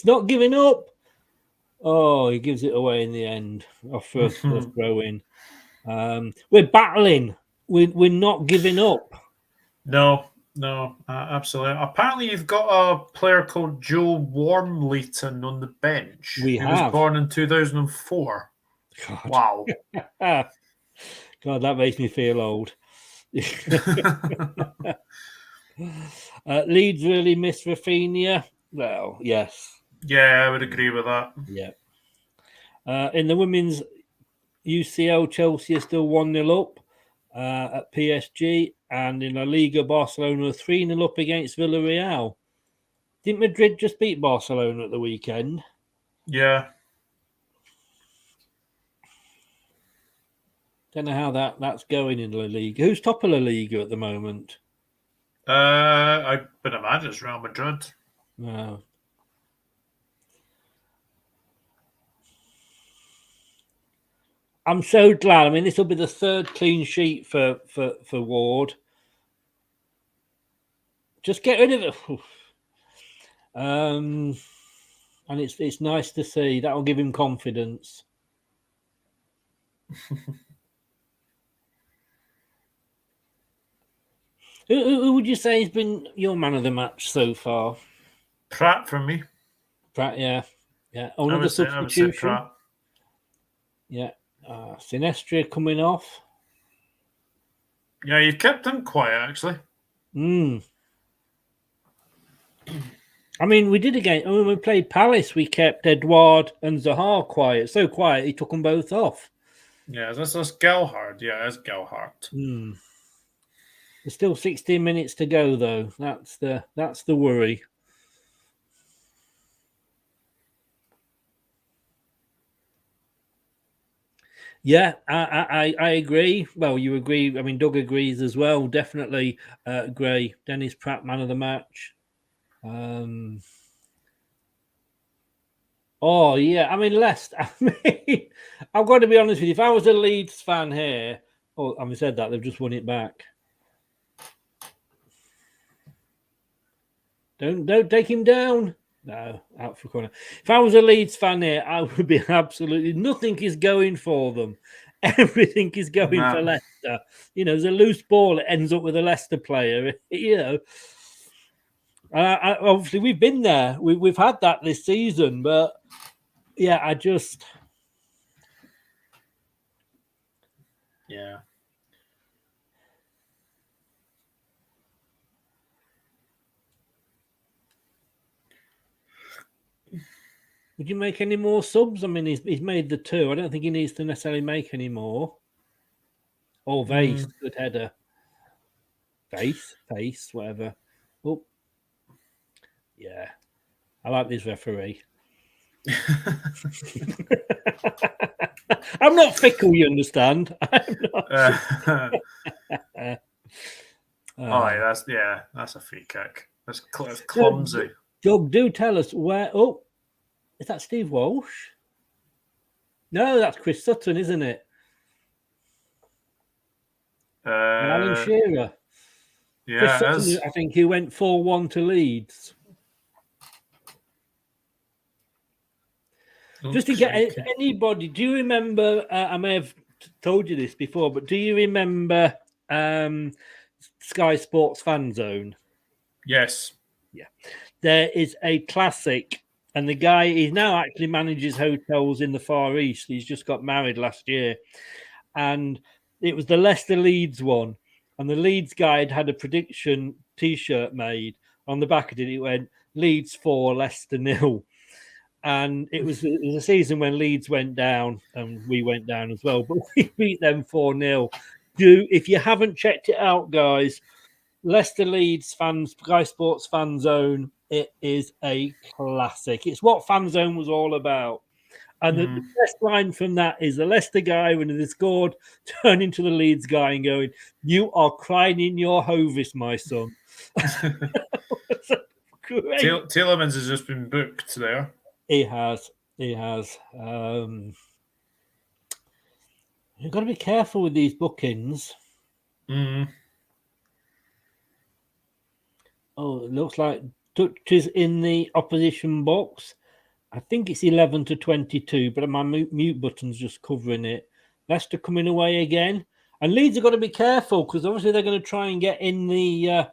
Speaker 1: not giving up. Oh, he gives it away in the end. Our first throw in. We're battling. We're not giving up.
Speaker 7: No, absolutely. Apparently, you've got a player called Joe Warmleighton on the bench. He was born in 2004.
Speaker 1: God.
Speaker 7: Wow.
Speaker 1: God, that makes me feel old. Leeds really miss Rafinha. Well, yes.
Speaker 7: Yeah, I would agree with that.
Speaker 1: Yeah. In the women's UCL, Chelsea are still 1-0 up at PSG. And in La Liga, Barcelona are 3-0 up against Villarreal. Didn't Madrid just beat Barcelona at the weekend?
Speaker 7: Yeah.
Speaker 1: Don't know how that's going in La Liga. Who's top of La Liga at the moment?
Speaker 7: I would imagine it's Real Madrid.
Speaker 1: No. I'm so glad. I mean, this will be the third clean sheet for Ward. Just get rid of it. And it's nice to see. That will give him confidence. Who would you say has been your man of the match so far?
Speaker 7: Pratt for me.
Speaker 1: Pratt, yeah. Oh, another substitution.
Speaker 7: I would say Pratt.
Speaker 1: Yeah. Sinestria coming off.
Speaker 7: Yeah, you've kept him quiet, actually.
Speaker 1: I mean, we did again. When we played Palace, we kept Edouard and Zaha quiet. So quiet, he took them both off.
Speaker 7: Yeah, that's Gelhardt. Yeah, that's Gelhardt.
Speaker 1: There's still 16 minutes to go, though. That's the worry. Yeah, I agree. Well, you agree. I mean, Doug agrees as well. Definitely, Gray, Dennis Pratt, man of the match. Oh yeah, I mean, Leicester. I mean, I've got to be honest with you. If I was a Leeds fan here, having said that, they've just won it back. Don't take him down. No, out for a corner. If I was a Leeds fan here, I would be absolutely nothing is going for them. Everything is going for Leicester. You know, there's a loose ball. It ends up with a Leicester player. You know, obviously we've been there. We've had that this season, but yeah,
Speaker 7: yeah.
Speaker 1: Would you make any more subs? I mean, he's made the 2. I don't think he needs to necessarily make any more. Oh, Vase, good header. Face, whatever. Oh, yeah. I like this referee. I'm not fickle, you understand? I'm not.
Speaker 7: That's a free kick. That's clumsy.
Speaker 1: Doug, do tell us where. Oh, is that Steve Walsh? No, that's Chris Sutton, isn't it? Alan Shearer.
Speaker 7: Yeah,
Speaker 1: Chris Sutton, I think he went 4-1 to Leeds. Just to get anybody, do you remember? I may have told you this before, but do you remember Sky Sports Fan Zone?
Speaker 7: Yes.
Speaker 1: Yeah. There is a classic, and the guy, he now actually manages hotels in the Far East. He's just got married last year. And it was the Leicester Leeds one. And the Leeds guy had a prediction T-shirt made. On the back of it, it went, Leeds 4, Leicester 0. And it was a season when Leeds went down and we went down as well. But we beat them 4-0. If you haven't checked it out, guys, Leicester Leeds fans, Sky Sports Fan Zone, it is a classic. It's what Fan Zone was all about. And the best line from that is the Leicester guy, when they scored, turning to the Leeds guy and going, "You are crying in your Hovis, my son." Great.
Speaker 7: Tielemans has just been booked there.
Speaker 1: He has. You've got to be careful with these bookings. Oh, it looks like touches in the opposition box. I think it's 11 to 22, but my mute button's just covering it. Leicester coming away again. And Leeds have got to be careful because obviously they're going to try and get in the,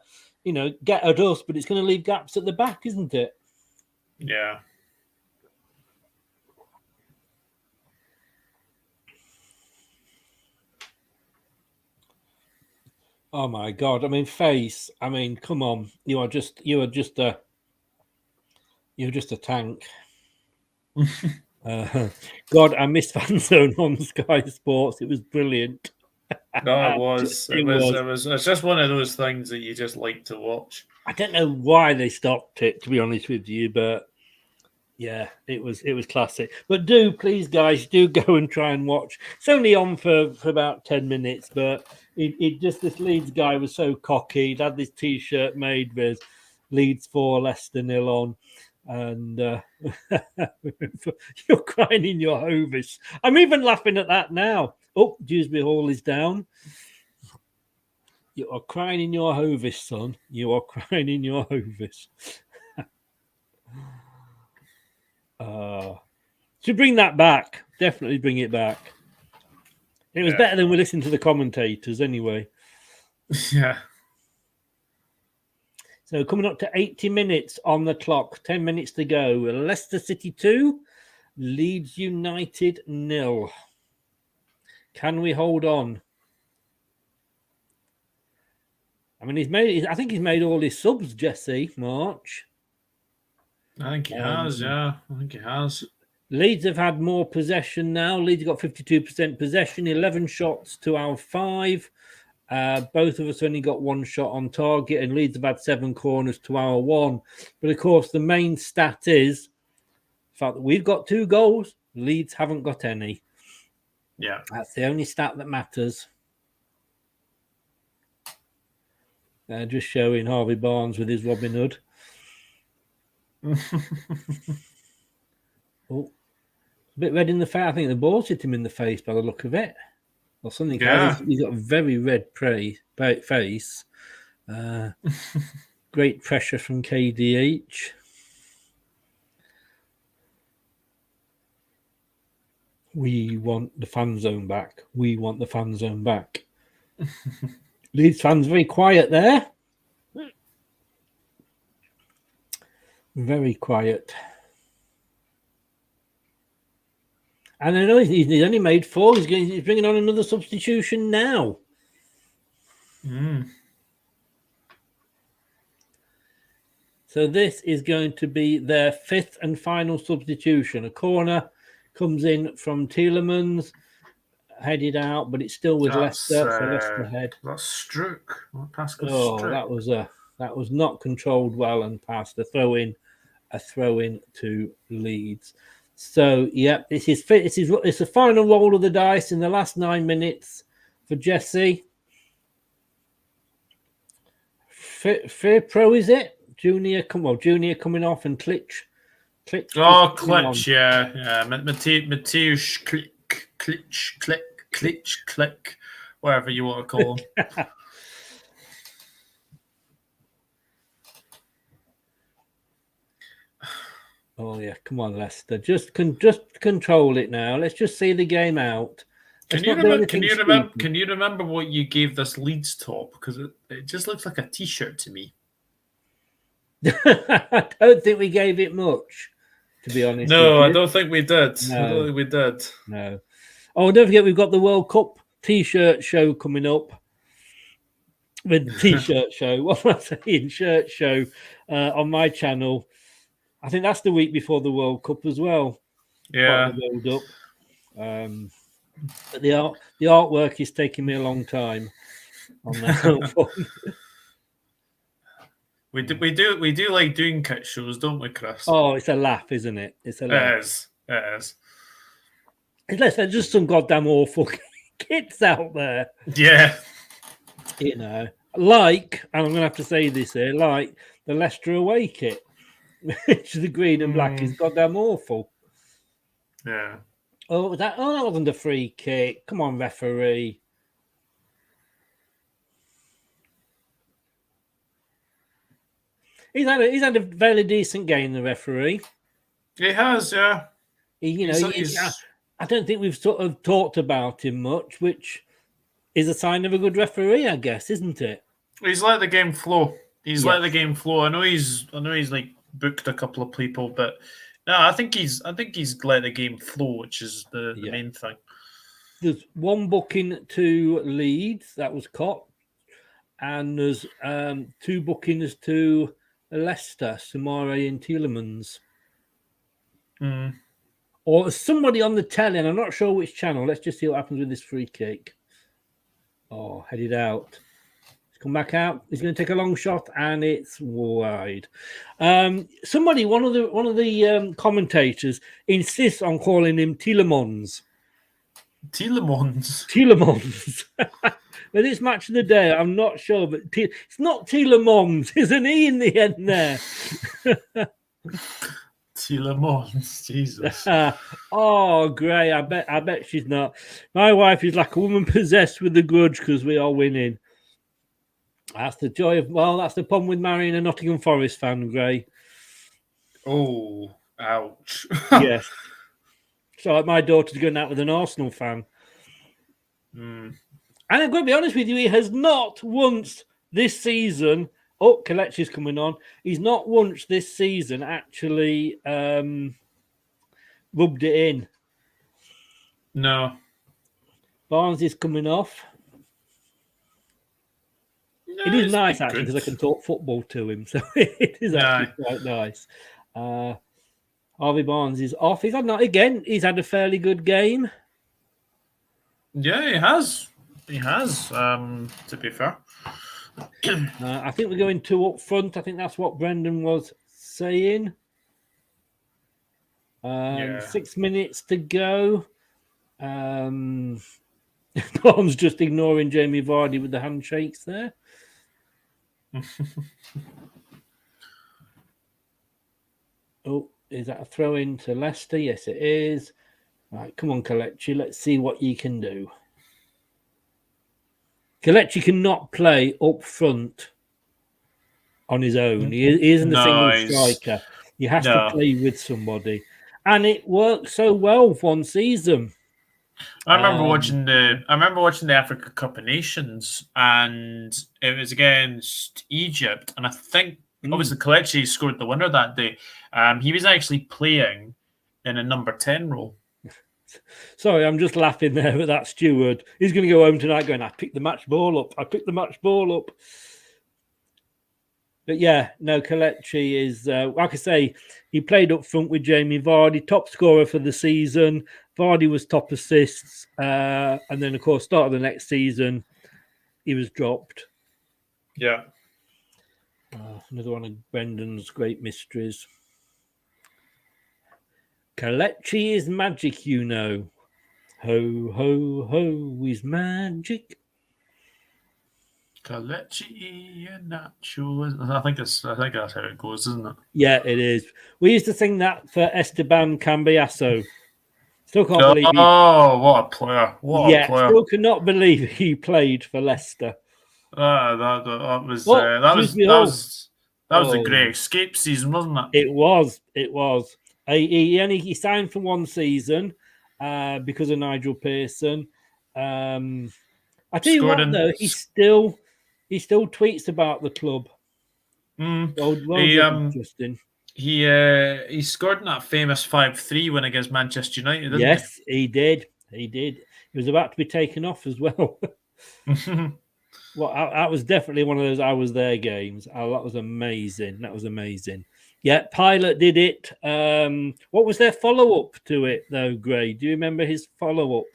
Speaker 1: get at us, but it's going to leave gaps at the back, isn't it?
Speaker 7: Yeah.
Speaker 1: Oh my God! I mean, Face. I mean, come on! You are just a tank. God, I missed Fan Zone on Sky Sports. It was brilliant.
Speaker 7: No, it was. It was. It's just one of those things that you just like to watch.
Speaker 1: I don't know why they stopped it, to be honest with you, but Yeah, it was classic. But please, guys, do go and try and watch. It's only on for about 10 minutes, but it just, this Leeds guy was so cocky. He'd had this T-shirt made with Leeds 4, Leicester 0 on. And you're crying in your Hovis. I'm even laughing at that now. Oh, Dewsbury Hall is down. You are crying in your Hovis, son. You are crying in your Hovis. To bring that back, definitely bring it back. It was better than we listened to the commentators anyway.
Speaker 7: Yeah.
Speaker 1: So coming up to 80 minutes on the clock, 10 minutes to go. Leicester City 2, Leeds United 0. Can we hold on? I mean, I think he's made all his subs, Jesse, March.
Speaker 7: I think he has, yeah. I think he has.
Speaker 1: Leeds have had more possession now. Leeds have got 52% possession, 11 shots to our 5. Both of us only got 1 shot on target, and Leeds have had 7 corners to our 1. But of course, the main stat is the fact that we've got 2 goals. Leeds haven't got any.
Speaker 7: Yeah.
Speaker 1: That's the only stat that matters. Just showing Harvey Barnes with his Robin Hood. Oh, a bit red in the face. I think the ball's hit him in the face by the look of it. Or something.
Speaker 7: Yeah.
Speaker 1: He's got a very red face. Great pressure from KDH. We want the fan zone back. We want the fan zone back. Leeds fans very quiet there. Very quiet. And I know he's only made 4. He's bringing on another substitution now. So this is going to be their 5th and final substitution. A corner comes in from Tielemans, headed out, but it's still with Leicester. So Leicester head.
Speaker 7: That's Struck. Pascal
Speaker 1: Struck. That was not controlled well and passed. A throw in to Leeds. So, it's the final roll of the dice in the last 9 minutes for Jesse. Fair Pro, is it? Junior coming off and Klitsch.
Speaker 7: Klitsch, yeah. Mateusz Klitsch, whatever you want to call him.
Speaker 1: Oh yeah, come on, Leicester. Just control it now. Let's just see the game out.
Speaker 7: Can you remember what you gave this Leeds top? Because it just looks like a T-shirt to me.
Speaker 1: I don't think we gave it much, to be honest.
Speaker 7: No, I don't think we did.
Speaker 1: No.
Speaker 7: I don't think we did.
Speaker 1: No. Oh, don't forget we've got the World Cup T-shirt show coming up. With the T-shirt show. What am I saying? Shirt show on my channel. I think that's the week before the World Cup as well.
Speaker 7: Yeah.
Speaker 1: Build up. But the artwork is taking me a long time on that.
Speaker 7: We do like doing kit shows, don't we, Chris?
Speaker 1: Oh, it's a laugh, isn't it? It's a laugh.
Speaker 7: It is.
Speaker 1: Unless there's just some goddamn awful kits out there.
Speaker 7: Yeah.
Speaker 1: You know, and I'm going to have to say this here, like the Leicester away kit, which the green and black is goddamn awful.
Speaker 7: Yeah.
Speaker 1: Oh, that wasn't a free kick. Come on, referee. He's had a fairly decent game, the referee.
Speaker 7: He has, yeah.
Speaker 1: I don't think we've sort of talked about him much, which is a sign of a good referee, I guess, isn't it?
Speaker 7: He's let the game flow. Let the game flow. I know he's like booked a couple of people, but no, I think he's let the game flow, which is the main thing.
Speaker 1: There's 1 booking to Leeds, that was Cott, and there's 2 bookings to Leicester, Samare and Tielemans. Or somebody on the telly, and I'm not sure which channel. Let's just see what happens with this free kick. Oh, headed out. He's come back out. He's going to take a long shot, and it's wide. Somebody, one of the commentators, insists on calling him Tielemans. Tielemans. But this match of the day, I'm not sure, but it's not Tielemans. There's an E in the end there.
Speaker 7: Tielemans, Jesus.
Speaker 1: Oh, Gray, I bet she's not. My wife is like a woman possessed with a grudge because we are winning. That's the joy of, that's the problem with marrying a Nottingham Forest fan, Gray.
Speaker 7: Oh, ouch.
Speaker 1: Yes. So like my daughter's going out with an Arsenal fan. And I'm going to be honest with you, he has not once this season. Oh, Kelechi's coming on. He's not once this season actually rubbed it in.
Speaker 7: No.
Speaker 1: Barnes is coming off.
Speaker 7: No,
Speaker 1: it is nice actually because I can talk football to him, so it is actually quite nice. Harvey Barnes is off. He's had a fairly good game.
Speaker 7: Yeah, he has. He has. To be fair,
Speaker 1: I think we're going 2 up front. I think that's what Brendan was saying. 6 minutes to go. Tom's just ignoring Jamie Vardy with the handshakes there. Oh, is that a throw in to Leicester? Yes, it is. Right, come on, Kelechi. Let's see what you can do. Kelechi cannot play up front on his own. He isn't a single striker. He has to play with somebody. And it worked so well for one season.
Speaker 7: I remember watching the Africa Cup of Nations, and it was against Egypt, and I think obviously Kelechi scored the winner that day. He was actually playing in a number 10 role.
Speaker 1: Sorry, I'm just laughing there at that steward. He's going to go home tonight going, I picked the match ball up. But yeah, no, Kelechi is, like I say, he played up front with Jamie Vardy, top scorer for the season. Vardy was top assists. And then, of course, start of the next season, he was dropped.
Speaker 7: Yeah.
Speaker 1: Another one of Brendan's great mysteries. Kelechi is magic, you know. Ho, ho, ho is magic.
Speaker 7: Kelechi Nacho. I think that's how it goes, isn't it?
Speaker 1: Yeah, it is. We used to sing that for Esteban Cambiasso. Still can't believe
Speaker 7: what a player. What a player.
Speaker 1: Still cannot believe he played for Leicester.
Speaker 7: That was a great escape season, wasn't it?
Speaker 1: It was. He signed for one season because of Nigel Pearson. I tell you what, though, he still tweets about the club. Justin.
Speaker 7: He scored in that famous 5-3 win against Manchester United, didn't
Speaker 1: he did. He was about to be taken off as well. Well, that was definitely one of those I was there games. Oh, that was amazing. Yeah, Pilot did it. What was their follow-up to it, though, Gray? Do you remember his follow-up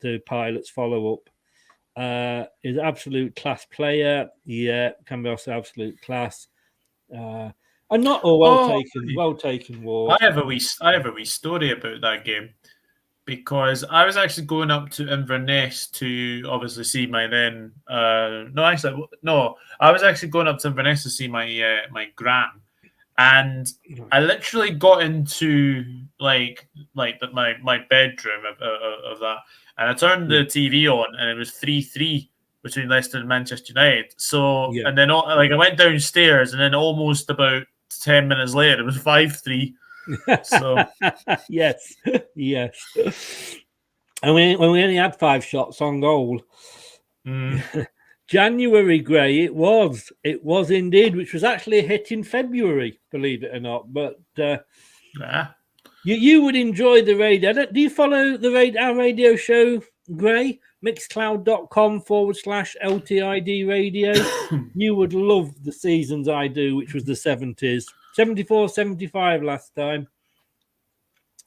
Speaker 1: to Pilot's follow-up? He's an absolute class player. Yeah, can be also absolute class. And not well taken, Ward.
Speaker 7: I have a wee story about that game because I was actually going up to Inverness to obviously see my then. I was actually going up to Inverness to see my my gran. And I literally got into my bedroom of that, and I turned the TV on, and it was 3-3 between Leicester and Manchester United. So, and then I went downstairs, and then almost about 10 minutes later, it was 5-3. So,
Speaker 1: yes. And when we only had 5 shots on goal. January, Gray, it was indeed, which was actually a hit in February, believe it or not. But you would enjoy the radio. Do you follow our radio show, Gray? Mixcloud.com/LTID radio. You would love the seasons I do, which was the 70s. 74, 75 last time.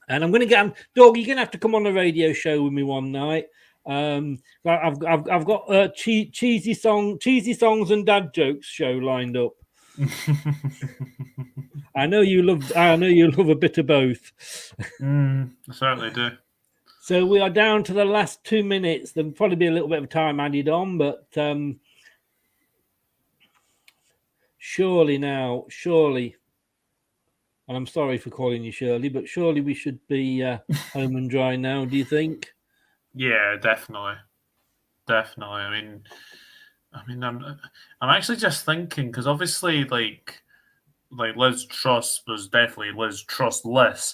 Speaker 1: And I'm going to get Dog, you're going to have to come on a radio show with me one night. I've got cheesy songs and dad jokes show lined up. I know you love a bit of both.
Speaker 7: I certainly do.
Speaker 1: So we are down to the last 2 minutes. There'll probably be a little bit of time added on, but surely, and I'm sorry for calling you Shirley, but surely we should be home and dry now, do you think?
Speaker 7: Yeah, definitely. I mean, I'm actually just thinking, because obviously, like Liz Truss was definitely Liz Trussless.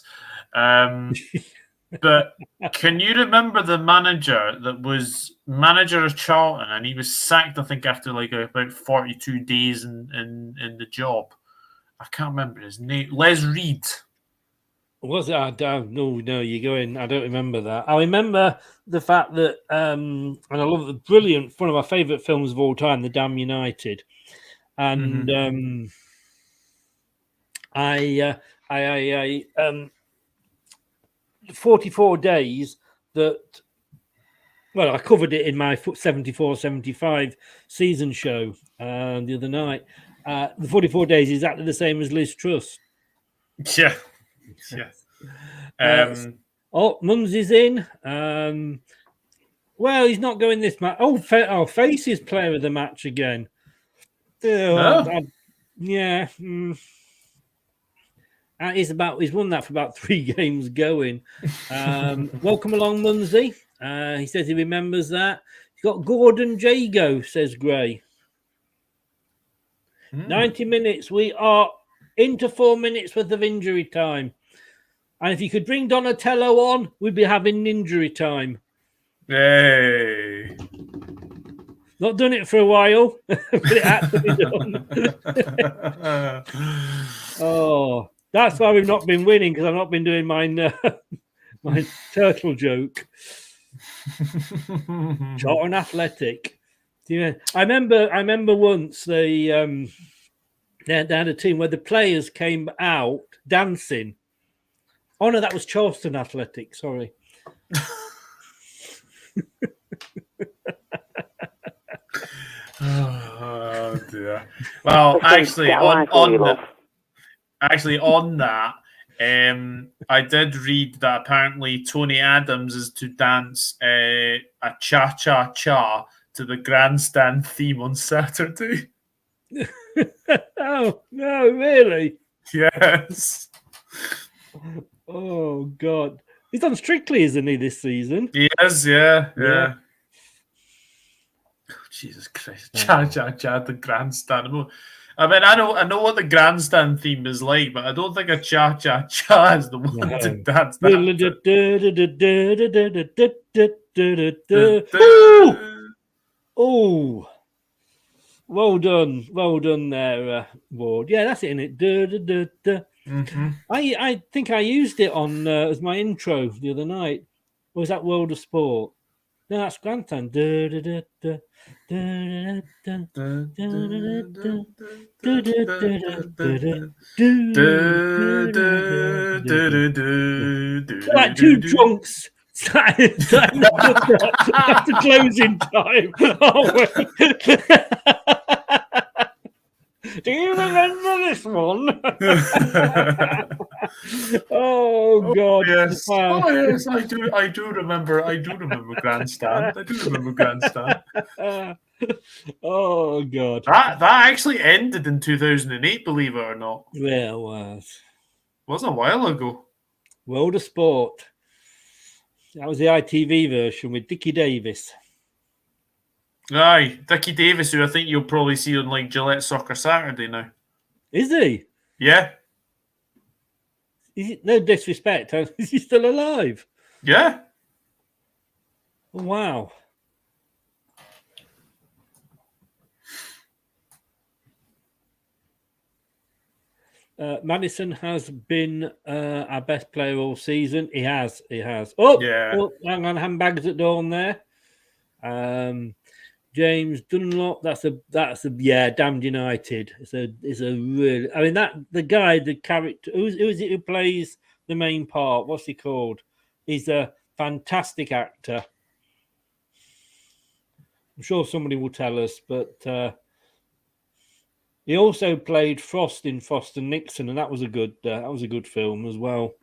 Speaker 7: But can you remember the manager that was manager of Charlton, and he was sacked, I think, after like about 42 days in the job? I can't remember his name. Les Reed.
Speaker 1: Was it? I don't. No, you're going. I don't remember that. I remember the fact that, and I love the brilliant, one of my favourite films of all time, The Damn United, and I 44 days that. Well, I covered it in my 74-75 season show the other night. The 44 days is exactly the same as Liz Truss.
Speaker 7: Yeah.
Speaker 1: Mumsy's in. Well, he's not going this match. Face is player of the match again. Yeah. He's won that for about 3 games going. Welcome along, Mumsy. He says he remembers that. He's got Gordon Jago, says Gray. 90 minutes. We are into 4 minutes worth of injury time. And if you could bring Donatello on, we'd be having injury time.
Speaker 7: Hey.
Speaker 1: Not done it for a while, but it had to be done. Oh, that's why we've not been winning, because I've not been doing my turtle joke. Charlton Athletic. Yeah, I remember once they had a team where the players came out dancing. Oh no, that was Charleston Athletic. Sorry.
Speaker 7: Oh dear. Well, actually, on that, I did read that apparently Tony Adams is to dance a cha-cha-cha to the grandstand theme on Saturday.
Speaker 1: Oh no, really?
Speaker 7: Yes.
Speaker 1: Oh God, he's on Strictly, isn't he, this season?
Speaker 7: He is, yeah. Oh, Jesus Christ, cha-cha-cha, the grandstand. I mean, I know what the grandstand theme is like, but I don't think a cha-cha-cha is the one to dance.
Speaker 1: Oh, well done there, Ward. Yeah, that's it, isn't it? I think I used it on as my intro the other night. Or was that World of Sport? No, that's Grandstand. Like two drunks after closing time. Do you remember this one? Oh God!
Speaker 7: Yes. Wow. Oh yes, I do. I do remember Grandstand. I do remember Grandstand.
Speaker 1: Oh God!
Speaker 7: That actually ended in 2008. Believe it or not.
Speaker 1: Yeah, it was.
Speaker 7: Wasn't a while ago.
Speaker 1: World of Sport. That was the ITV version with Dickie Davis.
Speaker 7: Aye, Dickie Davis, who I think you'll probably see on like Gillette Soccer Saturday now.
Speaker 1: Is he?
Speaker 7: Yeah.
Speaker 1: No disrespect. Is he still alive?
Speaker 7: Yeah.
Speaker 1: Oh, wow. Madison has been our best player all season. He has. Oh, yeah. Oh, hang on, handbags at dawn there. James Dunlop. That's a Damned United. It's a really. I mean the guy, the character. Who is it who plays the main part? What's he called? He's a fantastic actor. I'm sure somebody will tell us, but he also played Frost in Frost and Nixon, and that was a good film as well.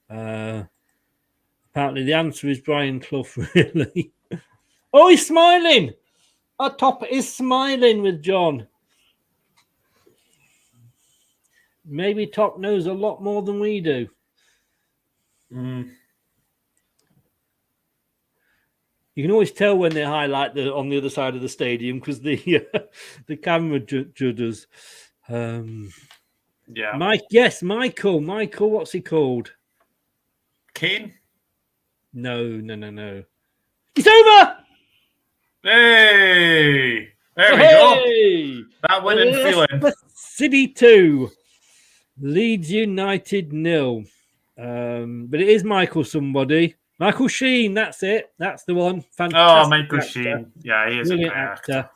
Speaker 1: Apparently, the answer is Brian Clough. Really? Oh, he's smiling. Our top is smiling with John. Maybe Top knows a lot more than we do.
Speaker 7: Mm.
Speaker 1: You can always tell when they highlight on the other side of the stadium because the camera judders.
Speaker 7: Yeah.
Speaker 1: Mike, yes, Michael. Michael, what's he called?
Speaker 7: Kane?
Speaker 1: No. It's over!
Speaker 7: Hey! There we go. That winning feeling.
Speaker 1: Leicester City 2. Leeds United 0. But it is Michael somebody. Michael Sheen, that's it. That's the one. Fantastic.
Speaker 7: Oh, Michael
Speaker 1: actor.
Speaker 7: Sheen. Yeah, he is
Speaker 1: Brilliant
Speaker 7: a great
Speaker 1: actor.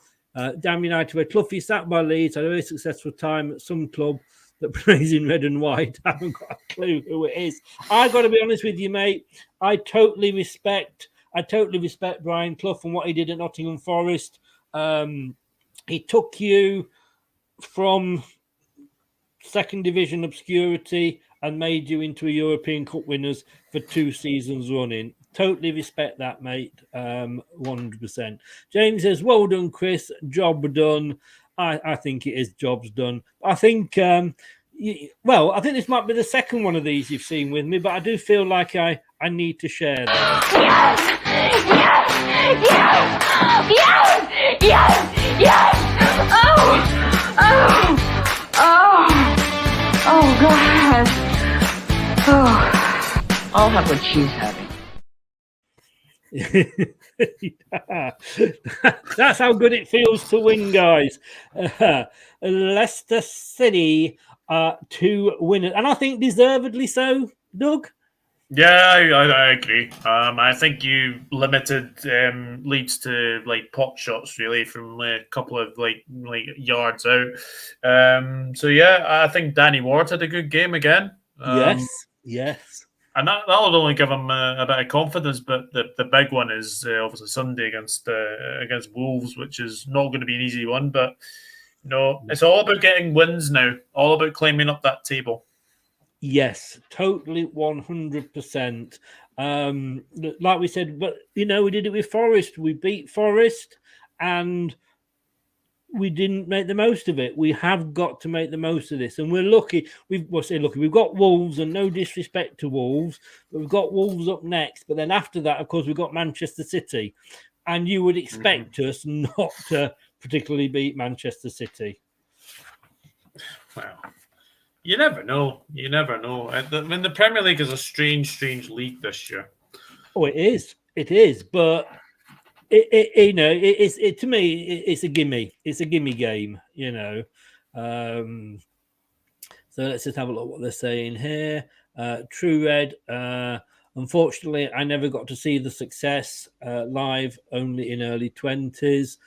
Speaker 1: Damn United, where Cloughie sat by Leeds, had a very successful time at some club that plays in red and white. I haven't got a clue who it is. I've got to be honest with you, mate. I totally respect Brian Clough and what he did at Nottingham Forest. He took you from second division obscurity and made you into a European Cup winners for 2 seasons running. Totally respect that, mate. 100%. James says, well done, Chris. Job done. I think it is jobs done. I think, I think this might be the second one of these you've seen with me, but I do feel like I need to share that.
Speaker 13: Oh, God. Oh, I'll have what she's having.
Speaker 1: That's how good it feels to win, guys. Leicester City 2 winners, and I think deservedly so, Doug.
Speaker 7: Yeah, I agree. I think you limited Leeds to like pot shots really from a couple of like yards out. So yeah, I think Danny Ward had a good game again.
Speaker 1: Yes.
Speaker 7: And that'll only give him a bit of confidence. But the big one is obviously Sunday against Wolves, which is not going to be an easy one. But it's all about getting wins now. All about climbing up that table.
Speaker 1: Yes, totally 100%. Like we said, but we did it with Forest. We beat Forest, and we didn't make the most of it. We have got to make the most of this, and we're lucky. We've got Wolves, and no disrespect to Wolves, but we've got Wolves up next. But then after that, of course, we've got Manchester City, and you would expect us not to particularly beat Manchester City.
Speaker 7: Wow. You never know. I mean, the Premier League is a strange league this year.
Speaker 1: Oh, it is. But it's to me, it's a gimme. It's a gimme game. So let's just have a look what they're saying here. True Red. Unfortunately, I never got to see the success live. Only in early 20s.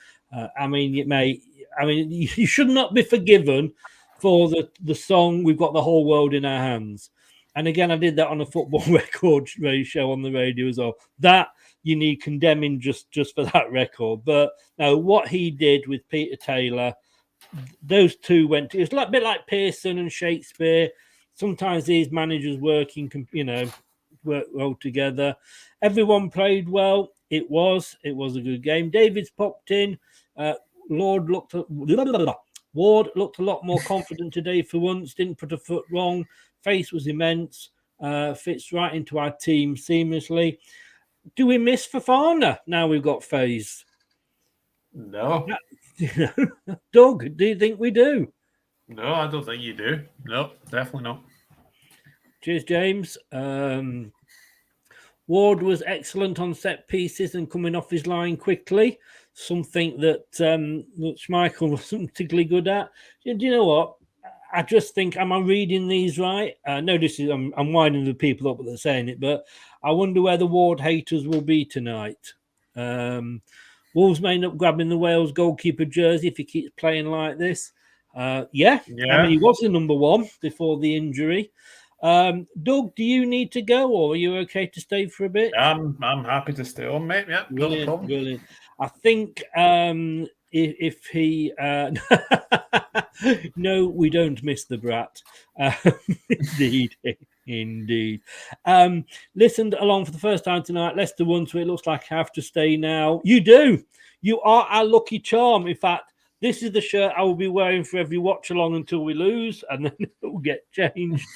Speaker 1: You should not be forgiven for the song "We've Got the Whole World in Our Hands." And again, I did that on a football record show on the radio as well. That you need condemning just for that record. But no, what he did with Peter Taylor, those two went to, it's a bit like Pearson and Shakespeare. Sometimes these managers work well together. Everyone played well. It was a good game. David's popped in. Ward looked a lot more confident today for once. Didn't put a foot wrong. Face was immense. Fits right into our team seamlessly. Do we miss Fofana now we've got Faze?
Speaker 7: No.
Speaker 1: Doug, do you think we do?
Speaker 7: No, I don't think you do. No, definitely not.
Speaker 1: Cheers, James. Ward was excellent on set pieces and coming off his line quickly. Something that Schmeichel wasn't particularly good at. Do you know what? I just think, am I reading these right? No, I'm winding the people up that they're saying it, but I wonder where the Ward haters will be tonight. Wolves may end up grabbing the Wales goalkeeper jersey if he keeps playing like this. Yeah. I mean, he was the number one before the injury. Doug, do you need to go, or are you okay to stay for a bit?
Speaker 7: I'm happy to stay on, mate. Yeah, not a problem.
Speaker 1: Brilliant. I think if he no, we don't miss the brat. Indeed. Listened along for the first time tonight. Leicester won, so it looks like I have to stay now. You do. You are our lucky charm. In fact, this is the shirt I will be wearing for every watch along until we lose, and then it will get changed.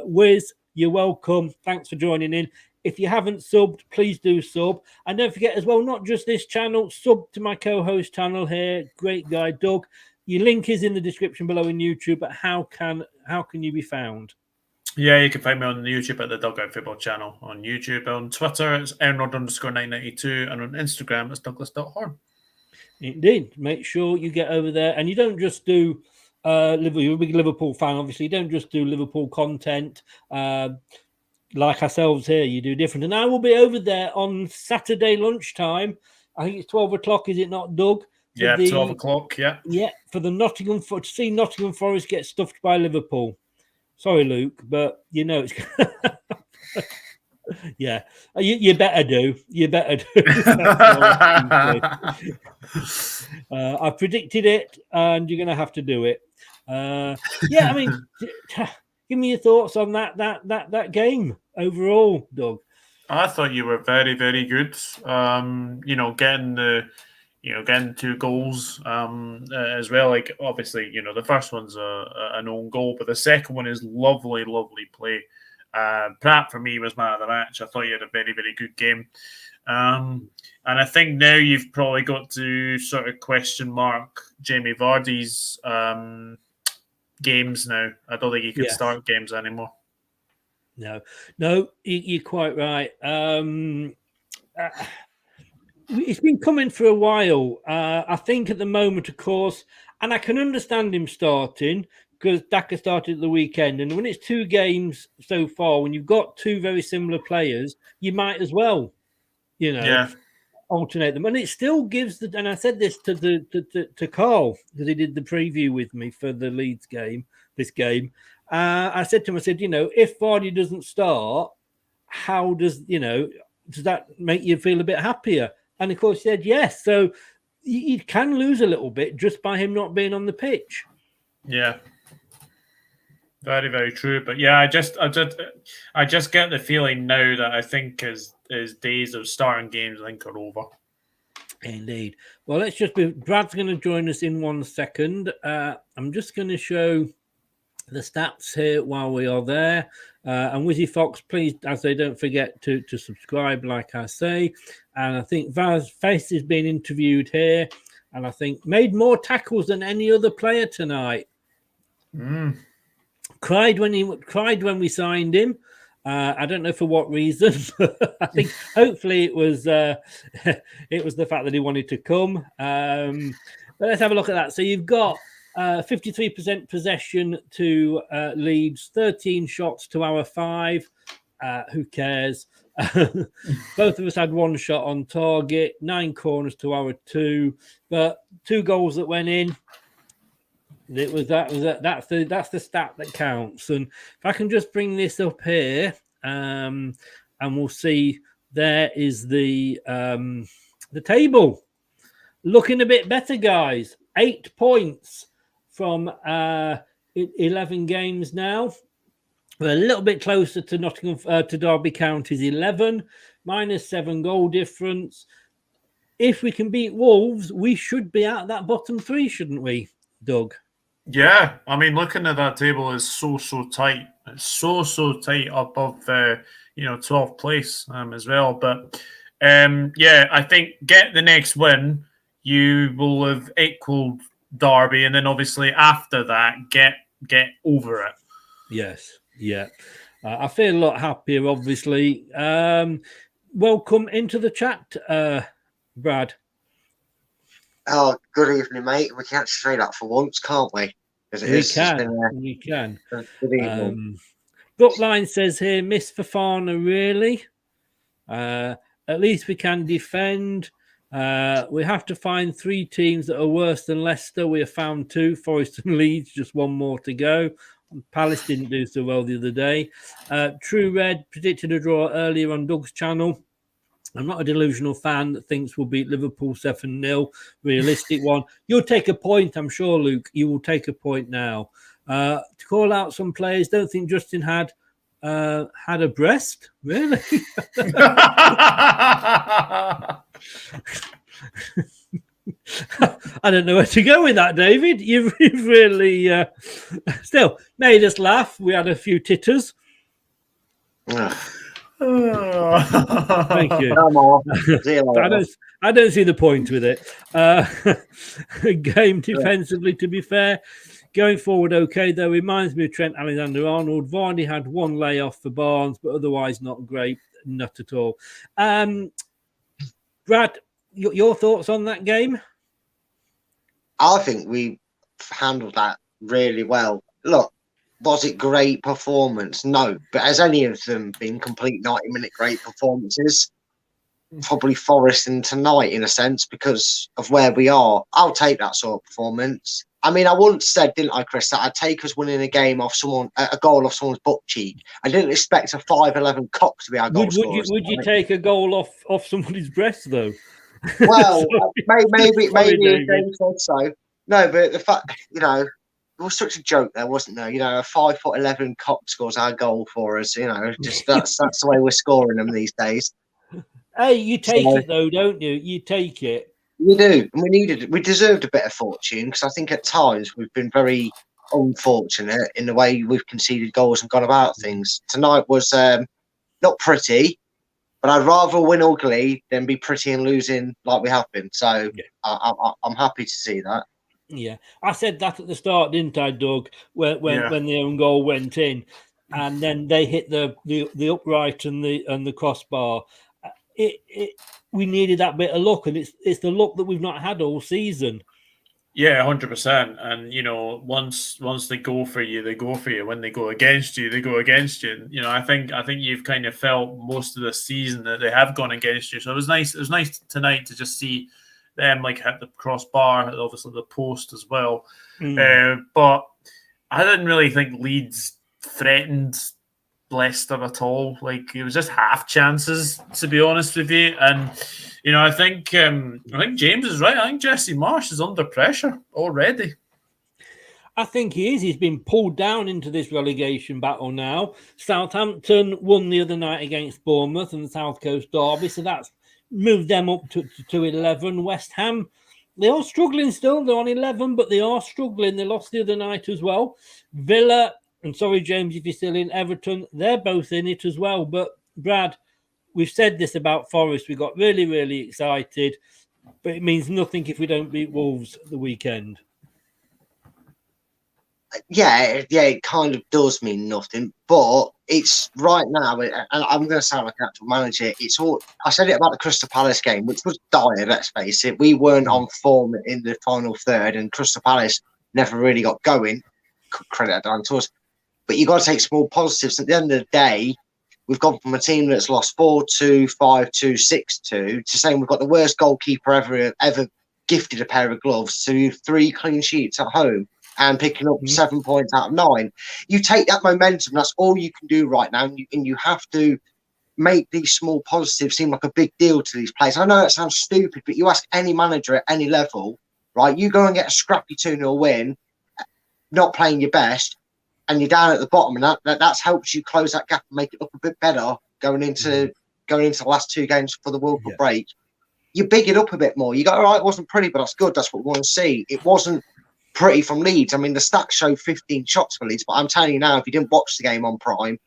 Speaker 1: Wiz, you're welcome. Thanks for joining in. If you haven't subbed, please do sub. And don't forget as well, not just this channel, sub to my co-host channel here. Great guy, Doug. Your link is in the description below in YouTube, but how can you be found?
Speaker 7: Yeah, you can find me on YouTube at the Dugout Football Channel. On YouTube, on Twitter, it's Ernord_992, and on Instagram, it's Douglas.horn.
Speaker 1: Indeed. Make sure you get over there. And you don't just do Liverpool. You're a big Liverpool fan, obviously. You don't just do Liverpool content. Like ourselves here, you do different. And I will be over there on Saturday lunchtime. I think it's 12 o'clock, is it not, Doug?
Speaker 7: Yeah, 12 o'clock, yeah.
Speaker 1: Yeah, for the to see Nottingham Forest get stuffed by Liverpool. Sorry, Luke, but you know it's... Yeah, you better do. You better do. I predicted it, and you're going to have to do it. Yeah, I mean... Give me your thoughts on that game overall, Doug.
Speaker 7: I thought you were very, very good. Getting 2 goals as well. Like obviously, the first one's an own goal, but the second one is lovely, lovely play. Pratt for me was man of the match. I thought you had a very, very good game. And I think now you've probably got to sort of question mark Jamie Vardy's games now. I don't think he can start games anymore. No, you're quite right. It's been coming for a while. I think at the moment, of course, and I can understand him starting because Daka started at the weekend. And when it's 2 games so far, when you've got 2 very similar players, you might as well, alternate them. And it still gives and I said this to Carl because he did the preview with me for the Leeds game, this game. I said to him, if Vardy doesn't start, how does that make you feel a bit happier? And of course he said yes. So you can lose a little bit just by him not being on the pitch. Yeah. Very, very true. But yeah, I just get the feeling now that I think his days of starting games I think are over. Indeed. Well, Brad's going to join us in 1 second. I'm just going to show the stats here while we are there. And Wizzy Fox, please, as they don't forget to subscribe, like I say. And I think Vaz Face is being interviewed here, and I think made more tackles than any other player tonight. Cried when we signed him. I don't know for what reason. I think hopefully it was the fact that he wanted to come. But let's have a look at that. So you've got 53% possession to Leeds, 13 shots to our 5. Who cares? Both of us had 1 shot on target, 9 corners to our 2, but 2 goals that went in. That's the stat that counts. And if I can just bring this up here, and we'll see there is the table looking a bit better, guys. 8 points from 11 games now. We're a little bit closer to Nottingham to Derby County's 11, -7 goal difference. If we can beat Wolves, we should be at that bottom 3, shouldn't we, Doug? Yeah, I mean, looking at that table is so tight. It's so tight above 12th place as well. But I think get the next win, you will have equaled Derby, and then obviously after that, get over it.
Speaker 1: Yes, yeah. I feel a lot happier, obviously. Welcome into the chat, Brad.
Speaker 14: Oh, good evening, mate. We can actually say that for once, can't we?
Speaker 1: We can. Brookline says here, miss Fofana, really? At least we can defend. We have to find 3 teams that are worse than Leicester. We have found 2, Forest and Leeds, just 1 more to go. Palace didn't do so well the other day. True Red predicted a draw earlier on Doug's channel. I'm not a delusional fan that thinks we'll beat Liverpool 7-0. Realistic one. You'll take a point, I'm sure, Luke. You will take a point now. To call out some players, don't think Justin had a breast, really. I don't know where to go with that, David. You've really still made us laugh. We had a few titters. Thank you. I don't see the point with it. Game defensively, to be fair. Going forward, okay, though. Reminds me of Trent Alexander-Arnold. Varney had one layoff for Barnes, but otherwise not great. Not at all. Brad, your thoughts on that game?
Speaker 14: I think we handled that really well. Look, was it great performance? No, but has any of them been complete 90-minute great performances? Probably Forest and tonight, in a sense, because of where we are. I'll take that sort of performance. I mean, I once said, didn't I, Chris, that I'd take us winning a game off a goal off someone's butt cheek. I didn't expect a 5'11" cock to be our goal scorer.
Speaker 1: Would you take a goal off somebody's breast, though?
Speaker 14: Well, maybe if said so. No, but the fact, it was such a joke there, wasn't there? A 5'11" cock scores our goal for us. Just that's the way we're scoring them these days.
Speaker 1: Hey, you take it though, don't you? You take it.
Speaker 14: We do, and we needed it. We deserved a bit of fortune because I think at times we've been very unfortunate in the way we've conceded goals and gone about things. Tonight was not pretty, but I'd rather win ugly than be pretty and losing like we have been. So I'm happy to see that.
Speaker 1: Yeah, I said that at the start, didn't I, Doug? When the own goal went in, and then they hit the upright and the crossbar. We needed that bit of luck, and it's the luck that we've not had all season.
Speaker 7: Yeah, 100%. And once they go for you, they go for you. When they go against you, they go against you. And, I think you've kind of felt most of the season that they have gone against you. So it was nice. It was nice tonight to just see them hit the crossbar, obviously the post as well. But I didn't really think Leeds threatened Leicester at all. It was just half chances, to be honest with you. And I think James is right. I think Jesse Marsch is under pressure already.
Speaker 1: I think he is. He's been pulled down into this relegation battle now. Southampton won the other night against Bournemouth and the South Coast Derby, so that's moved them up to 11. West Ham, they are struggling still. They're on 11, but they are struggling. They lost the other night as well. Villa, and sorry, James, if you're still in, Everton, they're both in it as well. But, Brad, we've said this about Forest. We got really, really excited, but it means nothing if we don't beat Wolves the weekend.
Speaker 14: Yeah, it kind of does mean nothing, but it's right now, and I'm going to sound like an actual manager. It's all I said it about the Crystal Palace game, which was dire, let's face it. We weren't on form in the final third, and Crystal Palace never really got going. Credit that down to us. But you've got to take small positives. At the end of the day, we've gone from a team that's lost 4-2, 5-2, 6-2 to saying we've got the worst goalkeeper ever gifted a pair of gloves to 3 clean sheets at home and picking up 7 points out of 9. You take that momentum. That's all you can do right now. And you have to make these small positives seem like a big deal to these players. I know that sounds stupid, but you ask any manager at any level, right? You go and get a scrappy 2-0 win, not playing your best, and you're down at the bottom, and that's helps you close that gap and make it look a bit better going into the last 2 games for the World Cup break. You big it up a bit more. You go, all right, it wasn't pretty, but that's good. That's what we want to see. It wasn't pretty from Leeds. I mean, the stats show 15 shots for Leeds, but I'm telling you now, if you didn't watch the game on Prime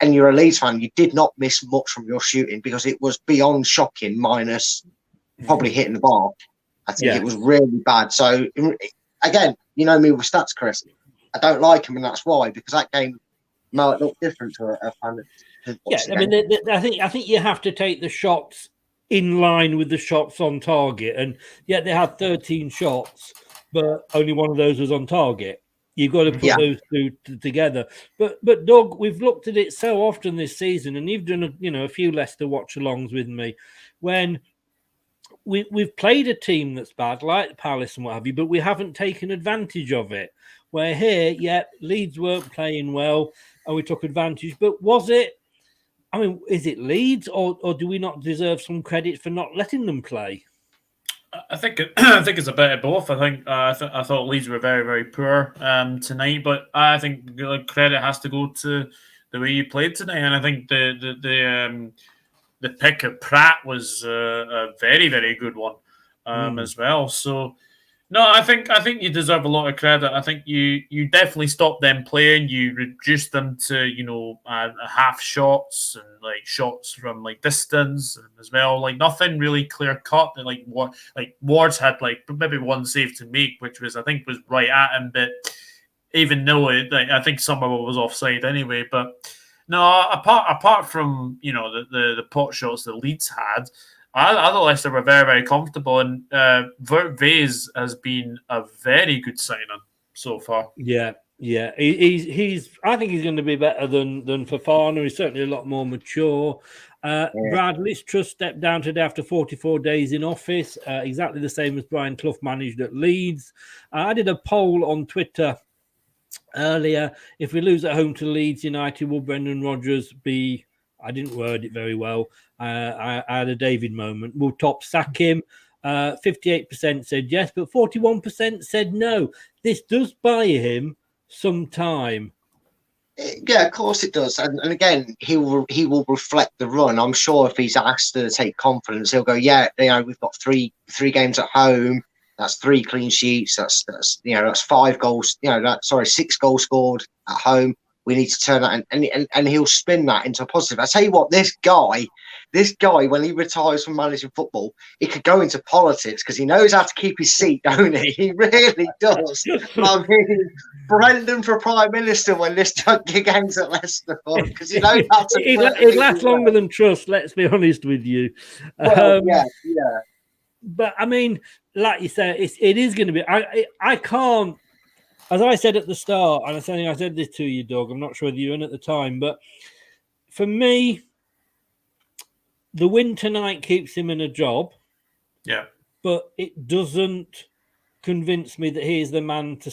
Speaker 14: and you're a Leeds fan, you did not miss much from your shooting because it was beyond shocking, minus probably hitting the bar. I think it was really bad. So, again, you know me with stats, Chris. I don't like him, and that's why, because that game might look different to a fan.
Speaker 1: I mean, I think you have to take the shots in line with the shots on target, and yet they had 13 shots, but only one of those was on target. You've got to put those two together. But Doug, we've looked at it so often this season, and you've done a few Leicester watch-alongs with me, when we've played a team that's bad, like Palace and what have you, but we haven't taken advantage of it. Where here, yeah, Leeds weren't playing well, and we took advantage. But was it? I mean, is it Leeds, or do we not deserve some credit for not letting them play?
Speaker 7: I think it's a bit of both. I think I thought Leeds were very, very poor tonight, but I think credit has to go to the way you played tonight, and I think the pick of Pratt was a very, very good one as well. So. No, I think you deserve a lot of credit. I think you definitely stopped them playing. You reduced them to half shots and like shots from like distance and as well. Like nothing really clear cut. Like Ward's had like maybe one save to make, which was I think was right at him, but even though I think some of it was offside anyway. But no, apart from the pot shots that Leeds had. I thought Leicester were very, very comfortable, and Vert Vase has been a very good signing so far.
Speaker 1: Yeah. He's. I think he's going to be better than Fofana. He's certainly a lot more mature. Bradley's Trust stepped down today after 44 days in office, exactly the same as Brian Clough managed at Leeds. I did a poll on Twitter earlier. If we lose at home to Leeds United, will Brendan Rodgers be... I didn't word it very well. I had a David moment. Will Top sack him? 58% said yes, but 41% said no. This does buy him some time.
Speaker 14: Yeah, of course it does. And again, he will reflect the run. I'm sure if he's asked to take confidence, he'll go, yeah, we've got three games at home. That's 3 clean sheets. That's 5 goals. 6 goals scored at home. We need to turn that, and he'll spin that into a positive. I tell you what, this guy, when he retires from managing football, he could go into politics because he knows how to keep his seat, don't he? He really does. I mean, Brendan for Prime Minister when this gig ends at Leicester, because he knows how to.
Speaker 1: It lasts longer than Trust. Let's be honest with you.
Speaker 14: Well, yeah.
Speaker 1: But I mean, like you said, it is going to be. I can't. As I said at the start, and I said this to you, Doug, I'm not sure whether you were in at the time, but for me, the win tonight keeps him in a job.
Speaker 7: Yeah.
Speaker 1: But it doesn't convince me that he is the man to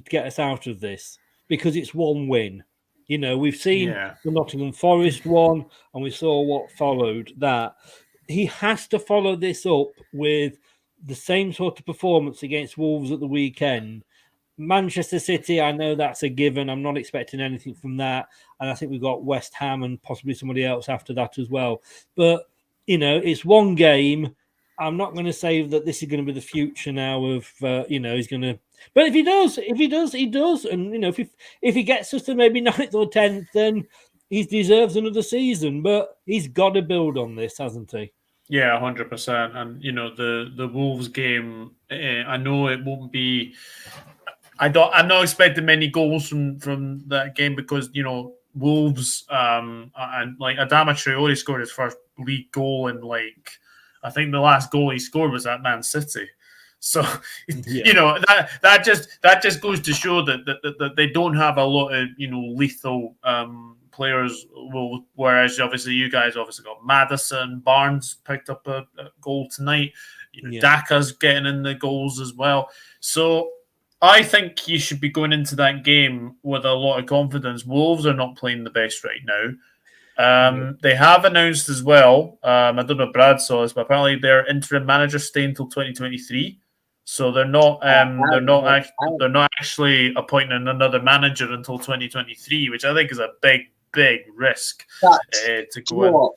Speaker 1: get us out of this, because it's one win. We've seen the Nottingham Forest one, and we saw what followed that. He has to follow this up with the same sort of performance against Wolves at the weekend. Manchester City, I know that's a given. I'm not expecting anything from that. And I think we've got West Ham and possibly somebody else after that as well. But, it's one game. I'm not going to say that this is going to be the future now of, he's going to... But if he does, he does. And, if he gets us to maybe 9th or 10th, then he deserves another season. But he's got to build on this, hasn't he?
Speaker 7: Yeah, 100%. And, the Wolves game, I know it won't be... I'm not expecting many goals from that game because Wolves and like Adama Traore scored his first league goal in I think the last goal he scored was at Man City. So that just goes to show that they don't have a lot of lethal players. Whereas obviously you guys got Maddison, Barnes picked up a goal tonight. Daka's getting in the goals as well. So. I think you should be going into that game with a lot of confidence. Wolves are not playing the best right now. They have announced as well, I don't know if Brad saw this, but apparently their interim manager staying until 2023. So they're not actually appointing another manager until 2023, which I think is a big risk to go in.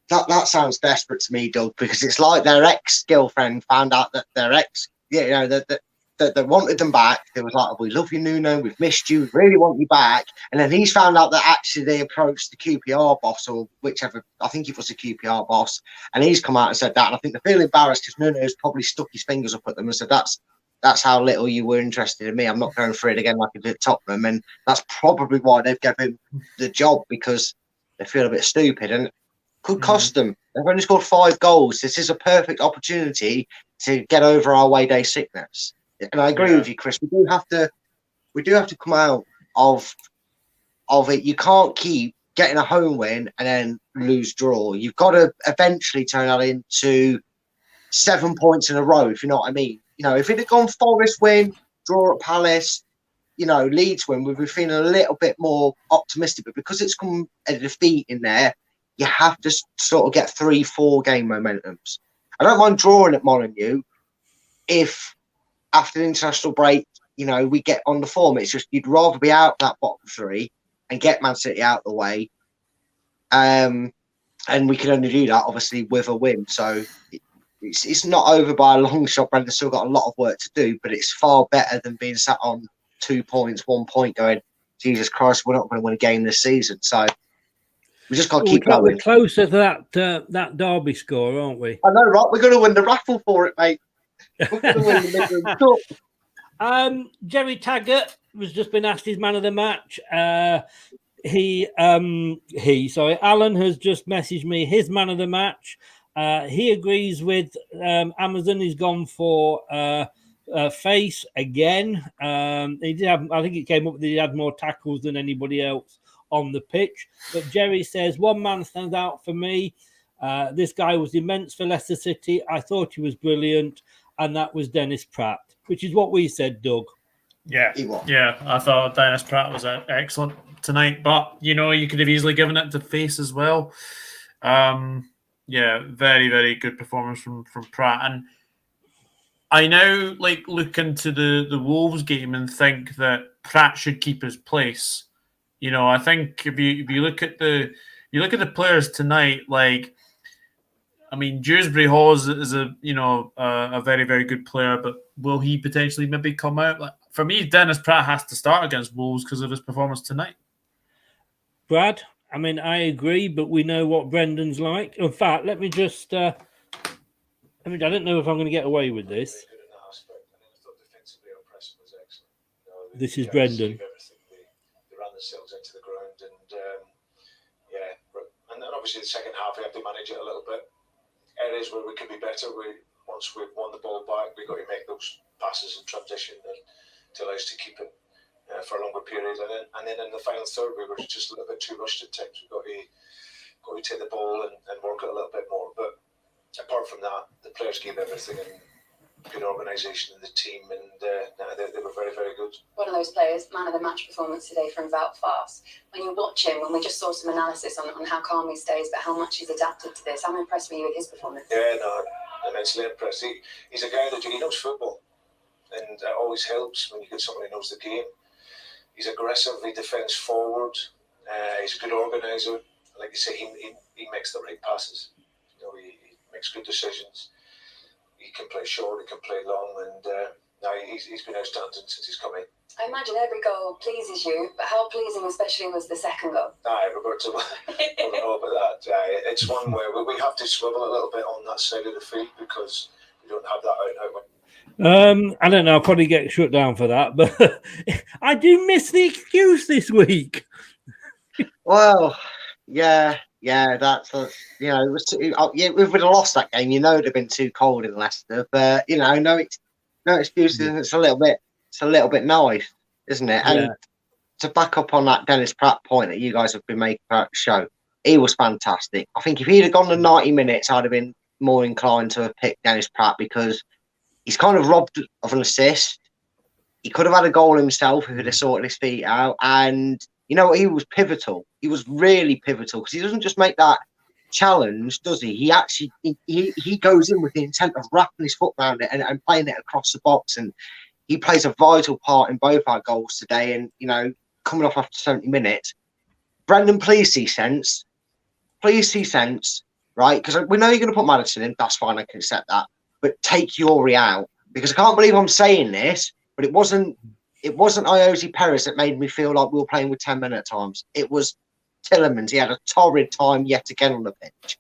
Speaker 14: That sounds desperate to me, Doug, because it's like their ex-girlfriend found out that their ex, that they wanted them back. They was like, we love you, Nuno. We've missed you. We really want you back. And then he's found out that actually they approached the QPR boss or whichever. I think it was the QPR boss. And he's come out and said that. And I think they feel embarrassed because Nuno's probably stuck his fingers up at them and said, that's how little you were interested in me. I'm not going for it again like I did at Tottenham. And that's probably why they've given him the job, because they feel a bit stupid and it could cost them. They've only scored 5 goals. This is a perfect opportunity to get over our away day sickness. And I agree with you, Chris. We do have to come out of it. You can't keep getting a home win and then lose draw. You've got to eventually turn that into 7 points in a row, if you know what I mean. You know, if it had gone Forest win, draw at Palace, you know, Leeds win, we'd be feeling a little bit more optimistic. But because it's come a defeat in there, you have to sort of get 3-4 game momentums. I don't mind drawing at Molineux if after the international break, you know, we get on the form. It's just you'd rather be out that bottom three and get Man City out of the way. And we can only do that, obviously, with a win. So it's not over by a long shot. Brendan's still got a lot of work to do, but it's far better than being sat on 2 points, 1 point going, Jesus Christ, we're not going to win a game this season. So we just got to keep going.
Speaker 1: We're closer to that derby score, aren't we?
Speaker 14: I know, right? We're going to win the raffle for it, mate. We're going to win the Midland Cup.
Speaker 1: Jerry Taggart has just been asked his man of the match. Alan has just messaged me his man of the match. He agrees with Amazon. He's gone for Face again. He did have, I think it came up that he had more tackles than anybody else on the pitch. But Jerry says one man stands out for me. This guy was immense for Leicester City. I thought he was brilliant, and that was Dennis Pratt, which is what we said, Doug.
Speaker 7: Yeah, I thought Dennis Pratt was excellent tonight, but you know, you could have easily given it to Face as well. Yeah, very, very good performance from Pratt. And I now look into the Wolves game and think that Pratt should keep his place. You know, I think if you look at the players tonight, I mean, Dewsbury Hall is a very, very good player, but will he potentially maybe come out? For me, Dennis Pratt has to start against Wolves because of his performance tonight.
Speaker 1: Brad, I mean, I agree, but we know what Brendan's like. In fact, let me just... I don't know if I'm going to get away with this. This is Brendan.
Speaker 15: They ran themselves into the ground, and and then obviously the second half we have to manage it a little bit. Areas where we can be better. Once we've won the ball back, we've got to make those passes in transition and to allow us to keep it for a longer period. And then in the final third, we were just a little bit too rushed at times. We've got to take the ball and work it a little bit more. But apart from that, the players gave everything and good organisation in the team, and they were very, very good.
Speaker 16: One of those players, man of the match performance today from Wout Fast. When you watch him, when we just saw some analysis on how calm he stays, but how much he's adapted to this, how impressed were you with his performance?
Speaker 15: Yeah, no, immensely impressed. He's a guy that he knows football, and it always helps when you get somebody who knows the game. He's aggressive, he defends forward, he's a good organiser. Like you say, he makes the right passes. You know, he makes good decisions. He can play short, he can play long, and he's been outstanding since he's come in.
Speaker 16: I imagine every goal pleases you, but how pleasing especially was the second goal?
Speaker 15: Roberto, I don't know about that. It's one where we have to swivel a little bit on that side of the field because we don't have that out.
Speaker 1: I don't know, I'll probably get shut down for that, but I do miss the excuse this week.
Speaker 14: Well, yeah, that's we would have lost that game. You know, it'd have been too cold in Leicester, but no excuses. It's a little bit nice, isn't it?
Speaker 1: Yeah.
Speaker 14: And to back up on that Dennis Pratt point that you guys have been making about the show, he was fantastic. I think if he'd have gone the 90 minutes, I'd have been more inclined to have picked Dennis Pratt because he's kind of robbed of an assist. He could have had a goal himself if he'd have sorted his feet out. And, he was pivotal. He was really pivotal because he doesn't just make that challenge, does he? He actually he goes in with the intent of wrapping his foot around it and playing it across the box. And he plays a vital part in both our goals today. And, coming off after 70 minutes, Brendan, please see sense, right? Because we know you're going to put Maddison in. That's fine. I can accept that. But take Yuri out, because I can't believe I'm saying this, but it wasn't Iose Perez that made me feel like we were playing with 10 men at times. It was Tielemans. He had a torrid time yet again on the pitch.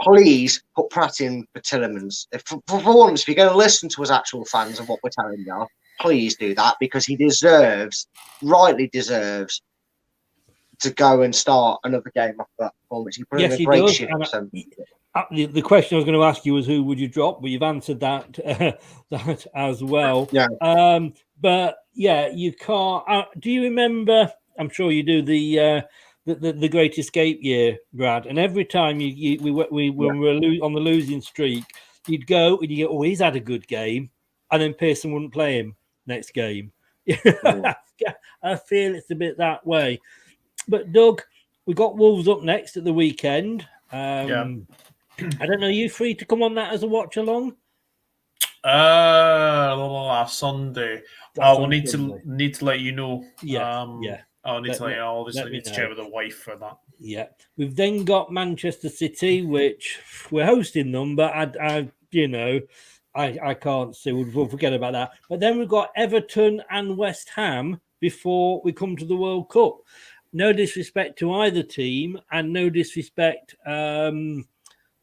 Speaker 14: Please put Pratt in for Tielemans. For once, if you're going to listen to us actual fans of what we're telling you, please do that, because he rightly deserves to go and start another game after that performance. He put in a great shift.
Speaker 1: The question I was going to ask you was who would you drop, but you've answered that as well.
Speaker 14: Yeah.
Speaker 1: But yeah, you can't. Do you remember? I'm sure you do the Great Escape year, Brad. And every time when we were on the losing streak, you'd go and you go, oh, he's had a good game, and then Pearson wouldn't play him next game. I feel it's a bit that way. But Doug, we got Wolves up next at the weekend. I don't know. Are you free to come on that as a watch along?
Speaker 7: Sunday.
Speaker 1: That's
Speaker 7: I will
Speaker 1: on
Speaker 7: need
Speaker 1: Sunday.
Speaker 7: to let you know.
Speaker 1: Yeah.
Speaker 7: I'll need to let you know. Obviously,
Speaker 1: let me
Speaker 7: need to
Speaker 1: know.
Speaker 7: check with the wife for that.
Speaker 1: Yeah. We've then got Manchester City, which we're hosting them, but I can't see. We'll forget about that. But then we've got Everton and West Ham before we come to the World Cup. No disrespect to either team, and no disrespect to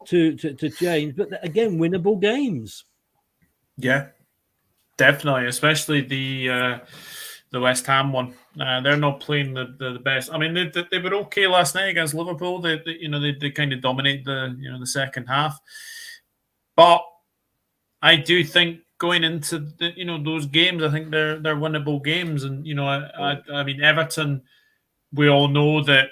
Speaker 1: James, but again, winnable games.
Speaker 7: Yeah, definitely, especially the West Ham one. They're not playing the best. I mean, they were okay last night against Liverpool. They kind of dominate the second half, but I do think going into those games, I think they're winnable games, and I mean Everton. We all know that,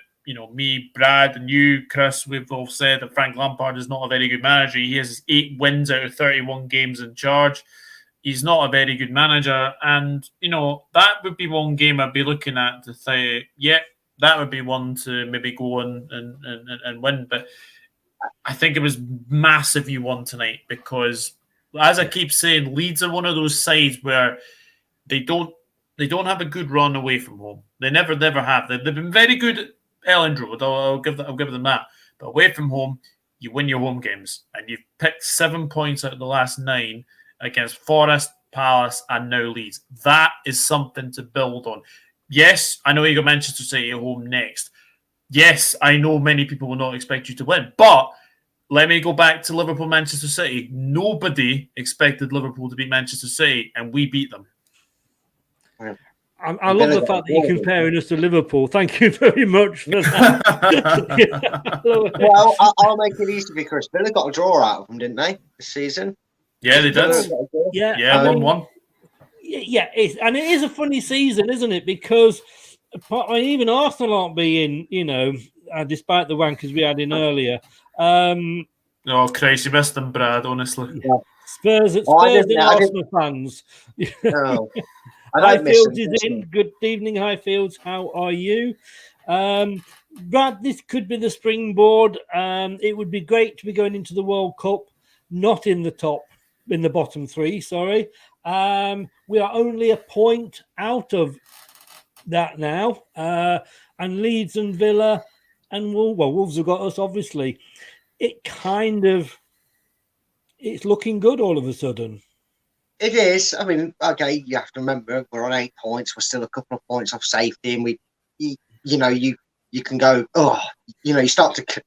Speaker 7: me, Brad, and you, Chris, we've all said that Frank Lampard is not a very good manager. He has 8 wins out of 31 games in charge. He's not a very good manager. And, that would be one game I'd be looking at to say, that would be one to maybe go and win. But I think it was massive you won tonight because, as I keep saying, Leeds are one of those sides where they don't have a good run away from home. They never have. They've been very good at Elland Road. I'll give them that. But away from home, you win your home games, and you've picked 7 points out of the last 9 against Forest, Palace, and now Leeds. That is something to build on. Yes, I know you got Manchester City at home next. Yes, I know many people will not expect you to win, but let me go back to Liverpool, Manchester City. Nobody expected Liverpool to beat Manchester City, and we beat them.
Speaker 1: I love the fact that you're comparing us to Liverpool. Thank you very much for that.
Speaker 14: Well, I'll make it easy because Villa got a draw out of them, didn't they, this season?
Speaker 7: Yeah, they did.
Speaker 1: Yeah,
Speaker 7: 1-1.
Speaker 1: Yeah, it is a funny season, isn't it? Because even Arsenal aren't being, despite the wankers we had in earlier.
Speaker 7: Oh, Christ, you missed them, Brad, honestly.
Speaker 14: Yeah.
Speaker 1: Spurs and Arsenal fans.
Speaker 14: No.
Speaker 1: Highfields is in. Good evening, Highfields. How are you? Brad, this could be the springboard. It would be great to be going into the World Cup, not in the bottom 3, sorry. We are only a point out of that now. And Leeds and Villa and Wolves have got us, obviously. It's looking good all of a sudden.
Speaker 14: It is. I mean, okay, you have to remember we're on 8 points. We're still a couple of points off safety, and you can go, you start to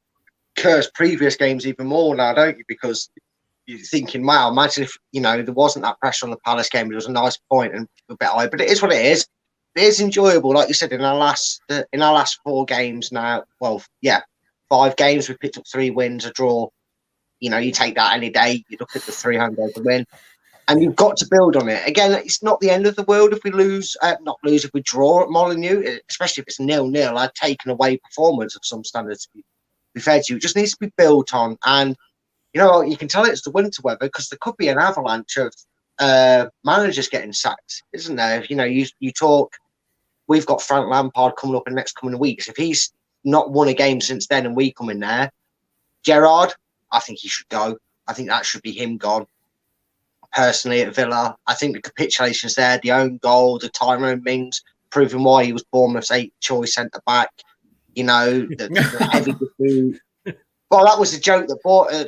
Speaker 14: curse previous games even more now, don't you? Because you're thinking, wow, imagine if there wasn't that pressure on the Palace game. It was a nice point and a bit high, but it is what it is. It is enjoyable, like you said. In our last 4 games now, 5 games we picked up 3 wins, a draw. You take that any day. You look at the 3 home games to win. And you've got to build on it. Again, it's not the end of the world if we if we draw at Molineux, especially if it's 0-0. I'd take an away performance of some standards to be fair to you. It just needs to be built on. And, you can tell it's the winter weather because there could be an avalanche of managers getting sacked, isn't there? You talk, we've got Frank Lampard coming up in the next coming weeks. If he's not won a game since then and we come in there, Gerrard, I think he should go. I think that should be him gone. Personally, at Villa, I think the capitulation's there, the own goal, the Tyrone Mings proving why he was Bournemouth's 8th choice centre back. The heavy defeat. Well, that was a joke that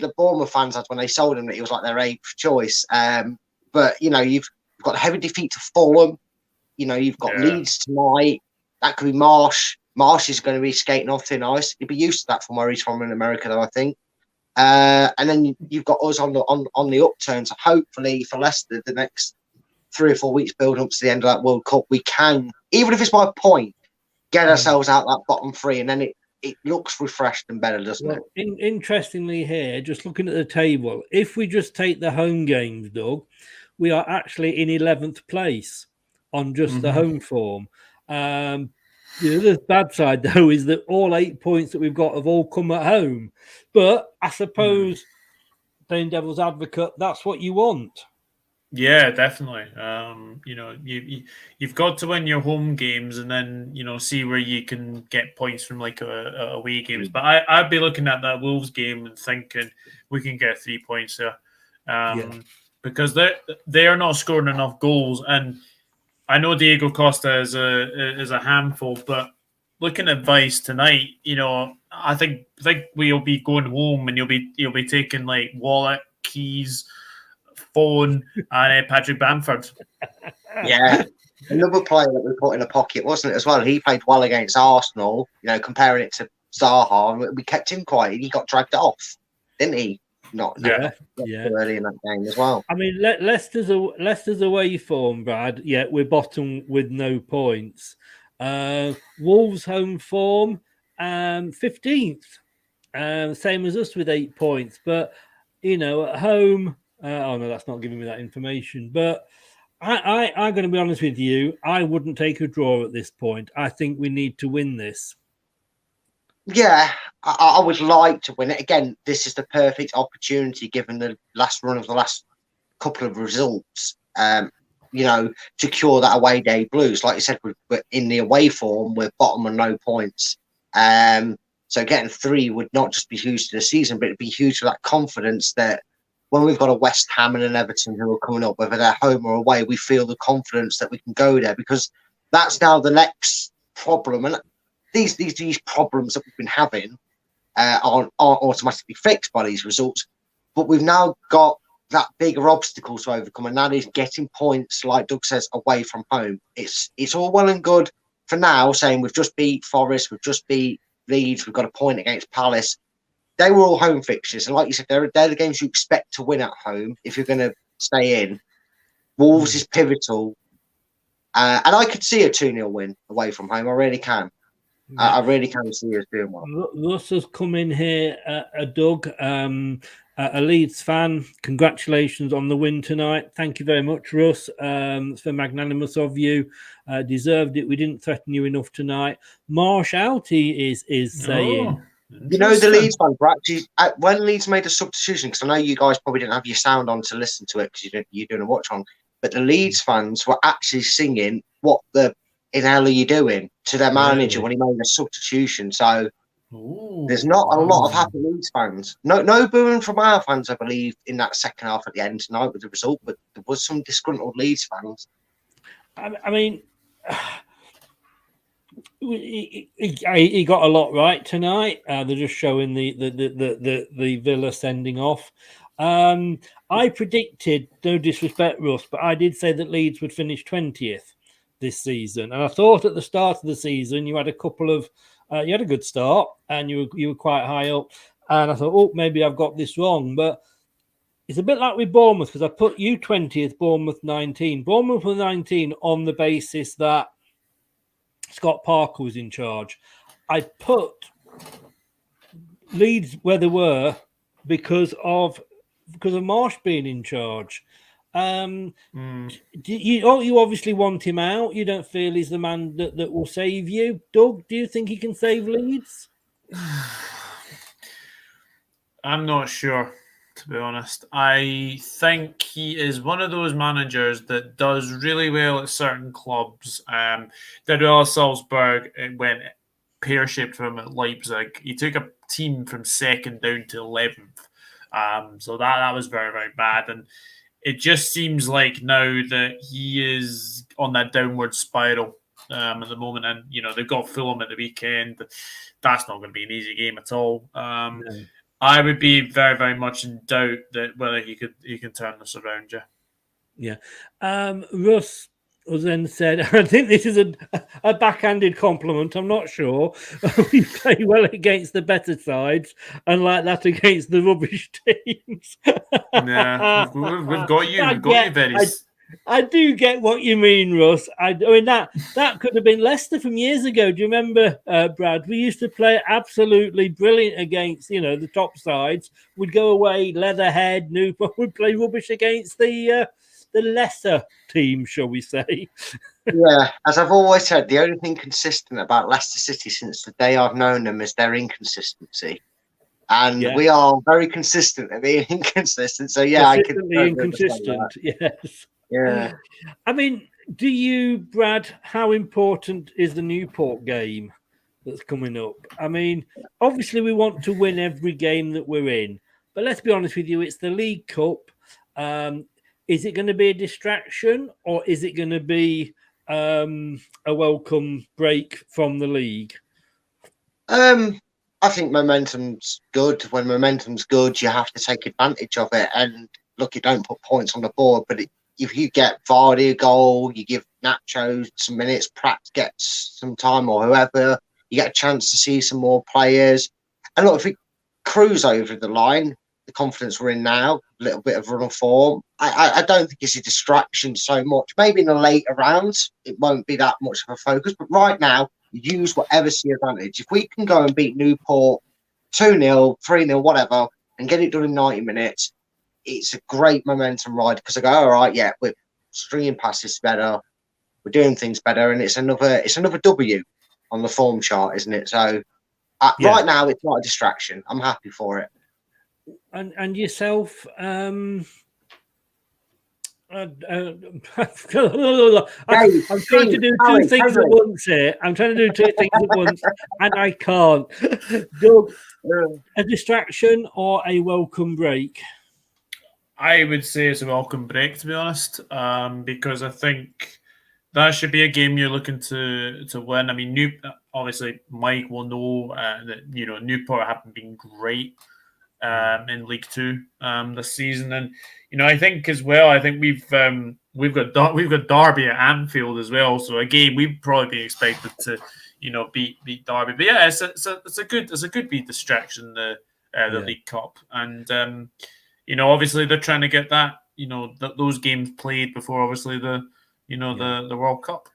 Speaker 14: the Bournemouth fans had when they sold him, that he was like their 8th choice. But you've got the heavy defeat to Fulham. You've got Leeds tonight. That could be Marsh. Marsh is going to be skating off thin ice. He'd be used to that from where he's from in America, though, I think. And then you've got us on the upturn. So hopefully for Leicester, the next 3 or 4 weeks build up to the end of that World Cup, we can, even if it's by a point, get ourselves out that bottom 3, and then it looks refreshed and better, doesn't it?
Speaker 1: Interestingly here, just looking at the table, if we just take the home games, Doug, we are actually in 11th place on just the home form. The other bad side, though, is that all 8 points that we've got have all come at home. But I suppose playing devil's advocate, that's what you want.
Speaker 7: Yeah, definitely. You've got to win your home games and then see where you can get points from like away games. But I'd be looking at that Wolves game and thinking we can get 3 points there, because they are not scoring enough goals. And I know Diego Costa is a handful, but looking at Vice tonight, I think we'll be going home and you'll be taking like wallet, keys, phone, and Patrick Bamford.
Speaker 14: Yeah. Another player that we put in a pocket, wasn't it, as well? He played well against Arsenal, comparing it to Zaha. We kept him quiet. He got dragged off, didn't he? Not early in that game as well.
Speaker 1: I mean, Leicester's away form, Brad. Yeah, we're bottom with no points. Wolves home form, 15th. Same as us with 8 points. But, at home... oh no, that's not giving me that information. But I'm going to be honest with you. I wouldn't take a draw at this point. I think we need to win this.
Speaker 14: Yeah, I would like to win it. Again, this is the perfect opportunity, given the last run of the last couple of results, to cure that away day blues. Like you said, we're in the away form, we're bottom and no points. So getting 3 would not just be huge to the season, but it'd be huge for that confidence that when we've got a West Ham and an Everton who are coming up, whether they're home or away, we feel the confidence that we can go there, because that's now the next problem. And these problems that we've been having aren't automatically fixed by these results. But we've now got that bigger obstacle to overcome, and that is getting points, like Doug says, away from home. It's all well and good for now saying we've just beat Forest, we've just beat Leeds, we've got a point against Palace. They were all home fixtures, and like you said, they're the games you expect to win at home if you're going to stay in. Wolves is pivotal, and I could see a 2-0 win away from home. I really can. I really can see us doing well.
Speaker 1: Russ has come in here, Doug, a Leeds fan. Congratulations on the win tonight. Thank you very much, Russ. It's very magnanimous of you. Deserved it. We didn't threaten you enough tonight. Marsh Outy is saying...
Speaker 14: The Leeds fans were actually, when Leeds made a substitution, because I know you guys probably didn't have your sound on to listen to it because you're doing a watch on, but the Leeds fans were actually singing "What the in hell are you doing?" to their manager when he made a substitution. So there's not a lot of happy Leeds fans. No booing from our fans, I believe, in that second half at the end tonight with the result, but there was some disgruntled Leeds fans.
Speaker 1: I mean. He got a lot right tonight. They're just showing the Villa sending off. I predicted, no disrespect, Russ, but I did say that Leeds would finish 20th this season, and I thought at the start of the season you had a couple of you had a good start and you were quite high up, and I thought, maybe I've got this wrong, but it's a bit like with Bournemouth, because I put you 20th, Bournemouth 19. Bournemouth were 19 on the basis that Scott Parker was in charge. I put Leeds where they were because of Marsh being in charge. You obviously want him out. You don't feel he's the man that will save you. Doug, do you think he can save Leeds?
Speaker 7: I'm not sure, to be honest. I think he is one of those managers that does really well at certain clubs. Did well at Salzburg. It went pear-shaped for him at Leipzig. He took a team from 2nd down to 11th. So that was very, very bad. And it just seems like now that he is on that downward spiral at the moment. And, they've got Fulham at the weekend. That's not going to be an easy game at all. No. I would be very, very much in doubt that whether he can turn this around.
Speaker 1: Yeah. Russ then said, I think this is a backhanded compliment. I'm not sure. We play well against the better sides and like that against the rubbish teams.
Speaker 7: Yeah, we've got you. We've got you very.
Speaker 1: I do get what you mean, Russ. I mean, that could have been Leicester from years ago. Do you remember, Brad? We used to play absolutely brilliant against, the top sides. We'd go away, Leatherhead, Newport. We'd play rubbish against the lesser team, shall we say.
Speaker 14: Yeah, as I've always said, the only thing consistent about Leicester City since the day I've known them is their inconsistency. And we are very consistent at being inconsistent. So yeah, I could
Speaker 1: consistently inconsistent. Yes.
Speaker 14: Yeah.
Speaker 1: I mean, do you, Brad? How important is the Newport game that's coming up? I mean, obviously we want to win every game that we're in, but let's be honest with you, it's the League Cup. Is it going to be a distraction, or is it going to be a welcome break from the league?
Speaker 14: I think momentum's good. When momentum's good, you have to take advantage of it. And look, you don't put points on the board, but if you get Vardy a goal, you give Nacho some minutes, Pratt gets some time, or whoever, you get a chance to see some more players. And look, if we cruise over the line, the confidence we're in now, a little bit of run of form, I don't think it's a distraction so much. Maybe in the later rounds, it won't be that much of a focus. But right now, use whatever's to your advantage. If we can go and beat Newport 2-0, 3-0, whatever, and get it done in 90 minutes, it's a great momentum ride, because I go, all right, yeah, we're stringing passes better, we're doing things better, and it's another W on the form chart, isn't it? So right now, it's not a distraction. I'm happy for it.
Speaker 1: And yourself, I'm trying to do two things at once here. I'm trying to do two things at once, and I can't. Doug, a distraction or a welcome break?
Speaker 7: I would say it's a welcome break, to be honest, because I think that should be a game you're looking to win. I mean, obviously Mike will know that Newport haven't been great in League Two this season, and I think as well. I think we've got Derby at Anfield as well. So again, we'd probably be expected to beat Derby. But yeah, it's a good beat distraction, the League Cup, and obviously they're trying to get that those games played before obviously the World Cup.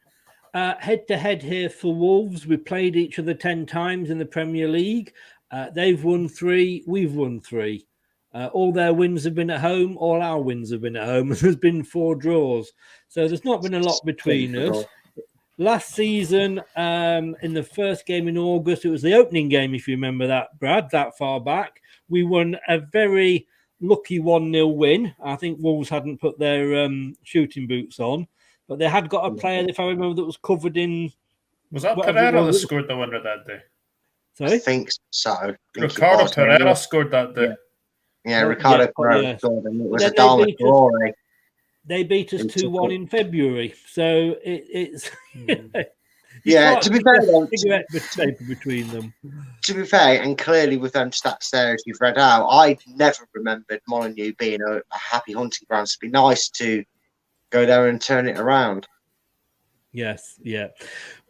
Speaker 1: Head to head here for Wolves. We played each other 10 times in the Premier League. They've won 3, we've won 3. All their wins have been at home, all our wins have been at home. There's been 4 draws. So there's not been a lot between us. Last season, in the first game in August, it was the opening game, if you remember that, Brad, that far back. We won a very lucky 1-0 win. I think Wolves hadn't put their shooting boots on, but they had got a player, if I remember, that was covered in...
Speaker 7: Was that Pereira that scored the winner that day?
Speaker 1: Sorry?
Speaker 14: I think so.
Speaker 7: Ricardo Pereira scored that day.
Speaker 14: Yeah, Ricardo Pereira scored, and it was a darling glory.
Speaker 1: They beat us 2-1 in February, so it's...
Speaker 14: Yeah, to be fair,
Speaker 1: cigarette paper between them.
Speaker 14: To be fair, and clearly with them stats there, as you've read out, I never remembered Molineux being a happy hunting ground. So it'd be nice to go there and turn it around.
Speaker 1: Yes, yeah.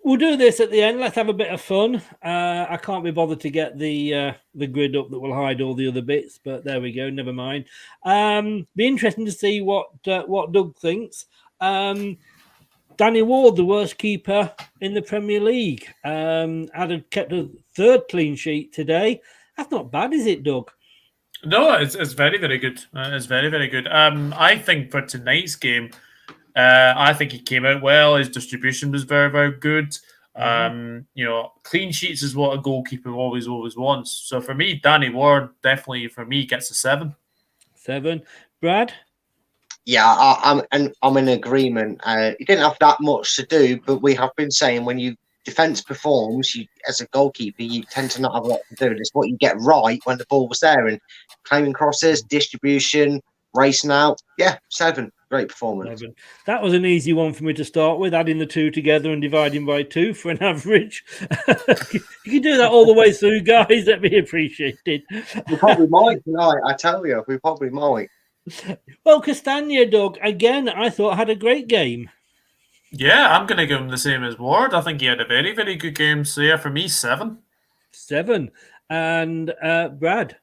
Speaker 1: We'll do this at the end. Let's have a bit of fun. I can't be bothered to get the grid up that will hide all the other bits, but there we go. Never mind. Be interesting to see what Doug thinks. Danny Ward, the worst keeper in the Premier League, kept a 3rd clean sheet today. That's not bad, is it, Doug?
Speaker 7: No, it's very, very good. It's very, very good. I think for tonight's game, I think he came out well. His distribution was very, very good. Clean sheets is what a goalkeeper always wants. So for me, Danny Ward definitely gets a 7. 7. Brad?
Speaker 14: Yeah, I'm in agreement. You didn't have that much to do, but we have been saying when you defence performs, you as a goalkeeper, you tend to not have a lot to do. It's what you get right when the ball was there, and claiming crosses, distribution, racing out. Yeah, 7. Great performance.
Speaker 1: 7. That was an easy one for me to start with, adding the 2 together and dividing by 2 for an average. You can do that all the way through, guys. That'd be appreciated.
Speaker 14: We probably might tonight, I tell you. We probably might.
Speaker 1: Well, Castagna, Doug, again, I thought had a great game.
Speaker 7: Yeah, I'm going to give him the same as Ward. I think he had a very, very good game. So, yeah, for me, 7. 7. And Brad?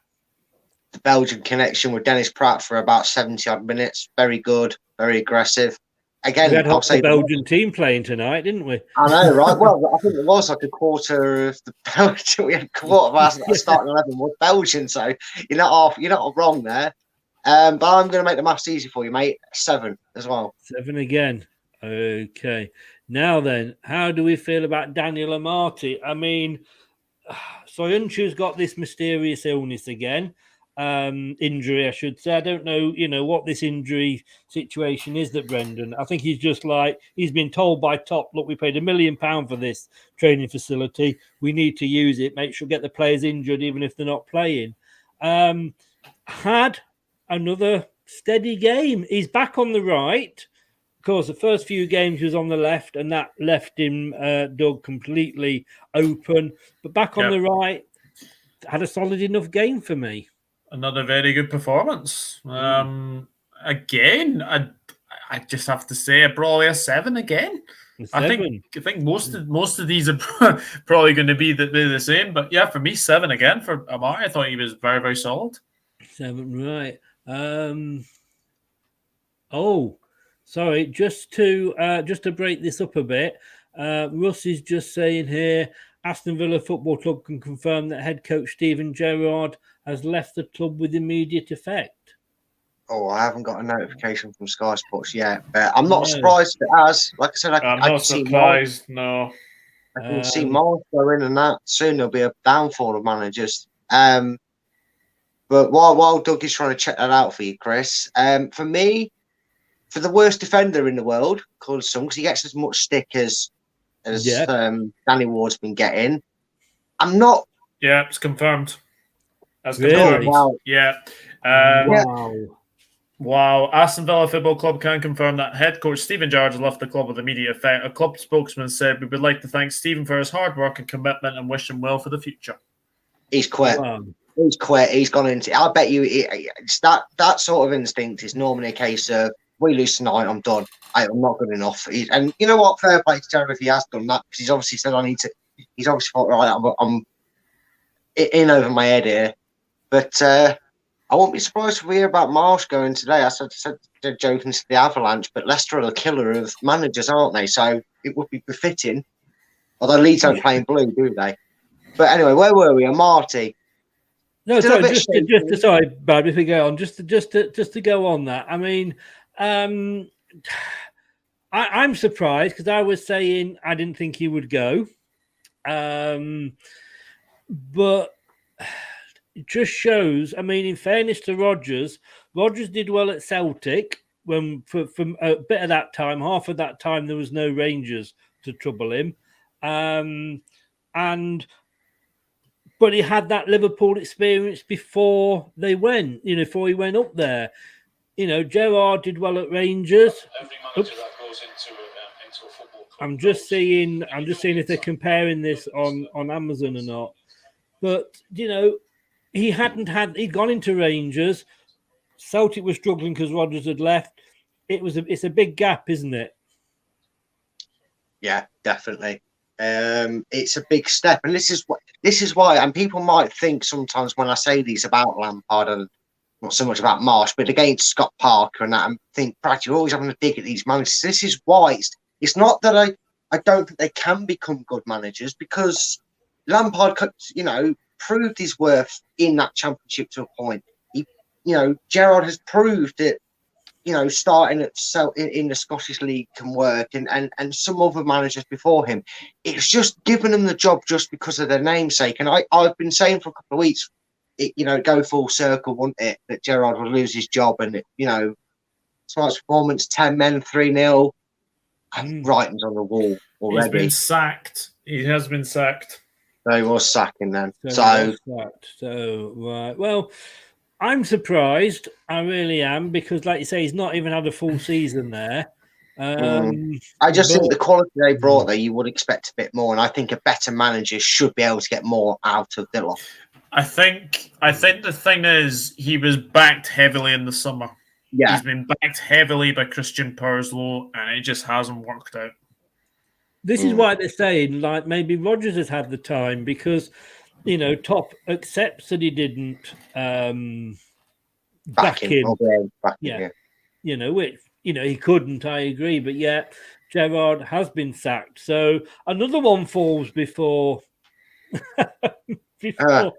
Speaker 14: The Belgian connection with Dennis Pratt for about 70-odd minutes. Very good, very aggressive. Again,
Speaker 1: we had the Belgian team playing tonight, didn't we?
Speaker 14: I know, right? Well, I think it was like a quarter of the Belgian. We had a quarter of our starting 11 was Belgian, so you're not wrong there. But I'm going to make the maths easy for you, mate. 7 as well.
Speaker 1: 7 again. Okay. Now then, how do we feel about Daniel Amati? I mean, Soyuncu's got this mysterious illness again. Injury, I should say. I don't know, what this injury situation is that Brendan. I think he's just he's been told by Top, look, we paid £1 million for this training facility. We need to use it. Make sure get the players injured, even if they're not playing. Had another steady game. He's back on the right. Of course, the first few games he was on the left, and that left him, Doug, completely open. But back on the right, had a solid enough game for me.
Speaker 7: Another very good performance. Again, I just have to say, probably a 7 again. I think most of these are probably going to be the same. But yeah, for me, 7 again for Amar. I thought he was very, very solid.
Speaker 1: 7, right? Sorry. Just to break this up a bit, Russ is just saying here, Aston Villa Football Club can confirm that head coach Steven Gerrard has left the club with immediate effect.
Speaker 14: Oh, I haven't got a notification from Sky Sports yet, but I'm not surprised it has. Like I said,
Speaker 7: I'm not surprised. No,
Speaker 14: I can see Marsh go in, and that soon there'll be a downfall of managers. But while Doug is trying to check that out for you, Chris, for me, for the worst defender in the world, because he gets as much stick as Danny Ward's been getting. I'm not.
Speaker 7: Yeah, it's confirmed. That's
Speaker 1: really?
Speaker 7: Wow. Yeah. Wow. Aston Villa Football Club can confirm that head coach Steven Gerrard has left the club with immediate effect. A club spokesman said, "We would like to thank Steven for his hard work and commitment and wish him well for the future."
Speaker 14: He's quit. Wow. He's quit. He's gone into. I bet you it's that sort of instinct is normally a case of, we lose tonight, I'm done. I'm not good enough. And you know what? Fair play to Gerrard if he has done that, because he's obviously said, I need to. He's obviously thought, right, I'm in over my head here. But I won't be surprised if we hear about Marsh going today. I said they're joking to the Avalanche, but Leicester are the killer of managers, aren't they? So it would be befitting. Although Leeds don't play in blue, do they? But anyway, where were we? Marty.
Speaker 1: No, sorry, sorry, Brad, before we go on, just to go on that. I mean, I'm surprised, because I was saying I didn't think he would go. But it just shows, I mean, in fairness to Rodgers did well at Celtic when for a bit of that time, half of that time, there was no Rangers to trouble him. But he had that Liverpool experience before they went, before he went up there. Gerrard did well at Rangers.
Speaker 15: Every manager that goes into a football club.
Speaker 1: I'm just seeing if they're comparing this on Amazon or not. But he'd gone into Rangers. Celtic was struggling because Rodgers had left. It's a big gap, isn't it?
Speaker 14: Yeah, definitely. It's a big step, and this is why. And people might think sometimes when I say these about Lampard and not so much about Marsh, but against Scott Parker and that, and think, Brad, you're always having a dig at these managers. This is why it's not that I don't think they can become good managers, because Lampard, proved his worth in that Championship to a point. Gerrard has proved that, starting in the Scottish League can work, and some other managers before him. It's just giving them the job just because of their namesake. And I've been saying for a couple of weeks, go full circle, wouldn't it, that Gerrard will lose his job, and tonight's performance, 10 men, 3-0, writing's on the wall already.
Speaker 7: He's been sacked. He has been sacked.
Speaker 14: They was sacking then.
Speaker 1: So right. Well, I'm surprised. I really am, because, like you say, he's not even had a full season there.
Speaker 14: I just think the quality they brought there, you would expect a bit more, and I think a better manager should be able to get more out of Villa.
Speaker 7: I think the thing is, he was backed heavily in the summer.
Speaker 14: Yeah,
Speaker 7: he's been backed heavily by Christian Purslow, and it just hasn't worked out.
Speaker 1: This is why they're saying, maybe Rodgers has had the time, because, Top accepts that he didn't back him. Which, he couldn't, I agree. But yet, Gerrard has been sacked. So another one falls before Brendan.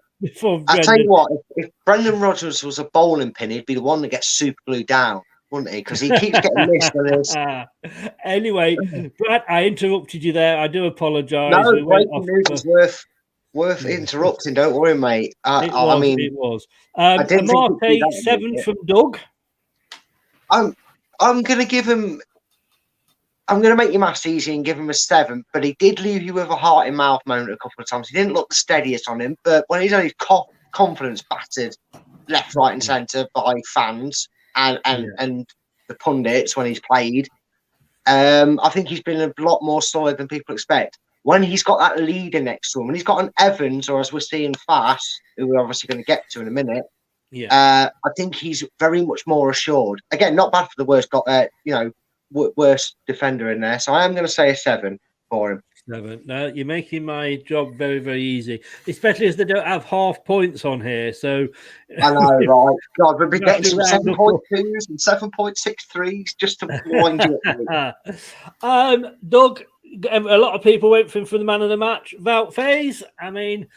Speaker 14: I tell you what, if Brendan Rodgers was a bowling pin, he'd be the one that gets super glued down, wouldn't he? Because he keeps getting missed on this.
Speaker 1: Anyway, Brad, I interrupted you there. I do apologise.
Speaker 14: No, breaking news is worth worth interrupting. Don't worry, mate.
Speaker 1: It was.
Speaker 14: I didn't think it'd be
Speaker 1: Amarte,
Speaker 14: that
Speaker 1: 7
Speaker 14: big.
Speaker 1: from Doug.
Speaker 14: I'm going to give him. I'm going to make your maths easy and give him a 7, but he did leave you with a heart in mouth moment a couple of times. He didn't look the steadiest on him, but when he's had his confidence battered left, right, and centre by fans and the pundits when he's played, I think he's been a lot more solid than people expect. When he's got that leader next to him, when he's got an Evans, or as we're seeing Fast, who we're obviously going to get to in a minute, I think he's very much more assured. Again, not bad for the worst defender in there. So I am going to say a 7 for him.
Speaker 1: 7. No, you're making my job very, very easy, especially as they don't have half points on here. So
Speaker 14: I know, right? God, we'll be getting some 7.2s and 7.63s just to wind you up.
Speaker 1: Doug, a lot of people went for him for the man of the match. Wout Faes, I mean,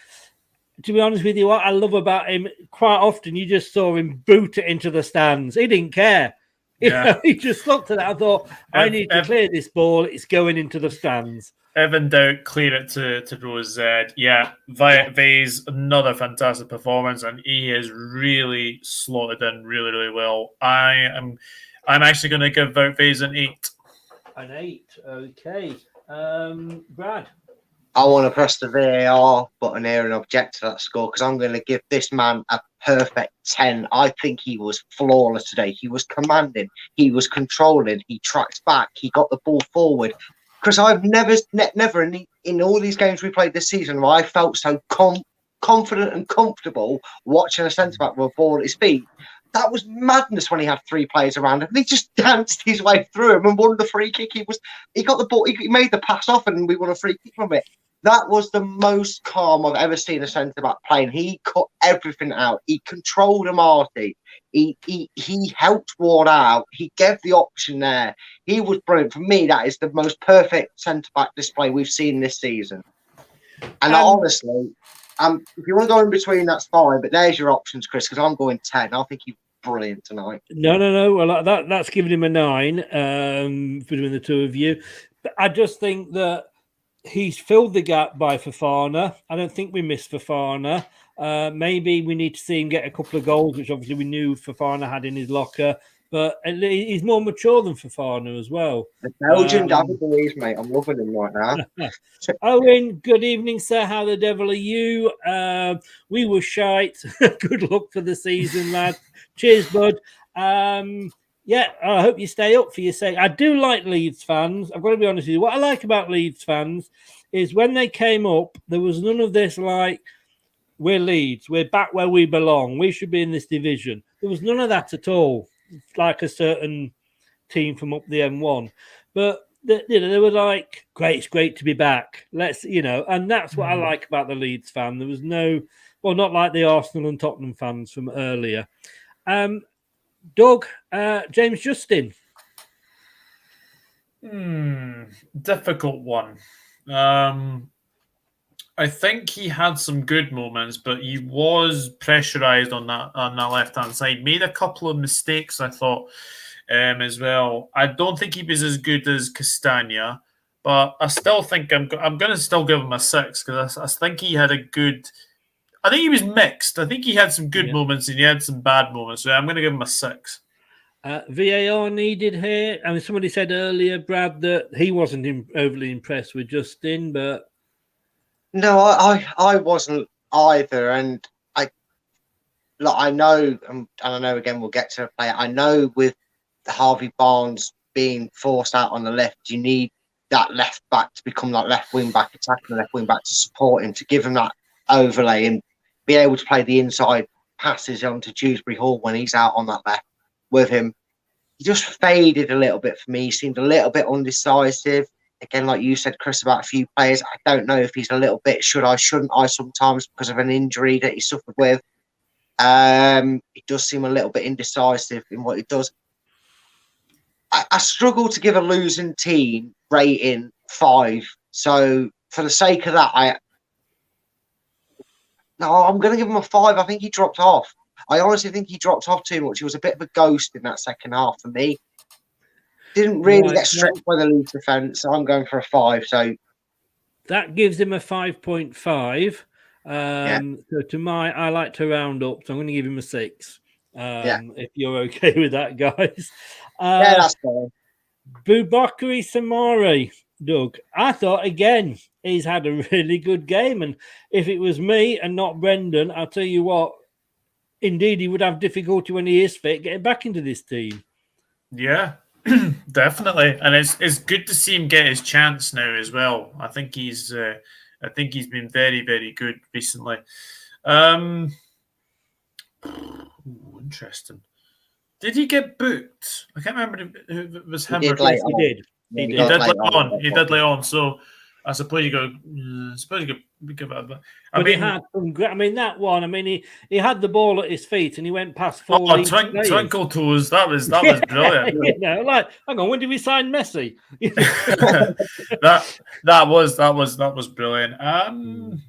Speaker 1: to be honest with you, what I love about him, quite often you just saw him boot it into the stands. He didn't care. He just looked at that. I thought, I need to clear this ball. It's going into the stands.
Speaker 7: Evan Doubt, clear it to Rose Z. Yeah, Vay's another fantastic performance, and he has really slotted in really, really well. I'm actually going to give Wout Faes an 8.
Speaker 1: An 8, okay. Brad?
Speaker 14: I want to press the VAR button here and object to that score because I'm going to give this man a perfect 10. I think he was flawless today. He was commanding. He was controlling. He tracked back. He got the ball forward. Because I've never in all these games we played this season, I felt so confident and comfortable watching a centre-back with a ball at his feet. That was madness when he had 3 players around him. He just danced his way through him and won the free kick. He got the ball. He made the pass off, and we won a free kick from it. That was the most calm I've ever seen a centre back playing. He cut everything out. He controlled Amarte. He helped Ward out. He gave the option there. He was brilliant. For me, that is the most perfect centre back display we've seen this season. And honestly, if you want to go in between, that's fine. But there's your options, Chris, because I'm going 10. I think he's brilliant tonight.
Speaker 1: No. Well, that's giving him a 9 between the two of you. But I just think that he's filled the gap by Fofana. I don't think we missed Fofana. Maybe we need to see him get a couple of goals, which obviously we knew Fofana had in his locker. But he's more mature than Fofana as well.
Speaker 14: The Belgian David Luiz, mate. I'm loving him right now.
Speaker 1: Owen, good evening, sir. How the devil are you? We were shite. Good luck for the season, lad. Cheers, bud. Yeah, I hope you stay up for your sake. I do like Leeds fans. I've got to be honest with you. What I like about Leeds fans is when they came up, there was none of this like, we're Leeds, we're back where we belong, we should be in this division. There was none of that at all, like a certain team from up the M1. But, they were like, great, it's great to be back. And that's what I like about the Leeds fan. There was not like the Arsenal and Tottenham fans from earlier. Doug, James Justin.
Speaker 7: Difficult one. I think he had some good moments, but he was pressurised on that left-hand side. Made a couple of mistakes, I thought, as well. I don't think he was as good as Castagna, but I still think I'm going to still give him a 6 because I think he had a good. I think he was mixed. I think he had some good moments and he had some bad moments. So I'm going to give him a 6.
Speaker 1: VAR needed here. I mean, somebody said earlier, Brad, that he wasn't overly impressed with Justin, but
Speaker 14: no, I wasn't either. And I know, and I know again we'll get to a player. I know with Harvey Barnes being forced out on the left, you need that left back to become that left wing back, attacking the left wing back to support him, to give him that overlay and be able to play the inside passes onto Dewsbury Hall when he's out on that left with him. He just faded a little bit for me. He seemed a little bit undecisive. Again, like you said, Chris, about a few players, I don't know if he's a little bit shouldn't I sometimes because of an injury that he suffered with. He does seem a little bit indecisive in what he does. I struggle to give a losing team rating 5. So for the sake of that, I'm going to give him a 5. I think he dropped off. I honestly think he dropped off too much. He was a bit of a ghost in that second half for me. Didn't really get stretched by the Leeds defence, so I'm going for a 5. So
Speaker 1: that gives him a 5.5. So I like to round up, so I'm going to give him a 6. If you're okay with that, guys.
Speaker 14: Yeah, that's fine.
Speaker 1: Boubakary Samari, Doug. I thought again he's had a really good game, and if it was me and not Brendan, I'll tell you what. Indeed, he would have difficulty when he is fit getting back into this team.
Speaker 7: Yeah, definitely, and it's good to see him get his chance now as well. I think he's been very, very good recently. Interesting. Did he get booked? I can't remember if it was him or
Speaker 1: he did.
Speaker 7: He did late on. So I suppose you go. Give it a bit.
Speaker 1: He had some. That one. He had the ball at his feet and he went past 4.
Speaker 7: Twinkle toes. That was brilliant.
Speaker 1: Hang on. When did we sign Messi?
Speaker 7: that was brilliant.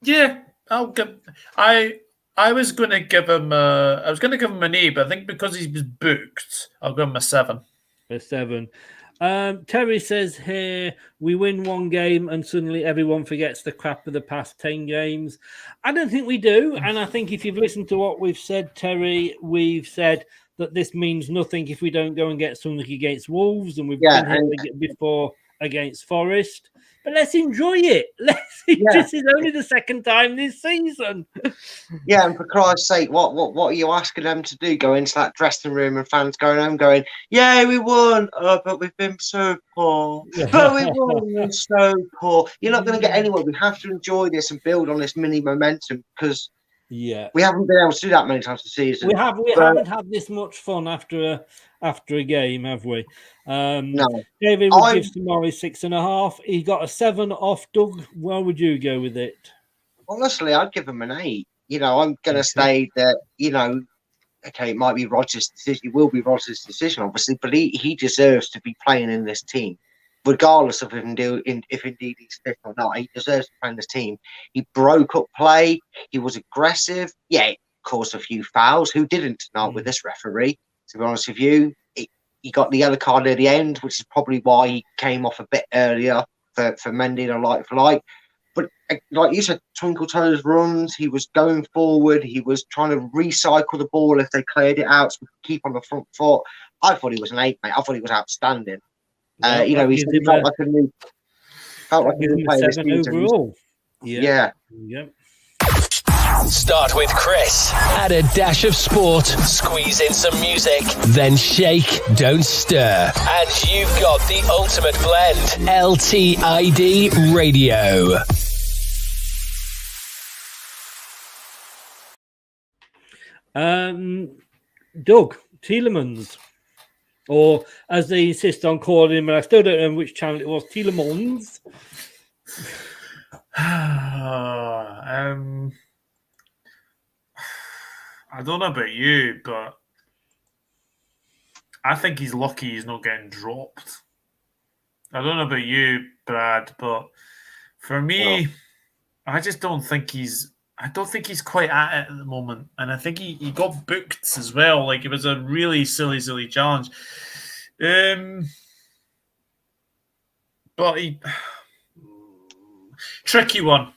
Speaker 7: Yeah. I was going to give him an 8, but I think because he was booked, I'll give him a 7.
Speaker 1: A 7. Terry says here, we win one game and suddenly everyone forgets the crap of the past 10 games. I don't think we do. And I think if you've listened to what we've said, Terry, we've said that this means nothing if we don't go and get something against Wolves. And we've been here before against Forest. But let's enjoy it. This is only the second time this season.
Speaker 14: Yeah, and for Christ's sake, what are you asking them to do? Go into that dressing room and fans going home going, yeah, we won, but we've been so poor. But we won, we're so poor. You're not going to get anywhere. We have to enjoy this and build on this mini momentum because we haven't been able to do that many times this season.
Speaker 1: We haven't had this much fun after a game, have we?
Speaker 14: No.
Speaker 1: David would give Samari 6.5. He got a 7 off. Doug, where would you go with it?
Speaker 14: Honestly, I'd give him an 8. I'm going to say that, okay, it might be Rodgers' decision. It will be Rodgers' decision, obviously, but he deserves to be playing in this team, regardless of if indeed he's fit or not. He deserves to play in this team. He broke up play. He was aggressive. Yeah, it caused a few fouls. Who didn't tonight with this referee? To be honest with you, he got the yellow card at the end, which is probably why he came off a bit earlier for Mendy and like for like. But like you said, Twinkle Toes runs. He was going forward. He was trying to recycle the ball if they cleared it out, so we could keep on the front foot. I thought he was an 8, mate. I thought he was outstanding. He felt like a new player this season
Speaker 1: overall.
Speaker 14: Yeah.
Speaker 3: Start with Chris. Add a dash of sport. Squeeze in some music. Then shake, don't stir. And you've got the ultimate blend. LTID Radio.
Speaker 1: Doug, Tielemans. Or as they insist on calling him, and I still don't know which channel it was, Tielemans.
Speaker 7: I don't know about you, but I think he's lucky he's not getting dropped. I don't know about you, Brad, but for me, I just don't think he's quite at it at the moment. And I think he got booked as well. Like, it was a really silly challenge. But tricky one.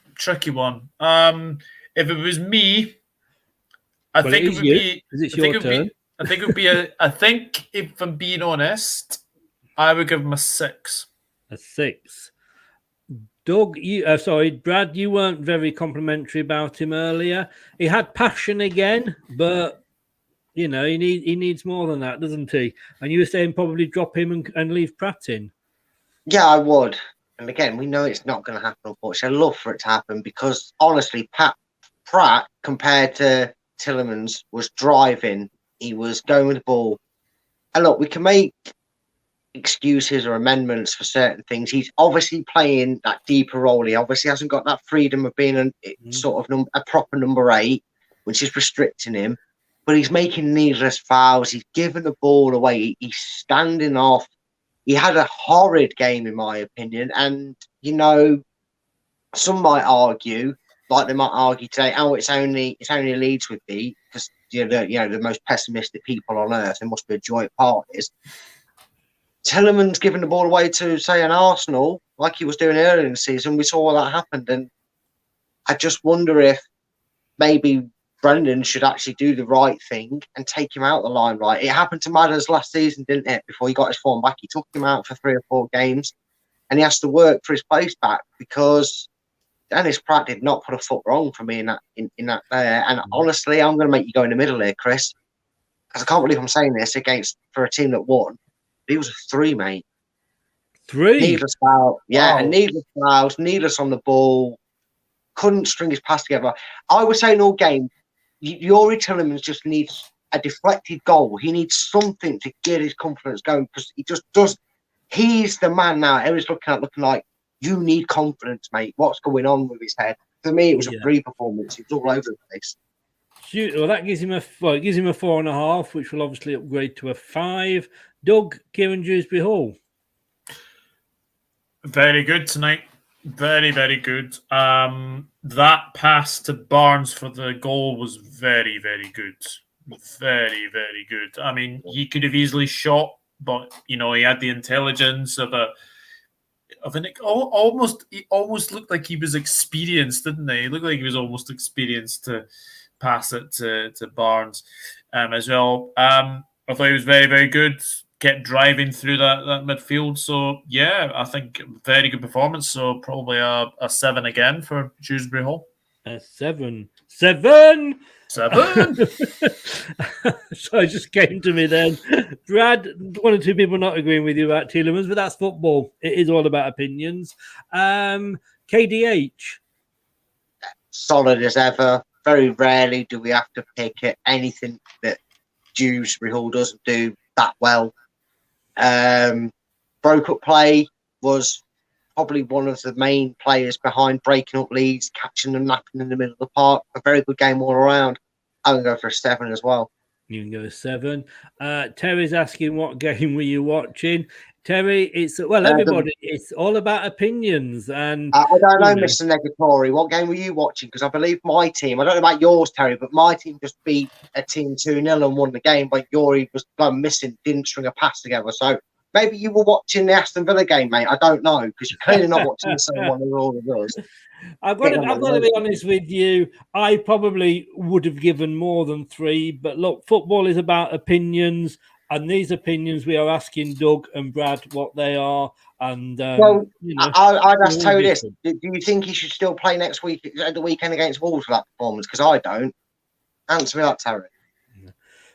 Speaker 7: If it was me, I think it would be I think if I'm being honest, I would give him a 6.
Speaker 1: A 6. Doug, Brad, you weren't very complimentary about him earlier. He had passion again, but he needs more than that, doesn't he? And you were saying probably drop him and leave Pratt in.
Speaker 14: Yeah, I would. And again, we know it's not going to happen, unfortunately. I'd love for it to happen because honestly, Pratt compared to Tielemans was driving. He was going with the ball. And look, we can make excuses or amendments for certain things. He's obviously playing that deeper role. He obviously hasn't got that freedom of being a proper number 8, which is restricting him. But he's making needless fouls. He's giving the ball away. He's standing off. He had a horrid game, in my opinion. And, some might argue, like they might argue today, it's only Leeds with beat because the most pessimistic people on earth. There must be a joint parties. Tielemans giving the ball away to, say, an Arsenal, like he was doing earlier in the season. We saw that happened, and I just wonder if maybe Brendan should actually do the right thing and take him out the limelight. It happened to Madders last season, didn't it? Before he got his form back, he took him out for 3 or 4 games, and he has to work for his place back because Dennis Pratt did not put a foot wrong for me in that there. And honestly, I'm going to make you go in the middle here, Chris, because I can't believe I'm saying this for a team that won. He was a 3, mate.
Speaker 1: 3?
Speaker 14: Needless foul. Yeah,
Speaker 1: Wow.
Speaker 14: and needless fouls, needless on the ball. Couldn't string his pass together. I was saying all game, Youri Tielemans just needs a deflected goal. He needs something to get his confidence going because he just does. He's the man now. Everyone's looking like, you need confidence, mate. What's going on with his head? For me, it was a free performance. It was all over the place.
Speaker 1: Well, that gives him a 4.5, which will obviously upgrade to a 5. Doug, Kieran Dewsbury Hall.
Speaker 7: Very good tonight. Very, very good. That pass to Barnes for the goal was very, very good. Very, very good. I mean, he could have easily shot, but he had the intelligence of almost. He almost looked like he was experienced, didn't he? He looked like he was almost experienced to pass it to Barnes as well. I thought he was very, very good. Kept driving through that midfield. So, yeah, I think very good performance. So, probably a 7 again for Dewsbury Hall.
Speaker 1: A 7. 7!
Speaker 7: 7!
Speaker 1: So it just came to me then. Brad, 1 or 2 people not agreeing with you about Tielemans, but that's football. It is all about opinions. KDH.
Speaker 14: Solid as ever. Very rarely do we have to pick anything that Dewsbury Hall doesn't do that well. Broke up play was probably one of the main players behind breaking up Leeds, catching them napping in the middle of the park. A very good game all around. I'm going to go for a 7 as well.
Speaker 1: You can go a 7. Terry's asking, what game were you watching? Terry, everybody, it's all about opinions. And
Speaker 14: I don't know, Mr. Negatory, what game were you watching? Because I believe my team, I don't know about yours, Terry, but my team just beat a team 2-0 and won the game, but Yori was missing, didn't string a pass together. So maybe you were watching the Aston Villa game, mate. I don't know, because you're clearly not watching the same one as all of us.
Speaker 1: I've got to be honest with you. I probably would have given more than 3, but look, football is about opinions, and these opinions we are asking Doug and Brad what they are. And
Speaker 14: I'd ask to tell you this: do you think he should still play next week at the weekend against Wolves for that performance? Because I don't. Answer me that, Terry.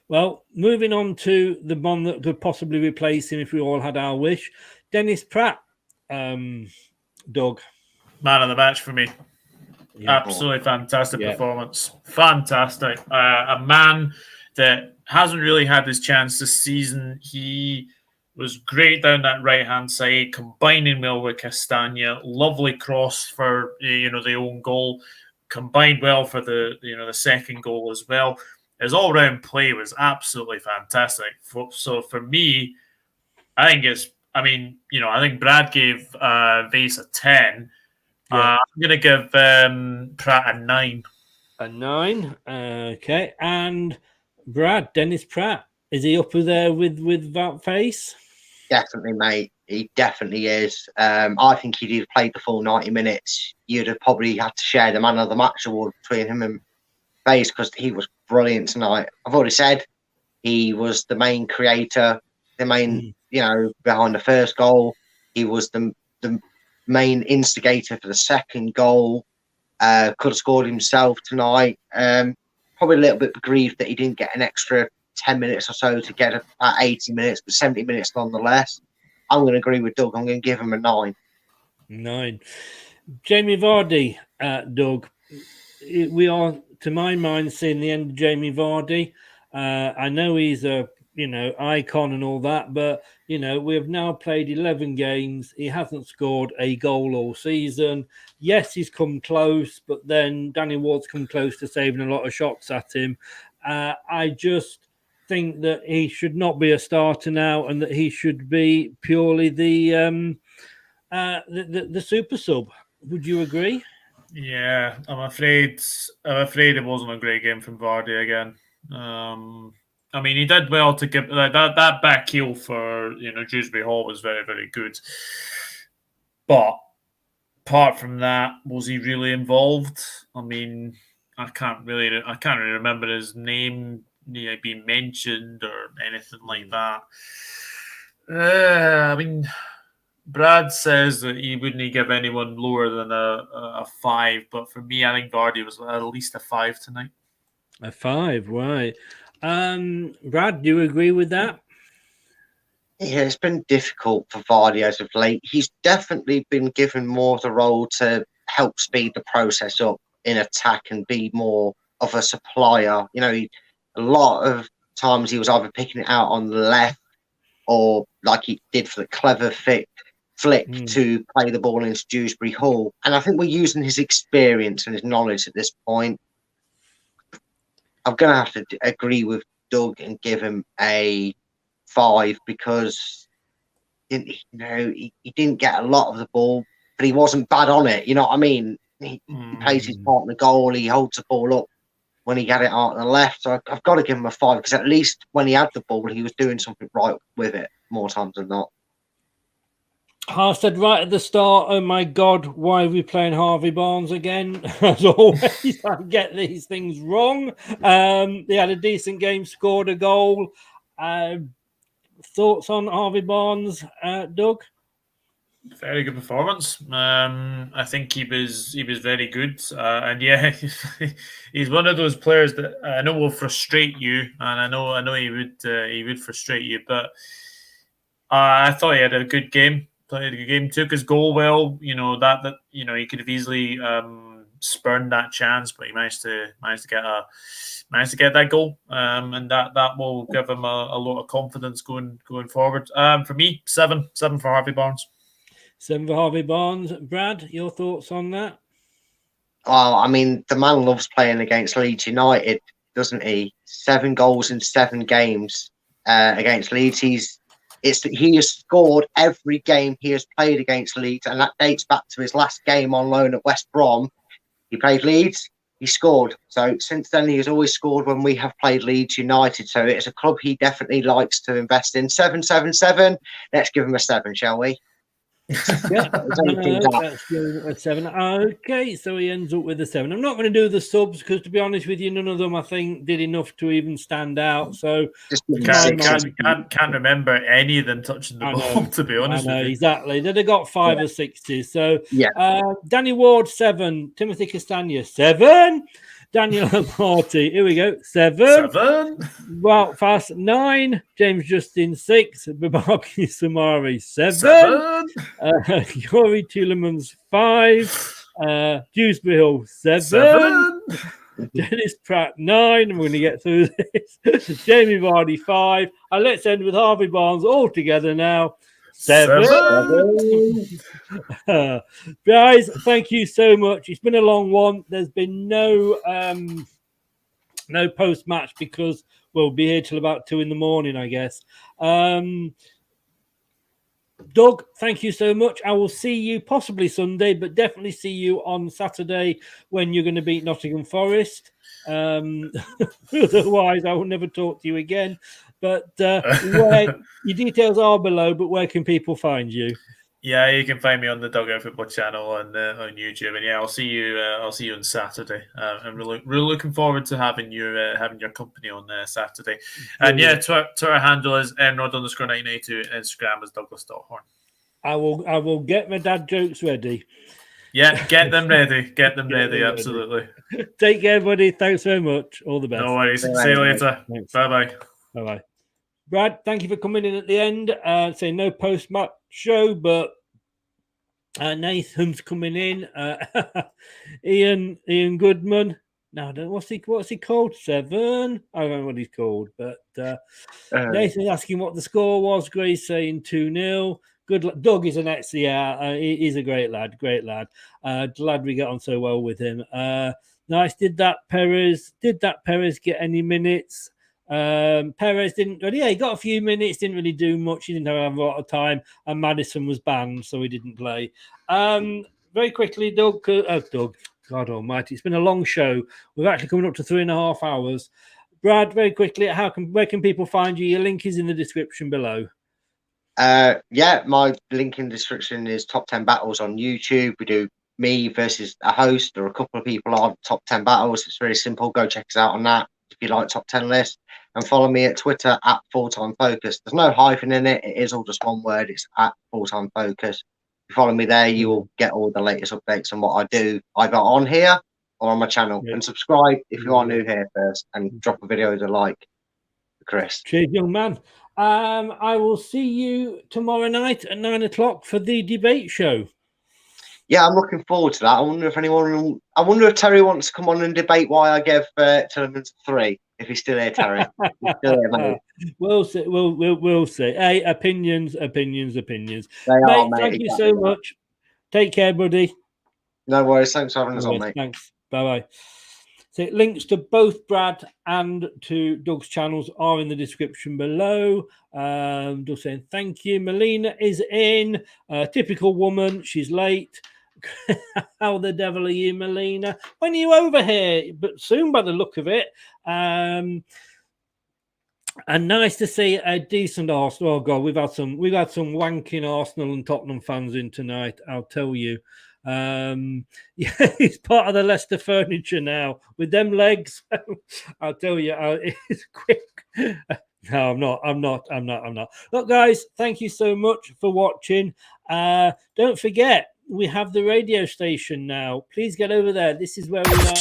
Speaker 1: Well, moving on to the one that could possibly replace him if we all had our wish, Dennis Pratt. Doug.
Speaker 7: Man of the match for me. Yeah. Absolutely fantastic performance. Fantastic. A man that hasn't really had his chance this season. He was great down that right-hand side, combining well with Castagna. Lovely cross for the own goal. Combined well for the second goal as well. His all-round play was absolutely fantastic. So for me, I think Brad gave Vase a 10. I'm going to give Pratt a 9.
Speaker 1: A 9. Okay. And Brad, Dennis Pratt, is he up there with that face?
Speaker 14: Definitely, mate. He definitely is. I think he'd have played the full 90 minutes. You'd have probably had to share the man of the match award between him and Face because he was brilliant tonight. I've already said he was the main creator, the main, behind the first goal. He was the main instigator for the second goal. Could have scored himself tonight. Probably a little bit grieved that he didn't get an extra 10 minutes or so to get about 80 minutes, but 70 minutes nonetheless. I'm going to agree with Doug. I'm going to give him a 9.
Speaker 1: 9. Jamie Vardy, Doug. We are, to my mind, seeing the end of Jamie Vardy. I know he's a icon and all that, but we have now played 11 games. He hasn't scored a goal all season. Yes, he's come close, but then Danny Ward's come close to saving a lot of shots at him. I just think that he should not be a starter now, and that he should be purely the super sub. Would you agree?
Speaker 7: Yeah, I'm afraid it wasn't a great game from Vardy again. I mean, he did well to give that back heel for Dewsbury Hall was very, very good. But apart from that, was he really involved? I mean, I can't really remember his name being mentioned or anything like that. I mean, Brad says that he wouldn't give anyone lower than a 5, but for me, I think Vardy was at least a 5 tonight.
Speaker 1: A 5, right? Brad, do you agree with that?
Speaker 14: Yeah, it's been difficult for Vardy as of late. He's definitely been given more of the role to help speed the process up in attack and be more of a supplier. A lot of times he was either picking it out on the left or like he did for the clever flick to play the ball into Dewsbury Hall. And I think we're using his experience and his knowledge at this point. I'm going to have to agree with Doug and give him a 5 because he didn't get a lot of the ball, but he wasn't bad on it. You know what I mean? He plays his part in the goal. He holds the ball up when he got it out on the left. So I've got to give him a 5 because at least when he had the ball, he was doing something right with it more times than not.
Speaker 1: I said right at the start, oh my God, why are we playing Harvey Barnes again? As always, I get these things wrong. He had a decent game, scored a goal. Thoughts on Harvey Barnes, Doug?
Speaker 7: Very good performance. I think he was very good, and yeah, he's one of those players that I know will frustrate you, and I know he would frustrate you, but I thought he had a good game. Played a good game, took his goal well. That he could have easily spurned that chance, but he managed to get that goal, and that will give him a lot of confidence going forward. For me, 7 for Harvey Barnes.
Speaker 1: 7 for Harvey Barnes. Brad, your thoughts on that?
Speaker 14: Well, I mean, the man loves playing against Leeds United, doesn't he? 7 goals in 7 games against Leeds. He has scored every game he has played against Leeds, and that dates back to his last game on loan at West Brom. He played Leeds, he scored. So since then, he has always scored when we have played Leeds United. So it's a club he definitely likes to invest in. 7. Let's give him a 7, shall we?
Speaker 1: Yeah, a 7. Okay, so he ends up with a 7. I'm not going to do the subs because, to be honest with you, none of them I think did enough to even stand out. So
Speaker 7: can't remember any of them touching the ball. To be honest, with you.
Speaker 1: Exactly. They'd have got 5 or 6s. So Danny Ward 7, Timothy Castagna 7. Daniel Party, here we go. 7. Well, fast 9. James Justin 6. Babaki Samari 7. Yuri Tielemans 5. Dewsbury Hill 7. Dennis Pratt 9. We're going to get through this. Jamie Vardy 5. And let's end with Harvey Barnes all together now. 7. Guys, thank you so much. It's been a long one. There's been no post match because we'll be here till about 2 a.m, I guess. Doug, thank you so much. I will see you possibly Sunday, but definitely see you on Saturday when you're going to beat Nottingham Forest. Otherwise, I will never talk to you again. But your details are below, but where can people find you?
Speaker 7: Yeah, you can find me on the Dugout Football channel on YouTube, and I'll see you on Saturday. I'm really looking forward to having your company on Saturday. And Twitter handle is Enrod_992. Instagram is Douglas.Horn.
Speaker 1: I will get my dad jokes ready.
Speaker 7: Yeah, get them ready. Get them ready. Absolutely.
Speaker 1: Take care, buddy. Thanks very much. All the best.
Speaker 7: No worries. See you later. Bye-bye.
Speaker 1: Bye-bye. Brad, thank you for coming in at the end. Say no post-match show, but Nathan's coming in. Ian Goodman. No, I don't know. What's he called? 7. I don't know what he's called, but Nathan's asking what the score was. Grace saying 2-0. Good luck. Doug is an ex. He's a great lad. Glad we get on so well with him. Nice. Did that Perez get any minutes? Perez didn't really. Yeah, he got a few minutes, didn't really do much. He didn't have a lot of time, and Madison was banned, so he didn't play. Very quickly, Doug, God almighty, it's been a long show. We're actually coming up to 3.5 hours. Brad, very quickly, where can people find you? Your link is in the description below.
Speaker 14: My link in the description is Top 10 Battles on YouTube. We do me versus a host or a couple of people on Top 10 Battles. It's very simple. Go check us out on that if you like Top 10 list. And follow me at Twitter at Fulltime Focus. There's no hyphen in it. It is all just one word. It's at Fulltime Focus. If you follow me there, you will get all the latest updates on what I do, either on here or on my channel. And subscribe if you are new here first, and drop a video as a like for Chris.
Speaker 1: Cheers, young man. I will see you tomorrow night at 9 o'clock for the debate show.
Speaker 14: Yeah, I'm looking forward to that. I wonder if Terry wants to come on and debate why I gave Tillman's 3. If he's still here, Terry. He's still here, mate.
Speaker 1: We'll see. We'll see. Hey, opinions.
Speaker 14: They
Speaker 1: mate,
Speaker 14: are, mate.
Speaker 1: Thank you so much. Take care, buddy.
Speaker 14: No worries. Thanks for having us on, mate.
Speaker 1: Thanks. Bye-bye. So links to both Brad and to Doug's channels are in the description below. Doug saying thank you. Melina is in. Typical woman. She's late. How the devil are you, Melina? When are you over here? But soon, by the look of it. And nice to see a decent Arsenal. Oh God, we've had some wanking Arsenal and Tottenham fans in tonight. I'll tell you. Yeah, he's part of the Leicester furniture now with them legs. I'll tell you, it's quick. No, I'm not. Look, guys, thank you so much for watching. Don't forget, we have the radio station now. Please get over there. This is where we are.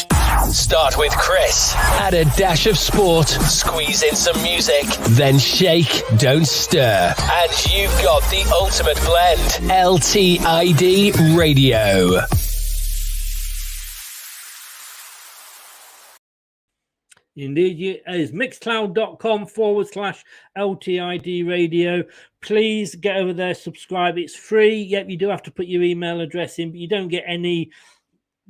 Speaker 3: Start with Chris. Add a dash of sport. Squeeze in some music. Then shake, don't stir. And you've got the ultimate blend. LTID Radio.
Speaker 1: Indeed, it is mixcloud.com/LTID radio. Please get over there, subscribe. It's free. Yep, you do have to put your email address in, but you don't get any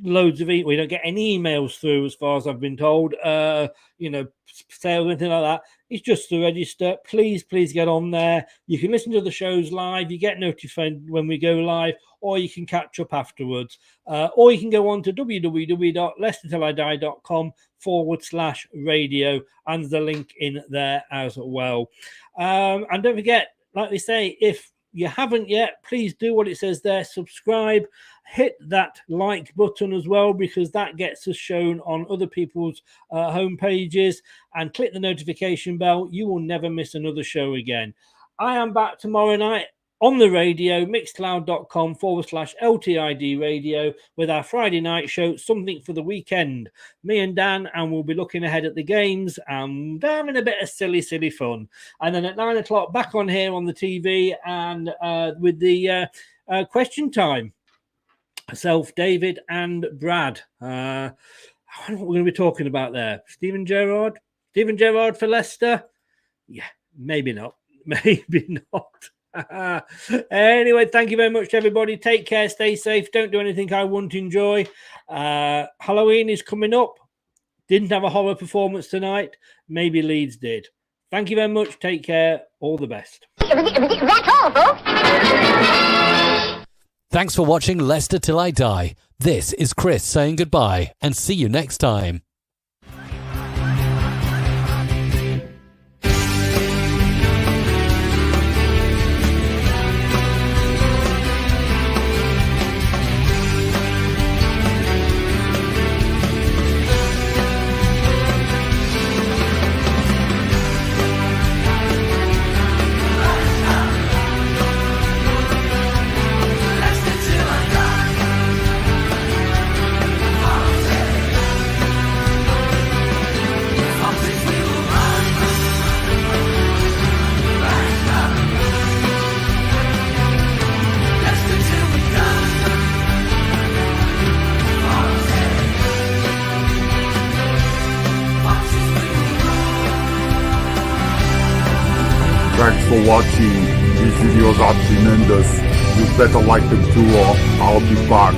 Speaker 1: we don't get any emails through, as far as I've been told. Sale or anything like that. It's just to register. Please get on there. You can listen to the shows live. You get notified when we go live, or you can catch up afterwards. Or you can go on to www.leicestertillidie.com/radio, and the link in there as well. And don't forget, like they say, if you haven't yet, please do what it says there. Subscribe. Hit that like button as well, because that gets us shown on other people's home pages, and click the notification bell. You will never miss another show again. I am back tomorrow night on the radio, mixcloud.com/LTID radio, with our Friday night show, Something for the Weekend. Me and Dan, and we'll be looking ahead at the games and having a bit of silly fun. And then at 9 o'clock, back on here on the TV, and with the question time. Myself, David, and Brad. I don't know what we're going to be talking about there. Steven Gerrard for Leicester? Yeah, maybe not. Anyway, thank you very much to everybody. Take care, stay safe, don't do anything I won't enjoy. Halloween is coming up. Didn't have a horror performance tonight. Maybe Leeds did. Thank you very much. Take care. All the best.
Speaker 17: That's all, folks. Thanks for watching Leicester Till I Die. This is Chris saying goodbye, and see you next time.
Speaker 18: Thanks for watching. These videos are tremendous. You better like them too, or I'll be back.